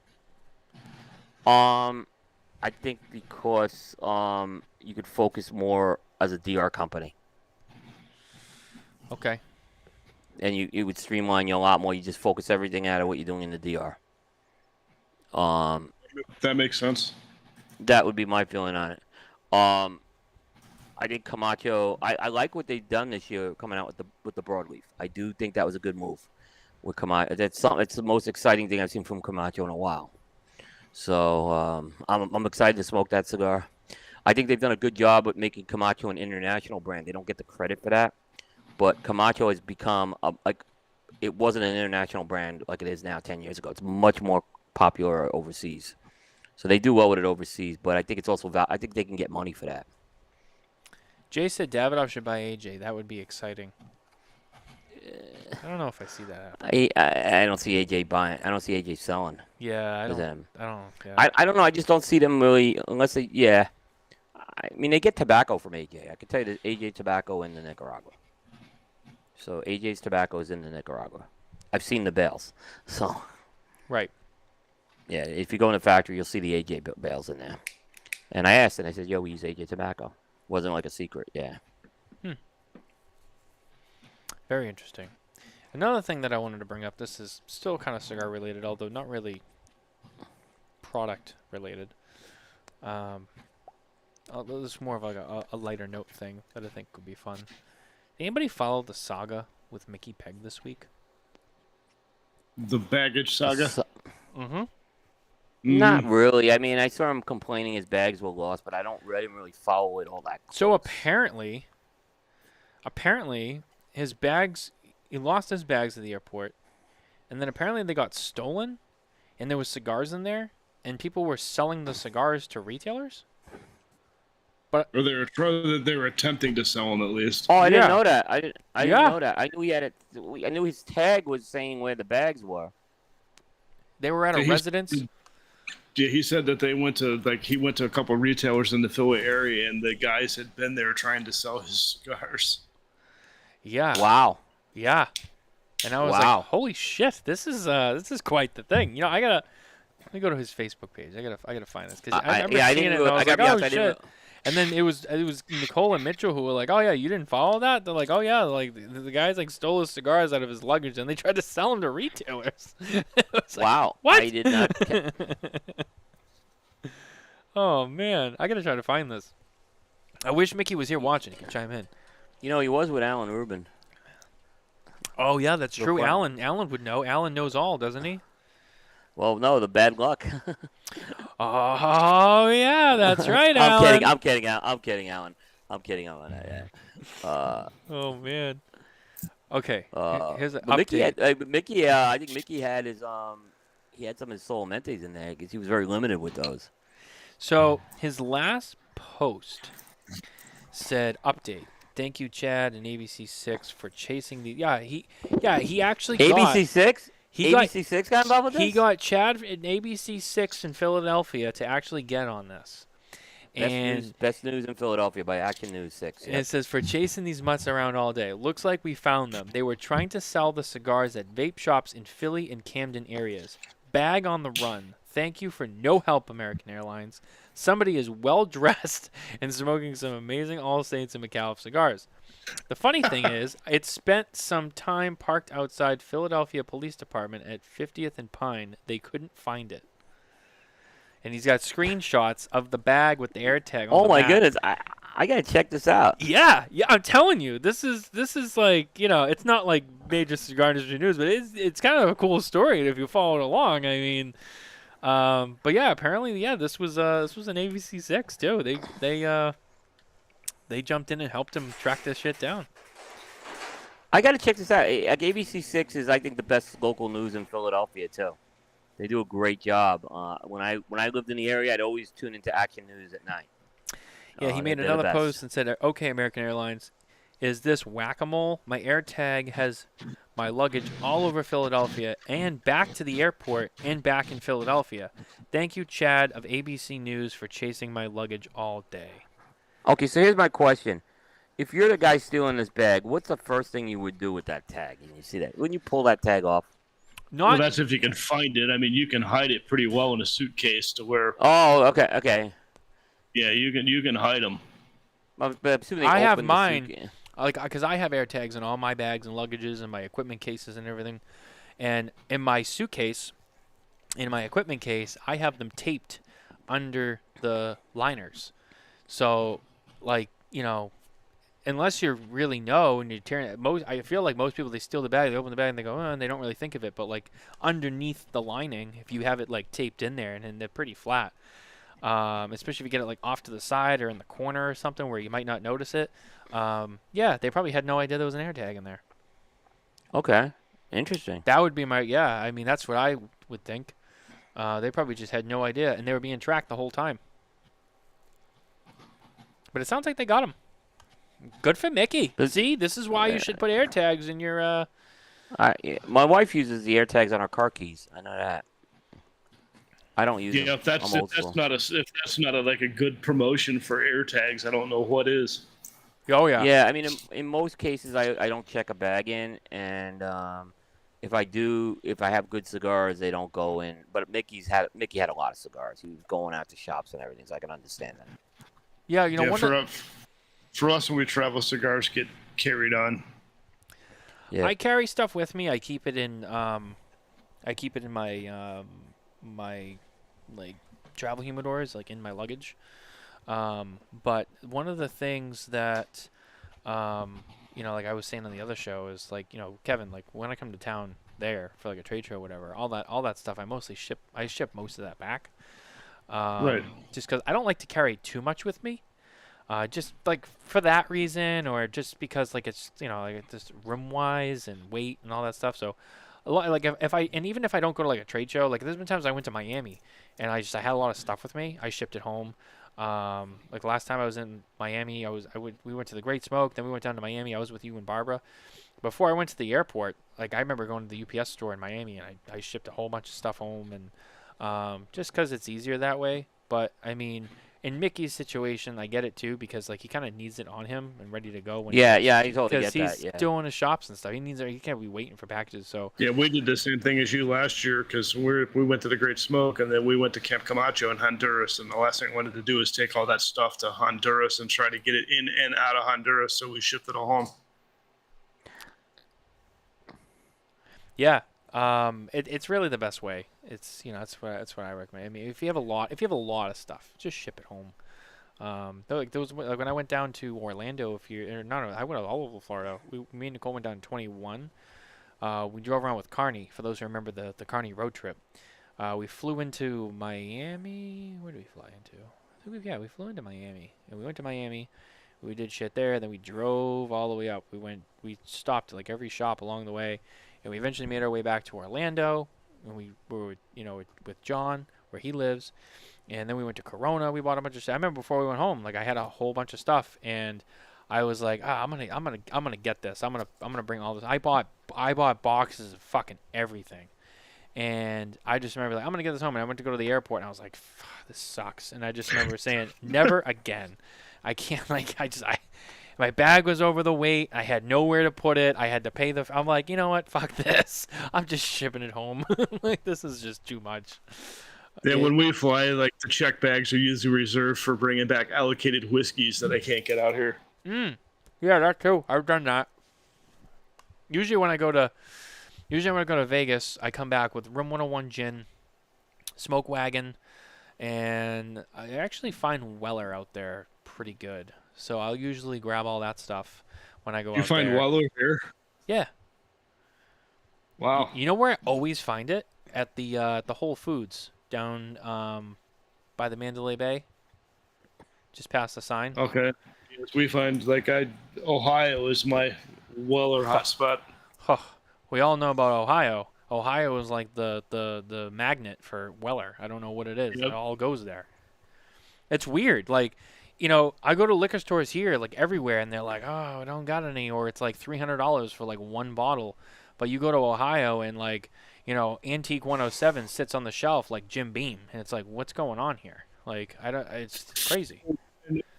I think because you could focus more as a DR company. Okay. And you would streamline you a lot more. You just focus everything out of what you're doing in the DR. That makes sense. That would be my feeling on it. I think Camacho. I like what they've done this year, coming out with the broadleaf. I do think that was a good move with Camacho. It's the most exciting thing I've seen from Camacho in a while. So I'm excited to smoke that cigar. I think they've done a good job with making Camacho an international brand. They don't get the credit for that, but Camacho has become it wasn't an international brand like it is now 10 years ago. It's much more popular overseas. So they do well with it overseas, but I think it's also I think they can get money for that. Jay said Davidoff should buy AJ. That would be exciting. I don't know if I see that happen. I don't see AJ buying. I don't see AJ selling. Yeah, I don't. Yeah. I don't know. I just don't see them really unless they. Yeah, I mean they get tobacco from AJ. I can tell you that AJ tobacco in the Nicaragua. So AJ's tobacco is in the Nicaragua. I've seen the bales. So. Right. Yeah, if you go in the factory, you'll see the AJ bales in there. And I asked, and I said, "Yo, we use AJ tobacco." Wasn't like a secret. Yeah. Very interesting. Another thing that I wanted to bring up, this is still kind of cigar related, although not really product related. This is more of like a lighter note thing that I think could be fun. Anybody follow the saga with Mickey Peg this week? The baggage saga? Mm-hmm. Not really. I mean, I saw him complaining his bags were lost, but I didn't really follow it all that close. So apparently his bags, he lost his bags at the airport, and then apparently they got stolen, and there was cigars in there, and people were selling the cigars to retailers. Or they were attempting to sell them at least. Oh, I didn't know that. I didn't know that. I knew he had it. I knew his tag was saying where the bags were. They were at a residence. Yeah, he said that he went to a couple of retailers in the Philly area, and the guys had been there trying to sell his cigars. Yeah. Wow. Yeah. And I was like, holy shit, this is quite the thing. You know, let me go to his Facebook page. I gotta find this because I remember seeing it and I was like, oh shit. And then it was Nicole and Mitchell who were like, oh yeah, you didn't follow that? They're like, oh yeah, like the guys like stole his cigars out of his luggage and they tried to sell them to retailers. Wow. Like, what? I did not. Oh man, I gotta try to find this. I wish Mickey was here watching. He could chime in. You know, he was with Alan Rubin. Oh yeah, that's true. Alan would know. Alan knows all, doesn't he? Well, no, the bad luck. Oh yeah, that's right, Alan. I'm kidding, Alan. Yeah. Oh man. Okay. Here's an update. I think Mickey had his he had some of his Solomentes in there because he was very limited with those. So his last post said, "Update. Thank you, Chad and ABC6 for chasing the." He actually ABC6. ABC6 got involved with this? He got Chad and ABC6 in Philadelphia to actually get on this. Best news in Philadelphia by Action News 6. And it says, for chasing these mutts around all day. Looks like we found them. They were trying to sell the cigars at vape shops in Philly and Camden areas. Bag on the run. Thank you for no help, American Airlines. Somebody is well-dressed and smoking some amazing All Saints and McAuliffe cigars. The funny thing is, it spent some time parked outside Philadelphia Police Department at 50th and Pine. They couldn't find it. And he's got screenshots of the bag with the AirTag on Oh the my back. goodness. I got to check this out. Yeah, I'm telling you. This is like, you know, it's not like major cigar industry news, but it's kind of a cool story if you follow it along. I mean, but yeah, apparently, yeah, this was an ABC6 too. They jumped in and helped him track this shit down. I got to check this out. ABC6 is, I think, the best local news in Philadelphia too. They do a great job. When I lived in the area, I'd always tune into Action News at night. Yeah, he made another post and said, "Okay, American Airlines, is this whack-a-mole? My AirTag has my luggage all over Philadelphia and back to the airport and back in Philadelphia. Thank you, Chad of ABC News, for chasing my luggage all day." Okay, so here's my question. If you're the guy stealing this bag, what's the first thing you would do with that tag? And you see that? Wouldn't you pull that tag off? Well, that's if you can find it. I mean, you can hide it pretty well in a suitcase to where. Oh, okay. Yeah, you can hide them. But assuming I have mine, because I have AirTags in all my bags and luggages and my equipment cases and everything. And in my suitcase, in my equipment case, I have them taped under the liners. So, like, you know, unless you really know and you're tearing it, I feel like most people, they steal the bag, they open the bag and they go, oh, and they don't really think of it. But like underneath the lining, if you have it like taped in there and they're pretty flat, especially if you get it like off to the side or in the corner or something where you might not notice it. Yeah, they probably had no idea there was an AirTag in there. Okay, interesting. That would be I mean, that's what I would think. They probably just had no idea and they were being tracked the whole time. But it sounds like they got him. Good for Mickey. See, this is why you should put AirTags in your. My wife uses the AirTags on her car keys. I know that. I don't use them. Yeah, if that's not like a good promotion for AirTags, I don't know what is. Oh yeah. Yeah, I mean, in most cases, I don't check a bag in, and if I do, if I have good cigars, they don't go in. But Mickey had a lot of cigars. He was going out to shops and everything, so I can understand that. Yeah, you know, for us when we travel, cigars get carried on. Yeah. I carry stuff with me. I keep it in my my like travel humidors, like in my luggage. But one of the things that like I was saying on the other show is like, Kevin, like when I come to town there for like a trade show or whatever, all that stuff I ship most of that back. Right. Just because I don't like to carry too much with me. Just like for that reason, or just because like it's like just room wise and weight and all that stuff. So, like even if I don't go to like a trade show, like there's been times I went to Miami and I had a lot of stuff with me. I shipped it home. Like last time I was in Miami, we went to the Great Smoke, then we went down to Miami. I was with you and Barbara. Before I went to the airport, like I remember going to the UPS store in Miami and I shipped a whole bunch of stuff home, and just because it's easier that way. But I mean, in Mickey's situation, I get it too, because like he kind of needs it on him and ready to go when Yeah, I totally get that. because Yeah. he's doing his shops and stuff. He can't be waiting for packages. So Yeah, we did the same thing as you last year because we went to the Great Smoke and then we went to Camp Camacho in Honduras, and the last thing I wanted to do is take all that stuff to Honduras and try to get it in and out of Honduras, so we shipped it all home. yeah, it's really the best way. It's that's what I recommend. I mean, if you have a lot of stuff, just ship it home. Like when I went down to Orlando, I went all over Florida. Me and Nicole went down in 21. We drove around with Carney. For those who remember the Carney road trip, we flew into Miami. Where did we fly into? We flew into Miami, and we went to Miami. We did shit there. Then we drove all the way up. We stopped at like every shop along the way, and we eventually made our way back to Orlando. And we were with John where he lives. And then we went to Corona. We bought a bunch of stuff. I remember before we went home, like I had a whole bunch of stuff, and I was like, I'm gonna get this. I'm gonna bring all this. I bought boxes of fucking everything, and I just remember like I'm gonna get this home. And I went to go to the airport, and I was like, this sucks. And I just remember saying, never again. I can't my bag was over the weight. I had nowhere to put it. I had to pay I'm like, you know what? Fuck this. I'm just shipping it home. Like this is just too much. Yeah, when we fly, like the check bags are usually reserved for bringing back allocated whiskeys that I can't get out here. Yeah, that too. I've done that. Usually when I go to Vegas, I come back with Room 101 gin, Smoke Wagon, and I actually find Weller out there pretty good. So I'll usually grab all that stuff when I go out there. You find Weller here? Yeah. Wow. You know where I always find it? At the Whole Foods down by the Mandalay Bay, just past the sign. Okay. Yes, we find Ohio is my Weller hotspot. We all know about Ohio. Ohio is like the magnet for Weller. I don't know what it is. Yep. It all goes there. It's weird. Like, I go to liquor stores here, like everywhere, and they're like, oh, I don't got any, or it's like $300 for like one bottle. But you go to Ohio and like, Antique 107 sits on the shelf like Jim Beam, and it's like, what's going on here? Like, it's crazy.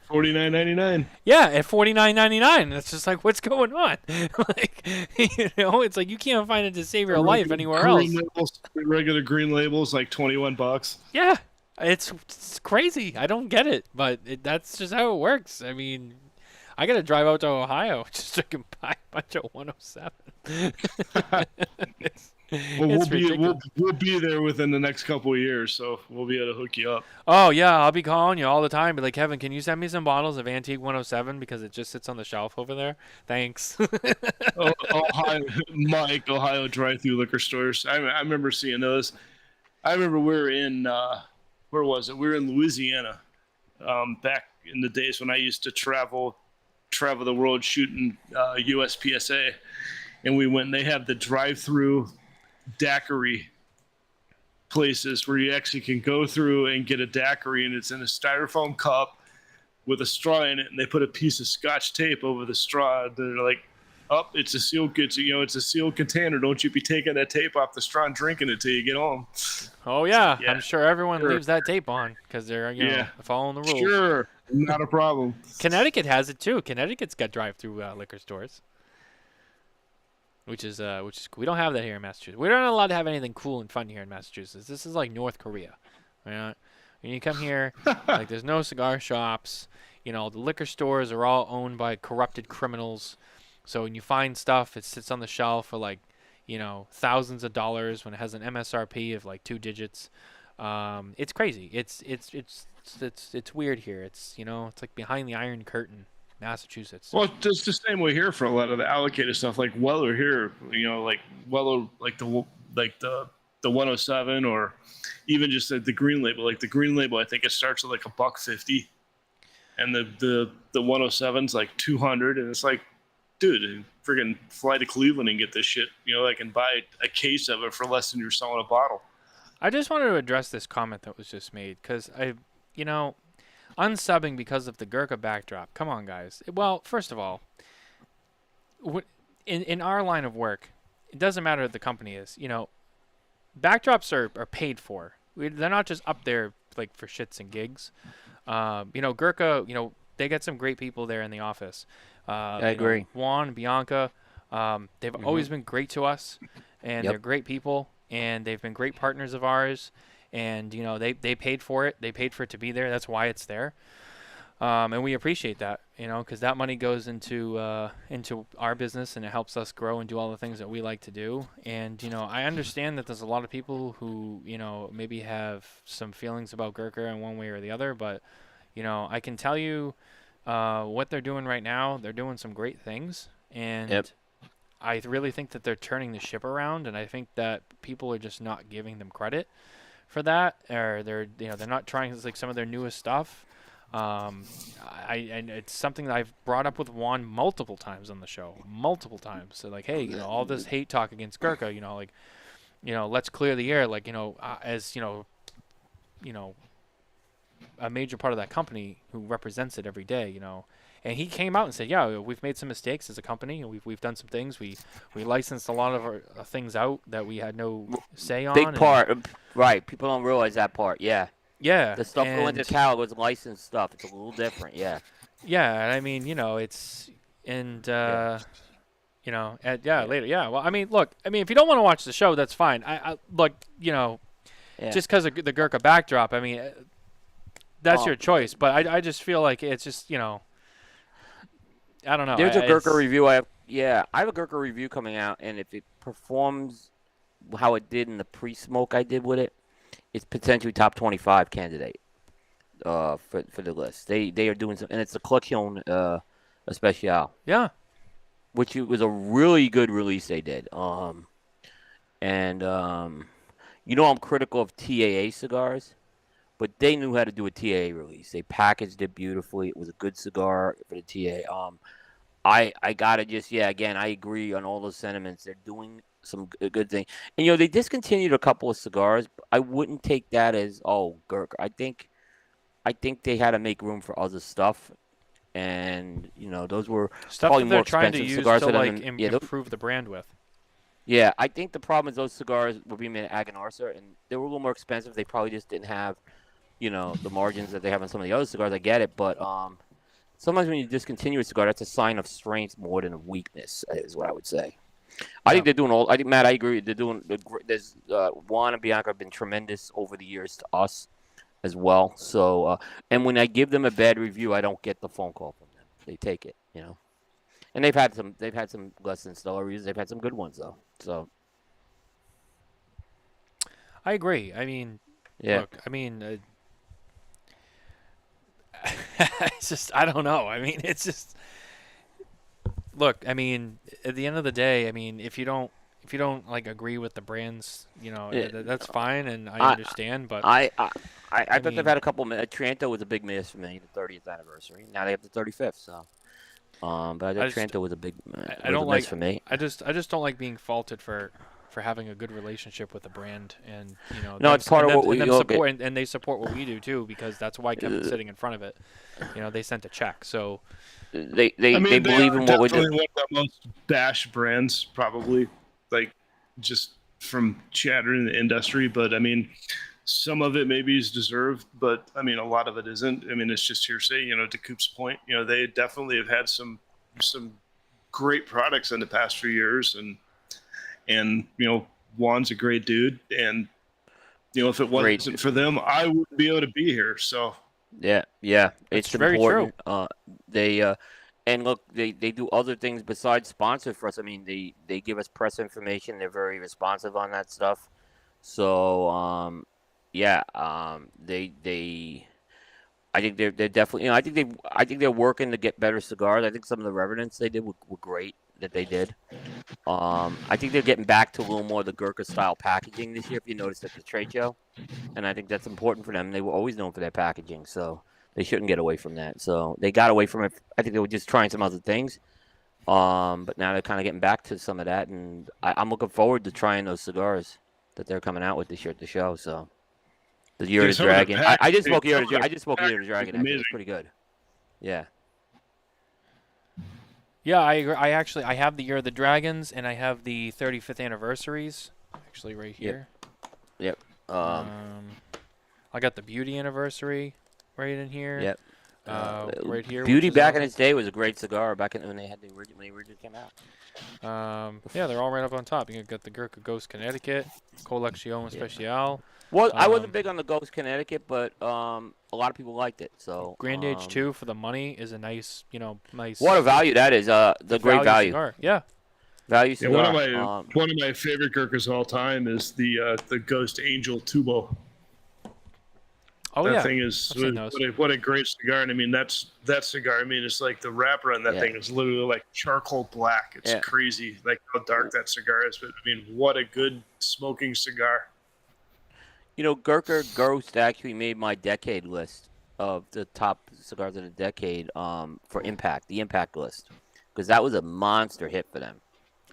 $49.99. Yeah, at $49.99. It's just like, what's going on? Like, it's like you can't find it to save your life anywhere else. Regular green labels, like $21. Yeah, it's crazy. I don't get it, but that's just how it works. I mean, I gotta drive out to Ohio just so I can buy a bunch of 107. Well, we'll be there within the next couple of years, so we'll be able to hook you up. Oh yeah, I'll be calling you all the time. Be like, Kevin, can you send me some bottles of Antique 107 because it just sits on the shelf over there? Thanks. Ohio drive-through liquor stores. I remember seeing those. I remember we were in where was it? We were in Louisiana back in the days when I used to travel the world shooting USPSA, and we went. And they have the drive-through daiquiri places where you actually can go through and get a daiquiri, and it's in a styrofoam cup with a straw in it, and they put a piece of Scotch tape over the straw. They're like, it's a sealed container. Don't you be taking that tape off the straw and drinking it till you get home. Oh yeah. I'm sure everyone leaves that tape on because they're following the rules. Sure, not a problem. Connecticut has it too. Connecticut's got drive-through liquor stores. Which is we don't have that here in Massachusetts. We're not allowed to have anything cool and fun here in Massachusetts. This is like North Korea. When you come here, like there's no cigar shops. The liquor stores are all owned by corrupted criminals. So when you find stuff, it sits on the shelf for like, thousands of dollars when it has an MSRP of like 2 digits. It's crazy. It's weird here. It's like behind the Iron Curtain, Massachusetts. Well, it's the same way here for a lot of the allocated stuff. Like Weller here, like Weller, like the 107, or even just the green label. Like the green label, I think it starts at like $150, and the 107's like 200, and it's like, dude, friggin' fly to Cleveland and get this shit. I can buy a case of it for less than you're selling a bottle. I just wanted to address this comment that was just made because unsubbing because of the Gurkha backdrop. Come on, guys. Well, first of all, in our line of work, it doesn't matter what the company is. Backdrops are paid for. They're not just up there like for shits and gigs. Gurkha, they got some great people there in the office. I agree. Juan, Bianca, they've always been great to us, and they're great people, and they've been great partners of ours. And they paid for it. They paid for it to be there. That's why it's there. And we appreciate that, because that money goes into our business, and it helps us grow and do all the things that we like to do. And I understand that there's a lot of people who maybe have some feelings about Gurkha in one way or the other, but I can tell you what they're doing right now. They're doing some great things, and I really think that they're turning the ship around. And I think that people are just not giving them credit for that, or they're not trying like some of their newest stuff. And it's something that I've brought up with Juan multiple times on the show, So like, hey, all this hate talk against Gurkha, let's clear the air, like as a major part of that company who represents it every day, And he came out and said, yeah, we've made some mistakes as a company, and we've done some things. We licensed a lot of our things out that we had no say on. Big part, right? People don't realize that part. Yeah. Yeah. The stuff going to Cal was licensed stuff. It's a little different. Yeah. Yeah, and I mean, it's later. Yeah. Well, I mean, look, if you don't want to watch the show, that's fine. I look, just because of the Gurkha backdrop. I mean, that's your choice. But I just feel like it's just I don't know. There's a Gurkha review. I have a Gurkha review coming out, and if it performs how it did in the pre-smoke I did with it, it's potentially top 25 candidate for the list. They are doing some, and it's a Collection Especial. Yeah. Which was a really good release they did. I'm critical of TAA cigars, but they knew how to do a TAA release. They packaged it beautifully. It was a good cigar for the TAA. I gotta just again, I agree on all those sentiments. They're doing some good thing, and they discontinued a couple of cigars. But I wouldn't take that as Gurkha. I think they had to make room for other stuff, and those were stuff probably that more they're trying expensive to use cigars to for like them. improve the brand with. Yeah, I think the problem is those cigars were being made at Aganarsa, and they were a little more expensive. They probably just didn't have, the margins that they have on some of the other cigars. I get it, but sometimes when you discontinue a cigar, that's a sign of strength more than of weakness, is what I would say. I think they're doing all. I think Matt, I agree. They're doing. There's Juan and Bianca have been tremendous over the years to us as well. So, and when I give them a bad review, I don't get the phone call from them. They take it, And they've had some less than stellar reviews. They've had some good ones though. So, I agree. I mean, look. I mean, it's just I don't know. I mean, it's just. Look, I mean, at the end of the day, I mean, if you don't like agree with the brands, that's fine, and I understand. But I thought they've had a couple. Tranto was a big miss for me, the 30th anniversary. Now they have the 35th, so. But I think Tranto was a big. I don't like miss for me. I just don't like being faulted for having a good relationship with the brand, and No, it's part of what we support, and they support what we do too, because that's why Kevin's sitting in front of it. They sent a check, so. They believe in what we do. One of the most bashed brands, probably, like just from chatter in the industry. But I mean, some of it maybe is deserved, but I mean, a lot of it isn't. I mean, it's just hearsay. To Coop's point, they definitely have had some great products in the past few years, and Juan's a great dude, and if it wasn't for them, I wouldn't be able to be here. So. Yeah, it's very important. true. And look, they do other things besides sponsor for us. I mean, they give us press information. They're very responsive on that stuff. So yeah, they I think they're definitely, I think they're working to get better cigars. I think some of the Revenants they did were great that they did. I think they're getting back to a little more of the Gurkha style packaging this year. If you noticed at the trade show, and I think that's important for them. They were always known for their packaging, so they shouldn't get away from that. So they got away from it. I think they were just trying some other things. But now they're kind of getting back to some of that, and I'm looking forward to trying those cigars that they're coming out with this year at the show. So the Year of the Dragon. I just spoke Year of the Dragon. Actually, it's pretty good. Yeah. Yeah, I agree. I have the Year of the Dragons, and I have the 35th anniversaries, actually right here. Yep. I got the Beauty anniversary right in here. Yep. Right here. Beauty back in its day was a great cigar back when they originally came out. Yeah, they're all right up on top. You got the Gurkha Ghost Connecticut, Collection Special. Well, I wasn't big on the Ghost Connecticut, but a lot of people liked it. So Grand Age 2 for the money is a nice, nice. What a value that is! The great value. Cigar. Yeah. Value cigar. One of my favorite Gurkhas of all time is the Ghost Angel Tubo. Oh that yeah. thing is what a great cigar, and I mean that cigar. I mean, it's like the wrapper on that thing is literally like charcoal black. It's crazy, like how dark that cigar is. But I mean, what a good smoking cigar. Gurkha Ghost actually made my decade list of the top cigars of the decade for Impact, the Impact list, because that was a monster hit for them,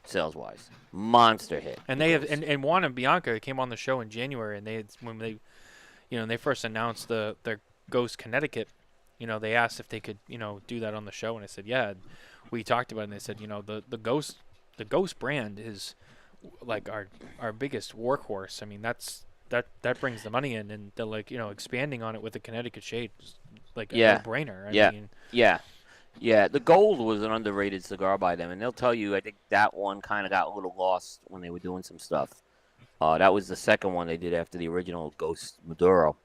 sales wise, monster hit. And they have and Juan and Bianca came on the show in January, and when they first announced their Ghost Connecticut, they asked if they could do that on the show, and I said yeah. We talked about it, and they said the Ghost brand is like our biggest workhorse. I mean that brings the money in, and they're expanding on it with the Connecticut shade, like a no-brainer. I mean, the Gold was an underrated cigar by them, and they'll tell you I think that one kind of got a little lost when they were doing some stuff. That was the second one they did after the original Ghost Maduro.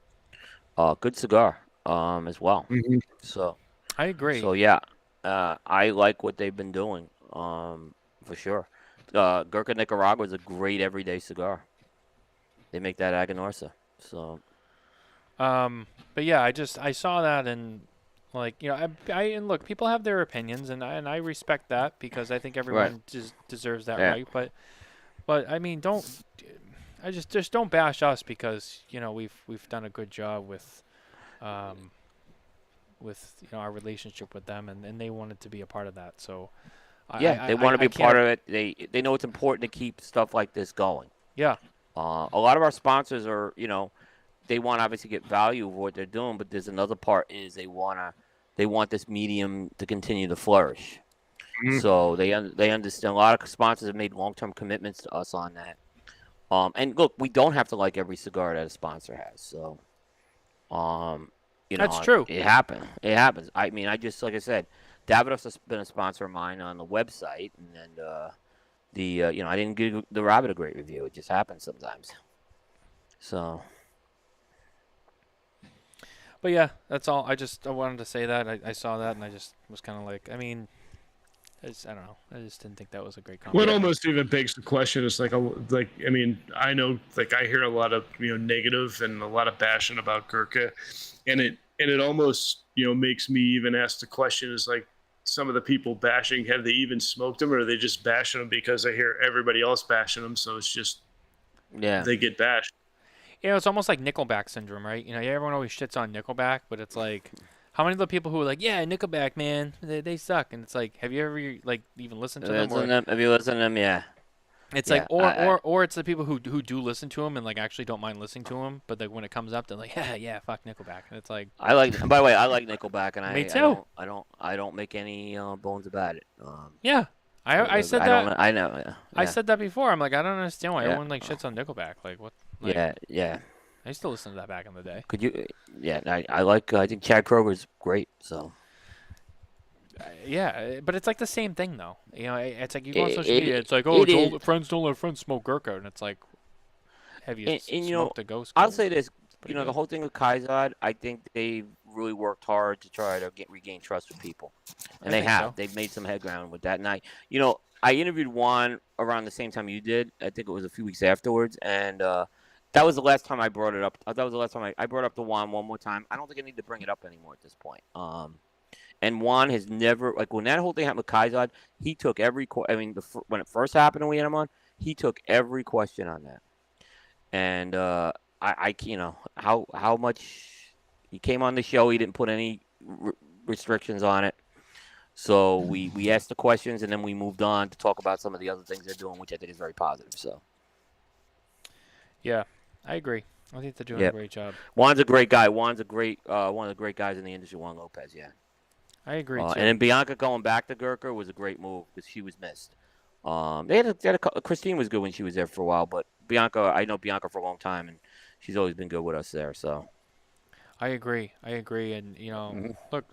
Good cigar as well. Mm-hmm. So I agree. So yeah, I like what they've been doing for sure. Gurkha Nicaragua is a great everyday cigar. They make that Aganorsa. So but yeah, I saw that, and and look, people have their opinions, and I respect that, because I think everyone deserves that right. But I mean, just don't bash us, because we've done a good job with our relationship with them, and they wanted to be a part of that. So they want to be part of it. They know it's important to keep stuff like this going. Yeah. A lot of our sponsors are, they want to obviously get value of what they're doing, but there's another part is they want this medium to continue to flourish. Mm-hmm. So they understand. A lot of sponsors have made long-term commitments to us on that. And look, we don't have to like every cigar that a sponsor has. So, that's true. It happens. I mean, like I said, Davidoff has been a sponsor of mine on the website, and I didn't give the Rabbit a great review. It just happens sometimes. So. But yeah, that's all. I wanted to say that. I saw that, and I just was kind of like, I mean, I don't know. I just didn't think that was a great comment. What almost even begs the question is I mean, I know, I hear a lot of negative and a lot of bashing about Gurkha, and it almost makes me even ask the question is some of the people bashing, have they even smoked them, or are they just bashing them because I hear everybody else bashing them, so it's just they get bashed. It's almost like Nickelback syndrome, right? Everyone always shits on Nickelback, but it's like, how many of the people who are like, yeah, Nickelback, man, they suck, and it's like, have you ever even listened to them? Have you listened to them? Yeah. It's like, or it's the people who do listen to them and actually don't mind listening to them, but when it comes up, they're like, yeah, fuck Nickelback, and it's like. By the way, I like Nickelback, and me too. I don't make any bones about it. Yeah. I said that. I know. Yeah. I said that before. I'm like, I don't understand why everyone shits on Nickelback. Like what? Yeah. I used to listen to that back in the day. Could you? Yeah, I like. I think Chad Kroger's great. So. Yeah, but it's like the same thing though. It's like you go on social media. It's like, friends don't let friends smoke Gurkha, and it's like, have you smoked a Ghost? I'll say this. The whole thing with Kaizad, I think they've really worked hard to try to regain trust with people, and I they think have. so. They've made some head ground with that. And I interviewed Juan around the same time you did. I think it was a few weeks afterwards, and that was the last time I brought it up. That was the last time I brought up the Juan one more time. I don't think I need to bring it up anymore at this point. And Juan has never, like, when that whole thing happened with Kaizad, he took every when it first happened and we had him on, he took every question on that. And how much he came on the show, he didn't put any restrictions on it. So we asked the questions, and then we moved on to talk about some of the other things they're doing, which I think is very positive. So, yeah, I agree. I think they're doing a great job. Juan's a great guy. Juan's a great one of the great guys in the industry. Juan Lopez, yeah. I agree too. And then Bianca going back to Gurkha was a great move because she was missed. Christine was good when she was there for a while, but Bianca, I know Bianca for a long time, and she's always been good with us there. So. I agree, and look,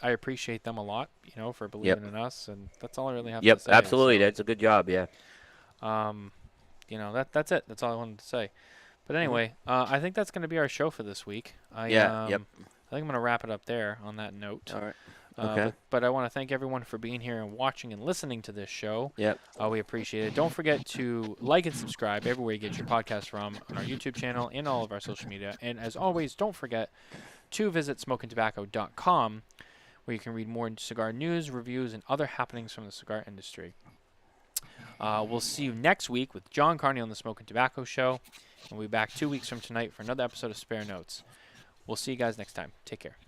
I appreciate them a lot, for believing in us, and that's all I really have to say. Yep, absolutely, so, that's a good job, yeah. That's it. That's all I wanted to say. But anyway, I think that's going to be our show for this week. I think I'm going to wrap it up there on that note. All right. Okay. But I want to thank everyone for being here and watching and listening to this show. Yep. We appreciate it. Don't forget to like and subscribe everywhere you get your podcast from on our YouTube channel and all of our social media. And as always, don't forget to visit smokingtobacco.com where you can read more cigar news, reviews, and other happenings from the cigar industry. We'll see you next week with John Carney on the Smoking Tobacco Show. And we'll be back 2 weeks from tonight for another episode of Spare Notes. We'll see you guys next time. Take care.